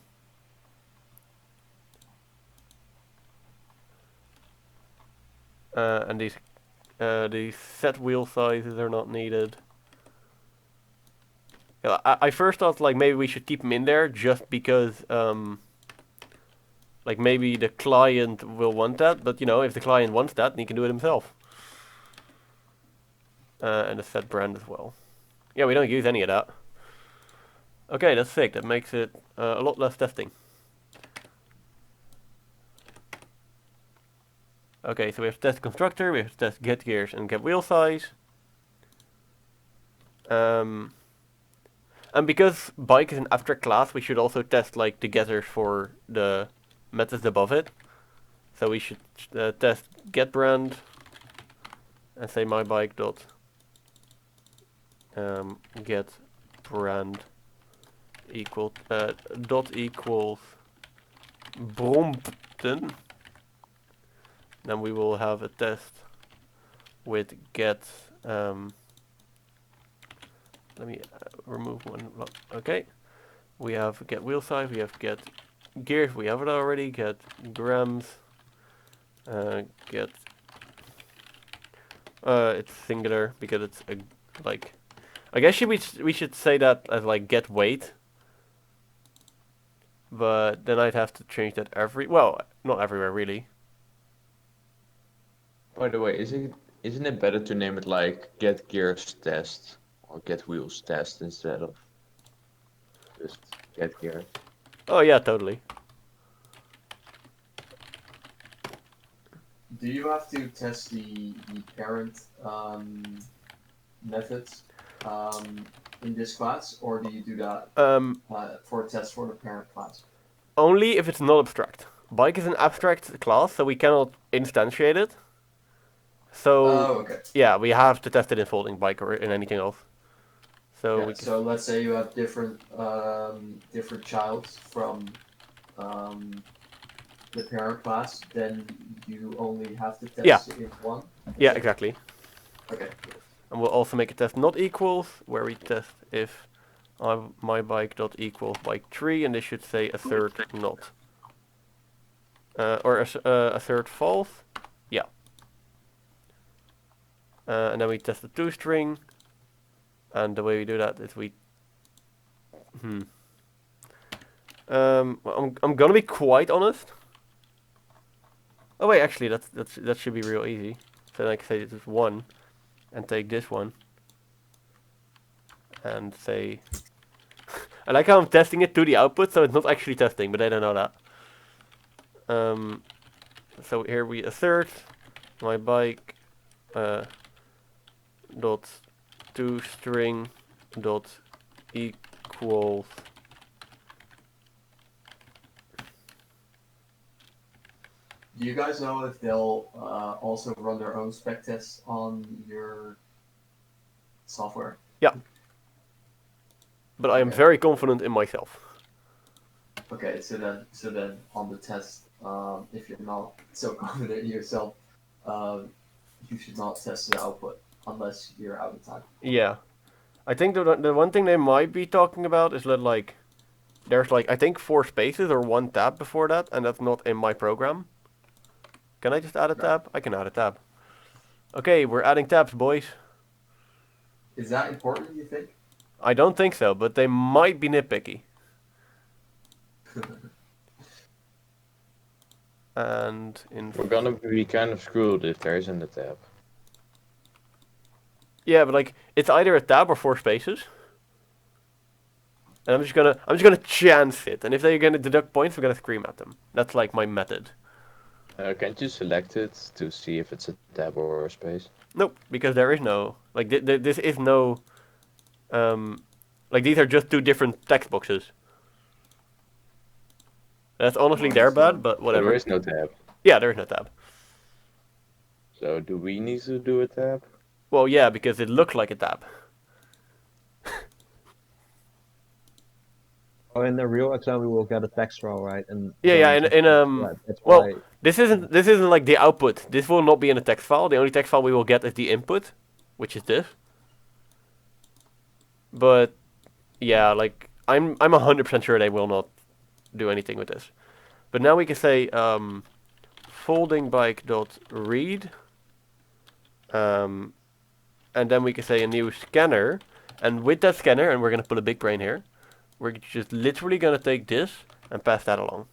And these set wheel sizes are not needed. Yeah, I first thought like maybe we should keep them in there just because like maybe the client will want that, but you know, if the client wants that, then he can do it himself. And the set brand as well. Yeah, we don't use any of that. Okay, that's sick. That makes it a lot less testing. Okay, so we have test constructor, we have test get gears and get wheel size. And because bike is an abstract class, we should also test like the getters for the methods above it. So we should test get brand and say my bike dot get brand dot equals Brompton. Then we will have a test with get. Let me remove one. Okay, we have get wheel size. We have get gears. We have it already. Get grams. Get. It's singular because it's a like. I guess we should say that as like get weight. But then I'd have to change that not everywhere really. By the way, isn't it better to name it like get gears test or get wheels test instead of just get gears? Oh yeah, totally. Do you have to test the parent methods in this class, or do you do that for a test for the parent class? Only if it's not abstract. Bike is an abstract class, so we cannot instantiate it. So yeah, we have to test it in folding bike or in anything else. So yeah, so let's say you have different childs from the parent class, then you only have to test it in one. Yeah, exactly. Okay. And we'll also make a test not equals where we test if my bike dot equals bike 3, and this should say assert not or assert false. Yeah. And then we test the toString, and the way we do that is we. I'm gonna be quite honest. Oh wait, actually that should be real easy. So I can say this is 1, and take this one, and say. I like how I'm testing it to the output, so it's not actually testing, but I don't know that. So here we assert my bike dot toString dot equals Do you guys know if they'll also run their own spec tests on your software? Yeah. But I am very confident in myself. Okay, so then on the test, if you're not so confident in yourself, you should not test the output unless you're out of time. Yeah. I think the one thing they might be talking about is that like there's like I think 4 spaces or 1 tab before that, and that's not in my program. Can I just add a tab? I can add a tab. Okay, we're adding tabs, boys. Is that important, you think? I don't think so, but they might be nitpicky. And We're gonna be kind of screwed if there isn't a tab. Yeah, but like it's either a tab or 4 spaces. And I'm just gonna chance it, and if they're gonna deduct points, I'm gonna scream at them. That's like my method. Can't you select it to see if it's a tab or a space? Nope, because there is no like this is no like these are just 2 different text boxes. That's honestly their bad, but whatever. There is no tab. Yeah, there is no tab. So do we need to do a tab? Well, yeah, because it looks like a tab. Oh, in the real exam, we will get a text row, right? And Yeah, that's well, why... this isn't like the output. This will not be in a text file. The only text file we will get is the input, which is this. But yeah, like I'm 100% sure they will not do anything with this. But now we can say folding bike.read, and then we can say a new scanner, and with that scanner, and we're gonna put a big brain here. We're just literally gonna take this and pass that along.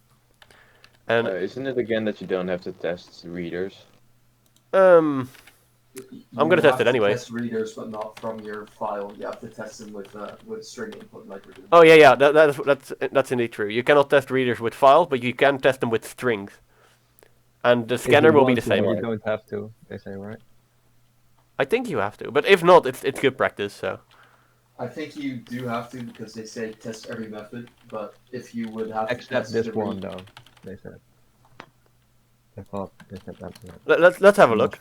And isn't it again that you don't have to test readers? I'm gonna test it anyway. Test readers, but not from your file. You have to test them with string input, like we're doing. Oh yeah, that's indeed true. You cannot test readers with files, but you can test them with strings. And the scanner will be the same. You don't have to, they say, right? I think you have to, but if not, it's good practice. So. I think you do have to because they say test every method, but if you would have to Except test this the one, though, they said. I thought they said that. Let's have a look.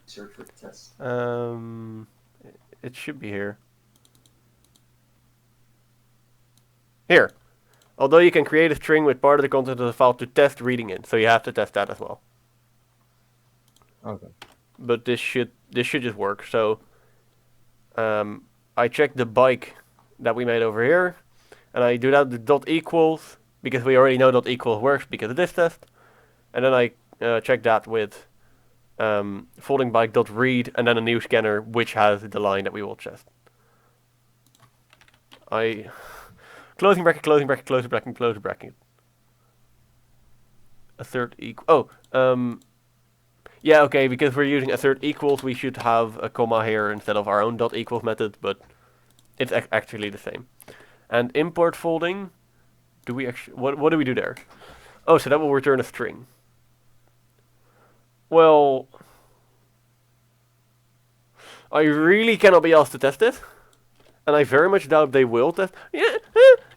Search for test. It should be here. Here. Although you can create a string with part of the content of the file to test reading it, so you have to test that as well. Okay. But this should just work. So I check the bike that we made over here, and I do that with dot equals because we already know dot equals works because of this test, and then I check that with folding bike dot read and then a new scanner which has the line that we will test. Closing bracket, closing bracket, closing bracket, closing bracket. A third equal. Oh, yeah, okay, because we're using a third equals, we should have a comma here instead of our own dot equals method, but it's actually the same. And import folding, do we actually, what do we do there? Oh, so that will return a string. Well, I really cannot be asked to test it, and I very much doubt they will test. Yeah,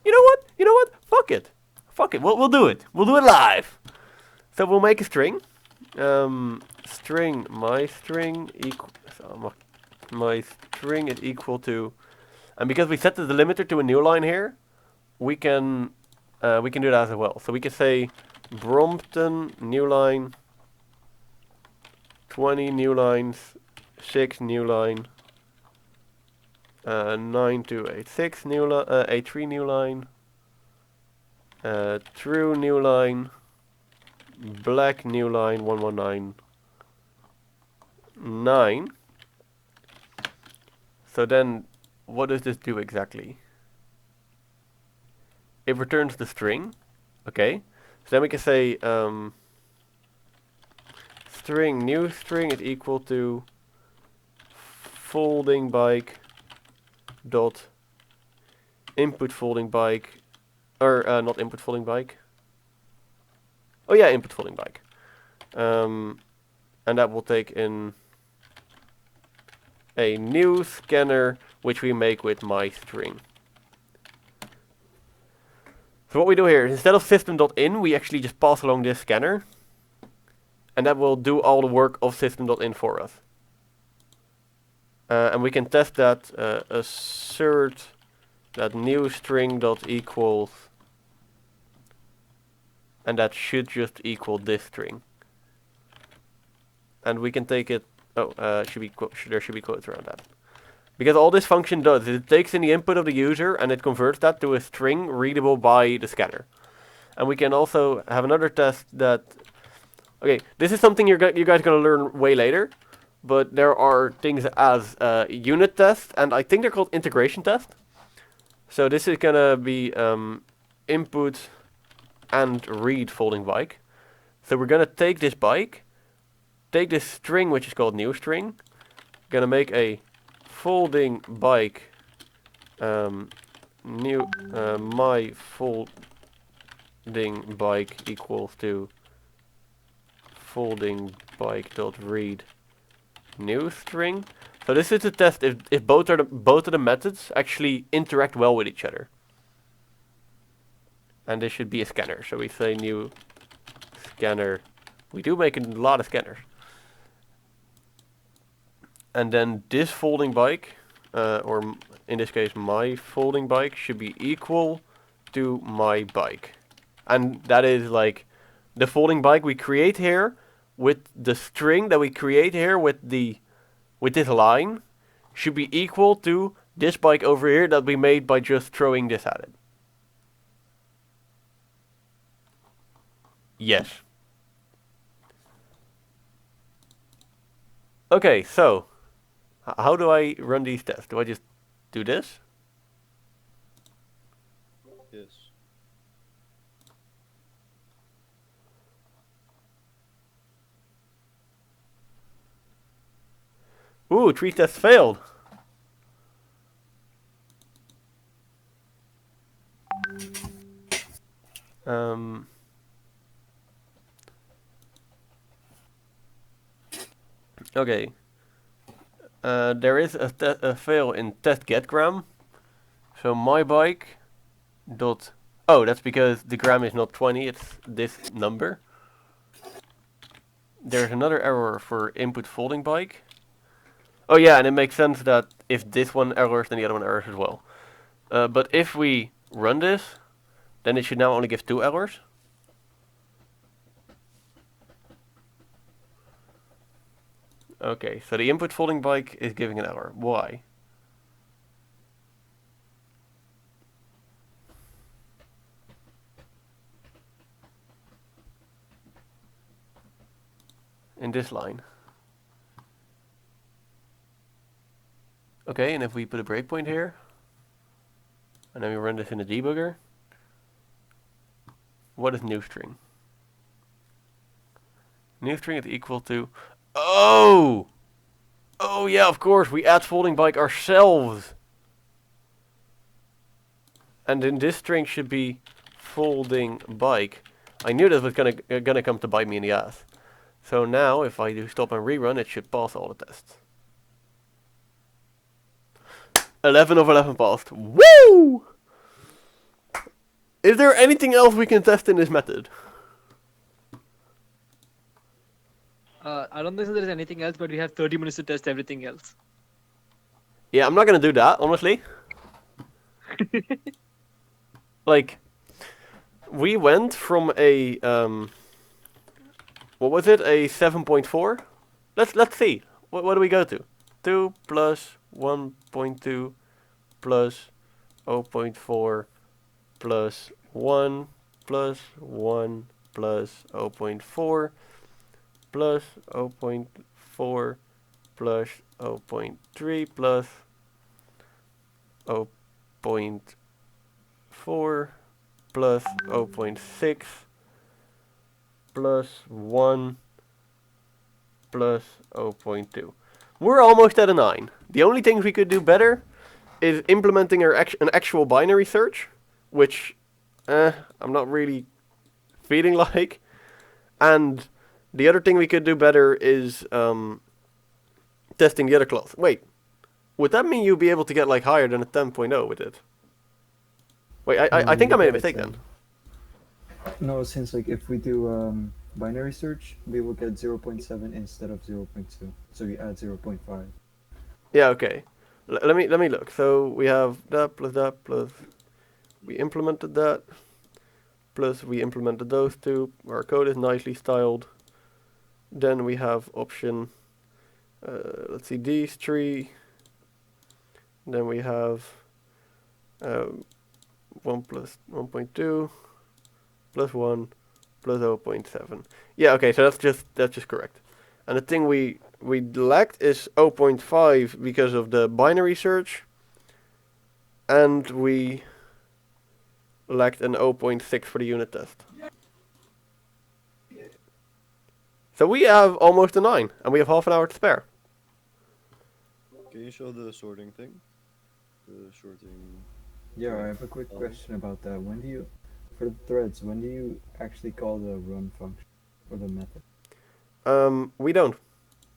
you know what? You know what? Fuck it. Fuck it. We'll do it. We'll do it live. So we'll make a string. String my string equal. So my string is equal to, and because we set the delimiter to a new line here, we can do that as well. So we can say Brompton new line, 20 new lines, 6 new line, 9286 new line, 83 new line, true new line, black new line 1199. So then what does this do exactly? It returns the string. Okay. So then we can say string new string is equal to folding bike dot input folding bike, or not input folding bike. Oh yeah, input folding bike. And that will take in a new scanner which we make with my string. So what we do here is instead of system.in, we actually just pass along this scanner, and that will do all the work of system.in for us. And we can test that assert that new string dot equals, and that should just equal this string. And we can take it. Oh, there should be quotes around that. Because all this function does is it takes in the input of the user and it converts that to a string readable by the scanner. And we can also have another test that Okay, this is something you guys are gonna learn way later, but there are things as unit test, and I think they're called integration test. So this is gonna be input and read folding bike. So we're gonna take this bike, take this string which is called new string, gonna make a folding bike new my folding bike equals to folding bike dot read new string. So this is to test if both of the methods actually interact well with each other. And this should be a scanner. So we say new scanner. We do make a lot of scanners. And then this folding bike, or in this case my folding bike, should be equal to my bike. And that is like the folding bike we create here with the string that we create here with this line should be equal to this bike over here that we made by just throwing this at it. Yes. Okay, so how do I run these tests? Do I just do this? Yes. Ooh, 3 tests failed. Okay. There is a fail in test get gram. So my bike dot. Oh, that's because the gram is not 20, it's this number. There's another error for input folding bike. Oh yeah, and it makes sense that if this one errors, then the other one errors as well. But if we run this, then it should now only give 2 errors. Okay, so the input folding bike is giving an error. Why? In this line. Okay, and if we put a breakpoint here, and then we run this in the debugger, what is new string? New string is equal to... Oh! Oh yeah, of course, we add folding bike ourselves. And then this string should be folding bike. I knew this was gonna come to bite me in the ass. So now, if I do stop and rerun, it should pass all the tests. 11 of 11 passed. Woo! Is there anything else we can test in this method? I don't think there is anything else, but we have 30 minutes to test everything else. Yeah, I'm not gonna do that, honestly. Like, we went from a what was it? A 7.4? Let's see. What do we go to? 2 plus 1.2 plus 0.4 plus 1 plus 1 plus 0.4 plus 0.4 plus 0.3 plus 0.4 plus 0.6 plus 1 plus 0.2. We're almost at a 9. The only things we could do better is implementing an actual binary search, which I'm not really feeling like. And the other thing we could do better is testing the other clause. Wait, would that mean you'd be able to get like higher than a 10.0 with it? Wait, I think I made a mistake then. No, since like if we do binary search, we will get 0.7 instead of 0.2. So we add 0.5. Yeah, okay. Let me look. So we have that plus we implemented that plus we implemented those two. Our code is nicely styled. Then we have option. Let's see, these 3. Then we have 1 plus 1.2 plus 1 plus 0.7. Yeah, okay, so that's just correct. And the thing we lacked is 0.5 because of the binary search, and we lacked an 0.6 for the unit test. So we have almost a 9, and we have half an hour to spare. Can you show the sorting thing? The sorting. Yeah, I have a quick question about that. When do you, for the threads, when do you actually call the run function or the method? We don't.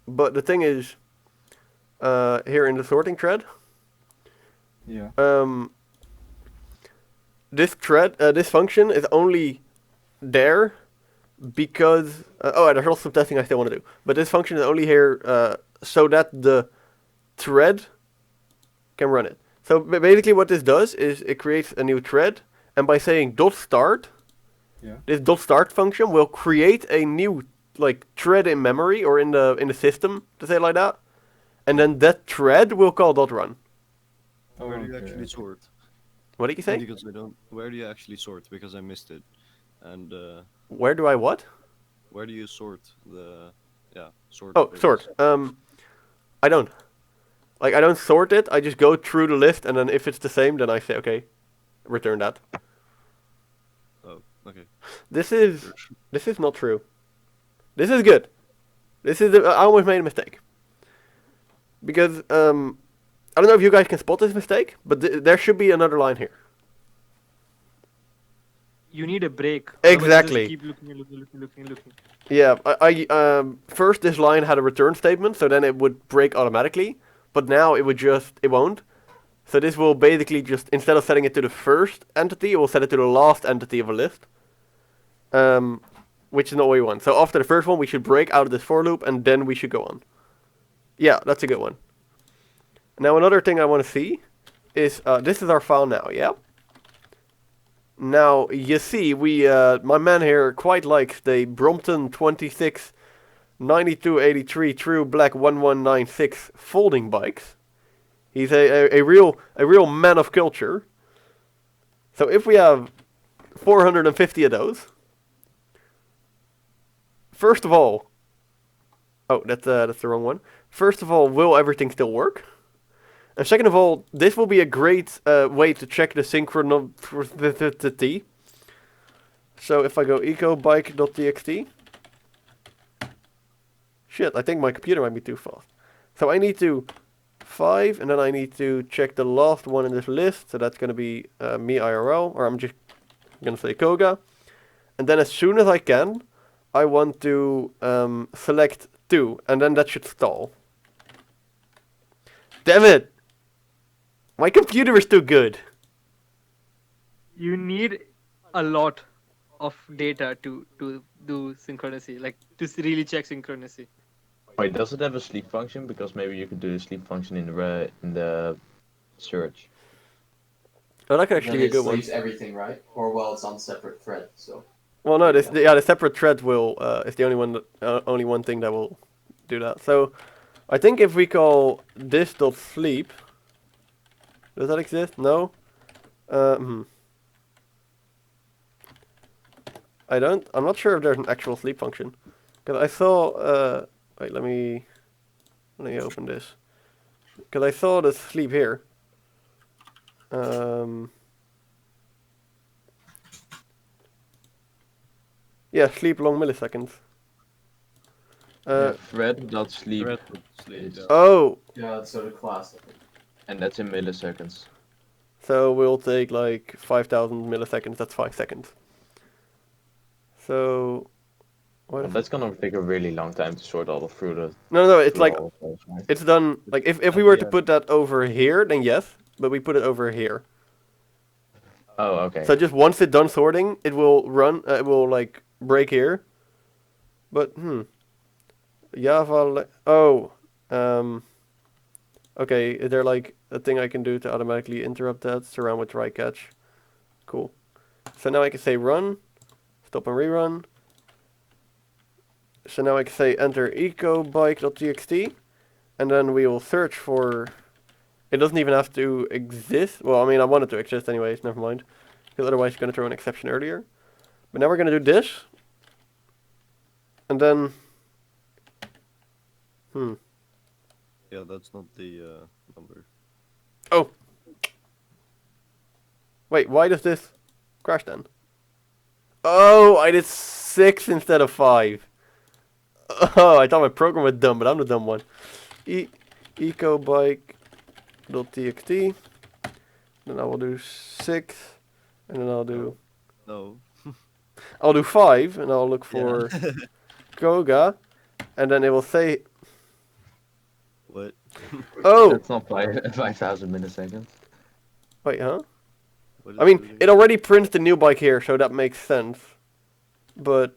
But the thing is, here in the sorting thread, yeah. This function is only there because there's also some testing I still want to do. But this function is only here so that the thread can run it. So basically, what this does is it creates a new thread, and by saying .start, this .start function will create a new thread in memory or in the system, to say it like that, and then that thread will call .run. Where do you actually sort? What did you say? Because I don't. Where do you actually sort? Because I missed it. And where do I what? Where do you sort the sort? Oh, sort. I don't. I don't sort it. I just go through the list, and then if it's the same, then I say okay, return that. Oh, okay. This is not true. This is good. I almost made a mistake. Because I don't know if you guys can spot this mistake, but there should be another line here. You need a break. Exactly. Keep looking. Yeah, I first this line had a return statement, so then it would break automatically. But now it won't. So this will basically just, instead of setting it to the first entity, it will set it to the last entity of a list. Which is not what we want. So after the first one, we should break out of this for loop, and then we should go on. Yeah, that's a good one. Now another thing I want to see is, this is our file now, yeah? Now, you see, my man here quite likes the Brompton 26 9283 True Black 1196 folding bikes. He's a real man of culture. So if we have 450 of those, first of all, that's the wrong one. First of all, will everything still work? And second of all, this will be a great way to check the synchronicity. So if I go ecobike.txt, shit, I think my computer might be too fast. So I need to 5, and then I need to check the last one in this list. So that's going to be me IRL, or I'm just going to say Koga. And then as soon as I can, I want to select 2, and then that should stall. Damn it! My computer is too good. You need a lot of data to do synchronicity, to really check synchronicity. Wait, does it have a sleep function? Because maybe you could do the sleep function in the search. Oh, that could actually be a good one. It sleeps everything, right? Or well, it's on separate thread, so. Well, no, the separate thread is the only one thing that will do that. So, I think if we call this.sleep, does that exist? No. I'm not sure if there's an actual sleep function, because I saw. Wait, let me open this, because I saw the sleep here. Yeah, sleep long milliseconds. Thread.sleep. Oh. Yeah, so the class. And that's in milliseconds. So we'll take 5,000 milliseconds. That's 5 seconds. So. Well, that's gonna take a really long time to sort all through the. No, it's it's done. If we were to put that over here, then yes, but we put it over here. Oh, okay. So just once it's done sorting, it will run. It will break here. But Java. Okay, is there a thing I can do to automatically interrupt that? Surround with try catch. Cool. So now I can say run, stop and rerun. So now I can say enter ecobike.txt, and then we will search for. It doesn't even have to exist. Well, I mean, I want it to exist anyways. Never mind, because otherwise it's going to throw an exception earlier. But now we're going to do this, And then... Yeah, that's not the number. Oh! Wait, why does this crash then? Oh, I did 6 instead of 5. Oh, I thought my program was dumb, but I'm the dumb one. Ecobike.txt. Then I will do 6. And then I'll do... No. I'll do 5, and I'll look for Koga. And then it will say... What? Oh! That's not 5,000 milliseconds. Wait, huh? I mean, it already prints the new bike here, so that makes sense. But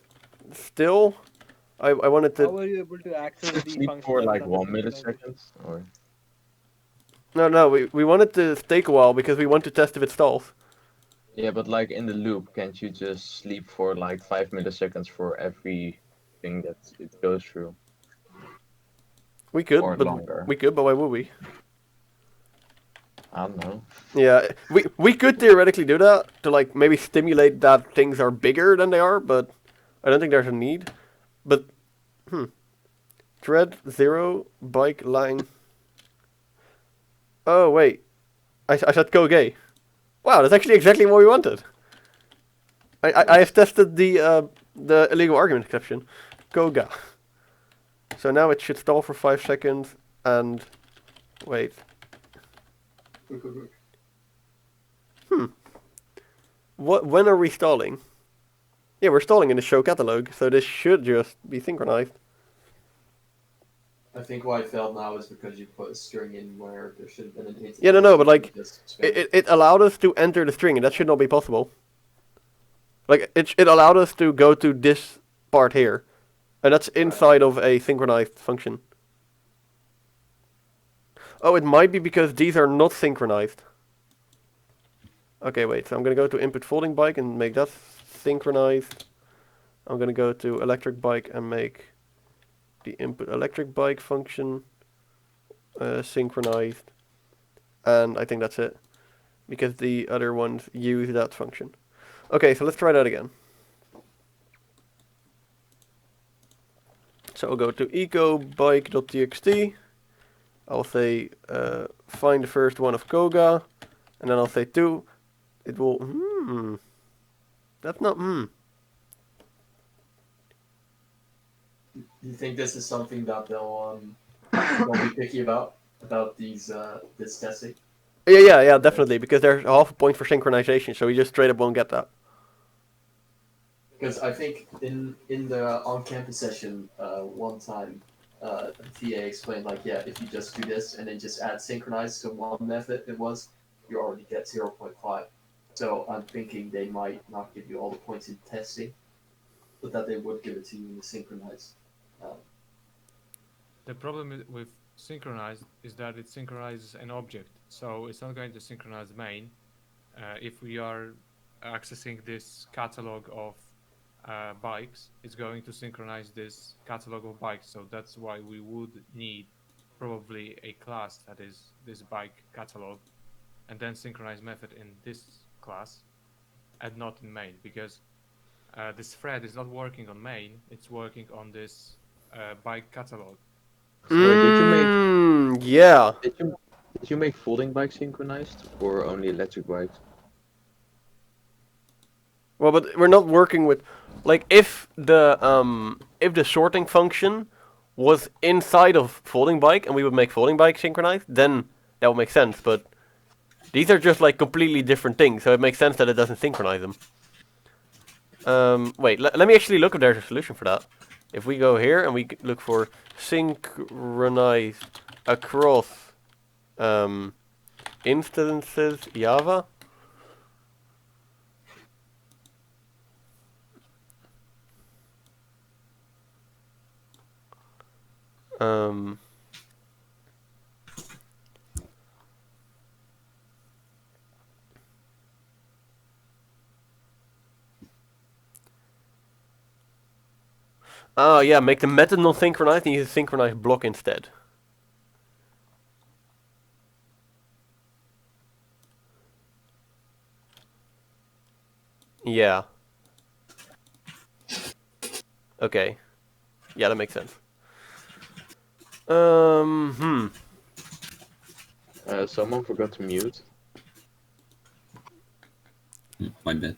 still, I wanted to... How were you able to access the Sleep function? for like under 1 synchronization? millisecond? Or... No, we wanted to take a while because we want to test if it stalls. Yeah, but like in the loop, can't you just sleep for like 5 milliseconds for everything that it goes through? We could, Or but longer. why would we? I don't know. Yeah, we could theoretically do that to like maybe stimulate that things are bigger than they are, but I don't think there's a need. But thread 0 bike line. Oh wait, I said go gay. Wow, that's actually exactly what we wanted. I have tested the illegal argument exception. Koga. So now it should stall for 5 seconds and wait. When are we stalling? Yeah, we're stalling in the show catalog, so this should just be synchronized. I think why it failed now is because you put a string in where there should have been an int. Yeah, no, but like, Just spam. it allowed us to enter the string, and that should not be possible. Like, it allowed us to go to this part here, and that's inside of a synchronized function. Oh, it might be because these are not synchronized. Okay, wait, so I'm gonna go to input folding bike and make that synchronized. I'm gonna go to electric bike and make the input electric bike function synchronized. And I think that's it, because the other ones use that function. Okay, so let's try that again. So I'll go to ecobike.txt. I'll say find the first one of Koga, and then I'll say 2. It will that's not Do you think this is something that they'll be picky about these this testing? Yeah, definitely, because there's half a point for synchronization, so we just straight up won't get that. Because I think in the on-campus session one time, TA explained like, yeah, if you just do this and then just add synchronize to one method, you already get 0.5. So I'm thinking they might not give you all the points in testing, but that they would give it to you in the synchronized. The problem with synchronized is that it synchronizes an object, so it's not going to synchronize the main. If we are accessing this catalog of bikes, it's going to synchronize this catalog of bikes, so that's why we would need probably a class that is this bike catalog, and then synchronize method in this class and not in main, because this thread is not working on main, it's working on this bike catalog. So did you make yeah. Did you make folding bikes synchronized or only electric bikes? Well, but we're not working with, like, if the sorting function was inside of folding bike and we would make folding bike synchronized, then that would make sense. But these are just like completely different things, so it makes sense that it doesn't synchronize them. Wait, let me actually look if there's a solution for that. If we go here and we look for synchronized across instances Java. Oh yeah, make the method non-synchronized and use a synchronized block instead. Yeah. Okay. Yeah, that makes sense. Someone forgot to mute. My bad.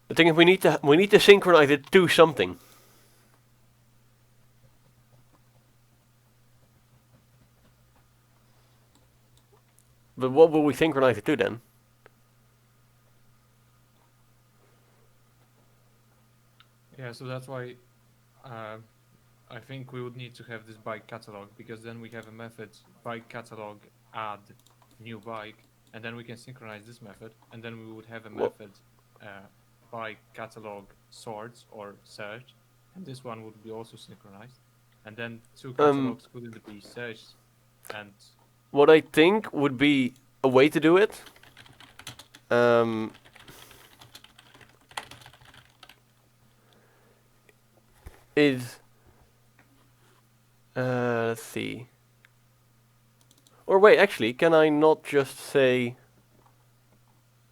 The thing is, we need to synchronize it to something. But what will we synchronize it to then? Yeah, so that's why I think we would need to have this bike catalog, because then we have a method bike catalog add new bike, and then we can synchronize this method, and then we would have a method bike catalog sorts or search, and this one would be also synchronized, and then two catalogs couldn't be searched. And what I think would be a way to do it. Is let's see. Or wait, actually, can I not just say?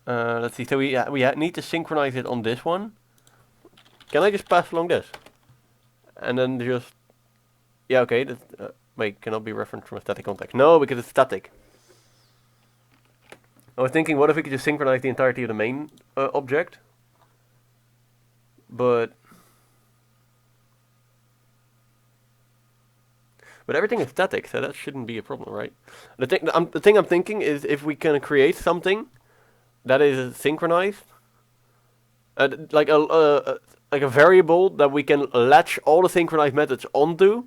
Let's see. So we need to synchronize it on this one. Can I just pass along this? And then just okay. That wait, cannot be referenced from a static context. No, because it's static. I was thinking, what if we could just synchronize the entirety of the main object? But everything is static, so that shouldn't be a problem, right? The thing I'm thinking is if we can create something that is synchronized, like a variable that we can latch all the synchronized methods onto,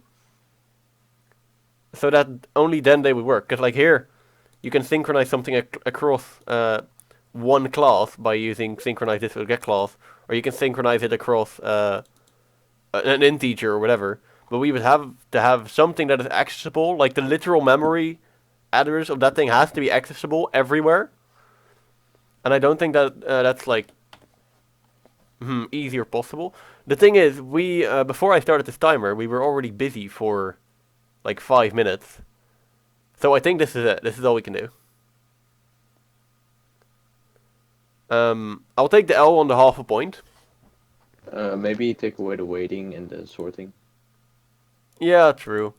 so that only then they would work. Because like here, you can synchronize something across one class by using synchronize this with get class, or you can synchronize it across an integer or whatever. But we would have to have something that is accessible, like the literal memory address of that thing has to be accessible everywhere. And I don't think that that's like easy or possible. The thing is, we before I started this timer, we were already busy for like 5 minutes. So I think this is it. This is all we can do. I'll take the L on the half a point. Maybe take away the weighting and the sorting. Yeah, true.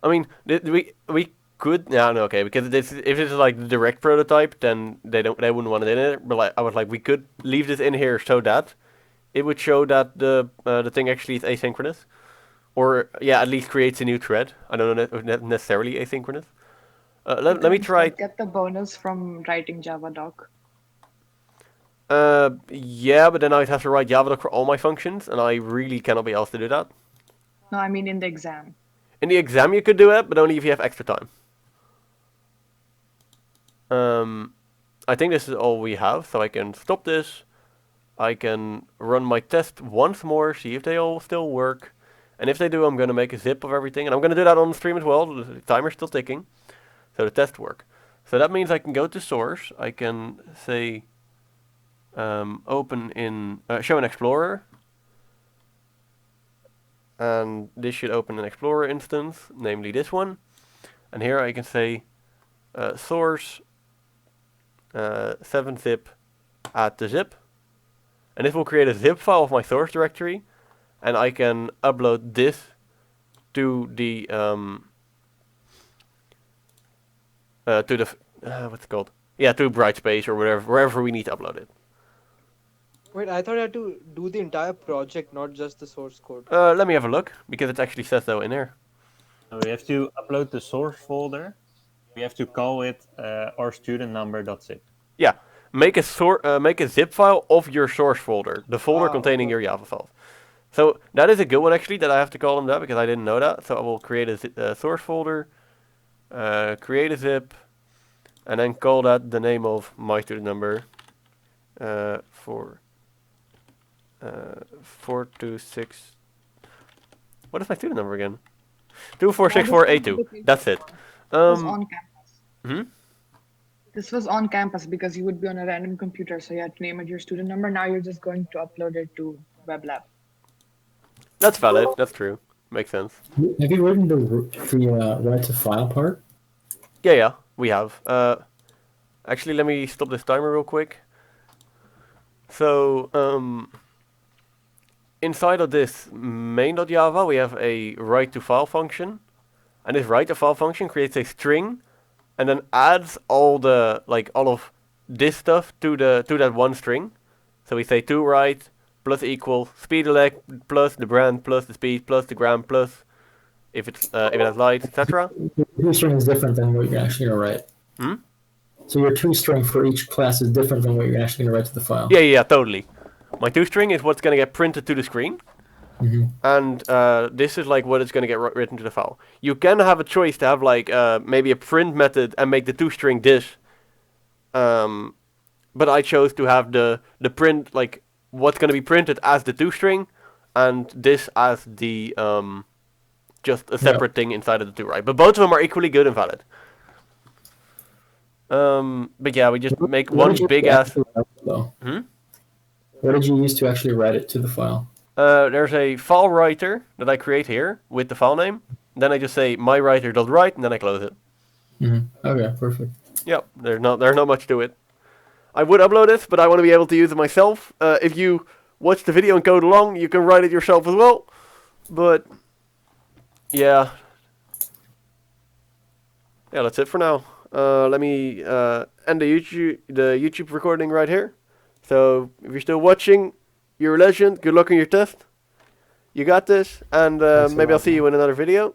I mean, we could no okay, because if it's like the direct prototype, then they wouldn't want it in it. But like I was like, we could leave this in here so that it would show that the thing actually is asynchronous, or yeah, at least creates a new thread. I don't know if necessarily asynchronous. Let me try. Get the bonus from writing Java doc. Yeah, but then I'd have to write Java doc for all my functions, and I really cannot be asked to do that. No, I mean in the exam. In the exam you could do it, but only if you have extra time. I think this is all we have, so I can stop this. I can run my test once more, see if they all still work. And if they do, I'm going to make a zip of everything. And I'm going to do that on the stream as well. The timer's still ticking. So the tests work. So that means I can go to source. I can say open in show an explorer. And this should open an explorer instance, namely this one. And here I can say source 7-zip add to zip. And this will create a zip file of my source directory. And I can upload this to the what's it called? Yeah, to Brightspace or wherever we need to upload it. Wait, I thought I had to do the entire project, not just the source code. Let me have a look, because it actually says so in here. We have to upload the source folder. We have to call it our student number.zip. Yeah, make a zip file of your source folder, the folder containing your Java files. So that is a good one actually, that I have to call them that, because I didn't know that. So I will create a source folder, create a zip, and then call that the name of my student number for 426. What is my student number again? 246482. That's it. Was on campus. Hmm? This was on campus because you would be on a random computer, so you had to name it your student number. Now you're just going to upload it to WebLab. That's valid. That's true. Makes sense. Have you written the write to file part? Yeah. we have. Actually, let me stop this timer real quick. So, inside of this main.java, we have a write to file function, and this write to file function creates a string, and then adds all of this stuff to that one string. So we say to write plus equal speed elect plus the brand plus the speed plus the gram plus if it has light, etc. Your string is different than what you're actually gonna write. So your toString for each class is different than what you're actually gonna write to the file. Yeah, totally. My toString is what's gonna get printed to the screen, and this is like what is gonna get written to the file. You can have a choice to have like maybe a print method and make the toString this. But I chose to have the print, like what's gonna be printed as the toString, and this as the just a separate thing inside of the to write. But both of them are equally good and valid. But yeah, we just make one big ass. What did you use to actually write it to the file? There's a file writer that I create here with the file name. Then I just say mywriter.write, and then I close it. Okay, perfect. Yep, there's not much to it. I would upload it, but I want to be able to use it myself. If you watch the video and code along, you can write it yourself as well. But yeah, that's it for now. Let me end the YouTube recording right here. So if you're still watching, you're a legend. Good luck on your test. You got this, and maybe I'll see you in another video.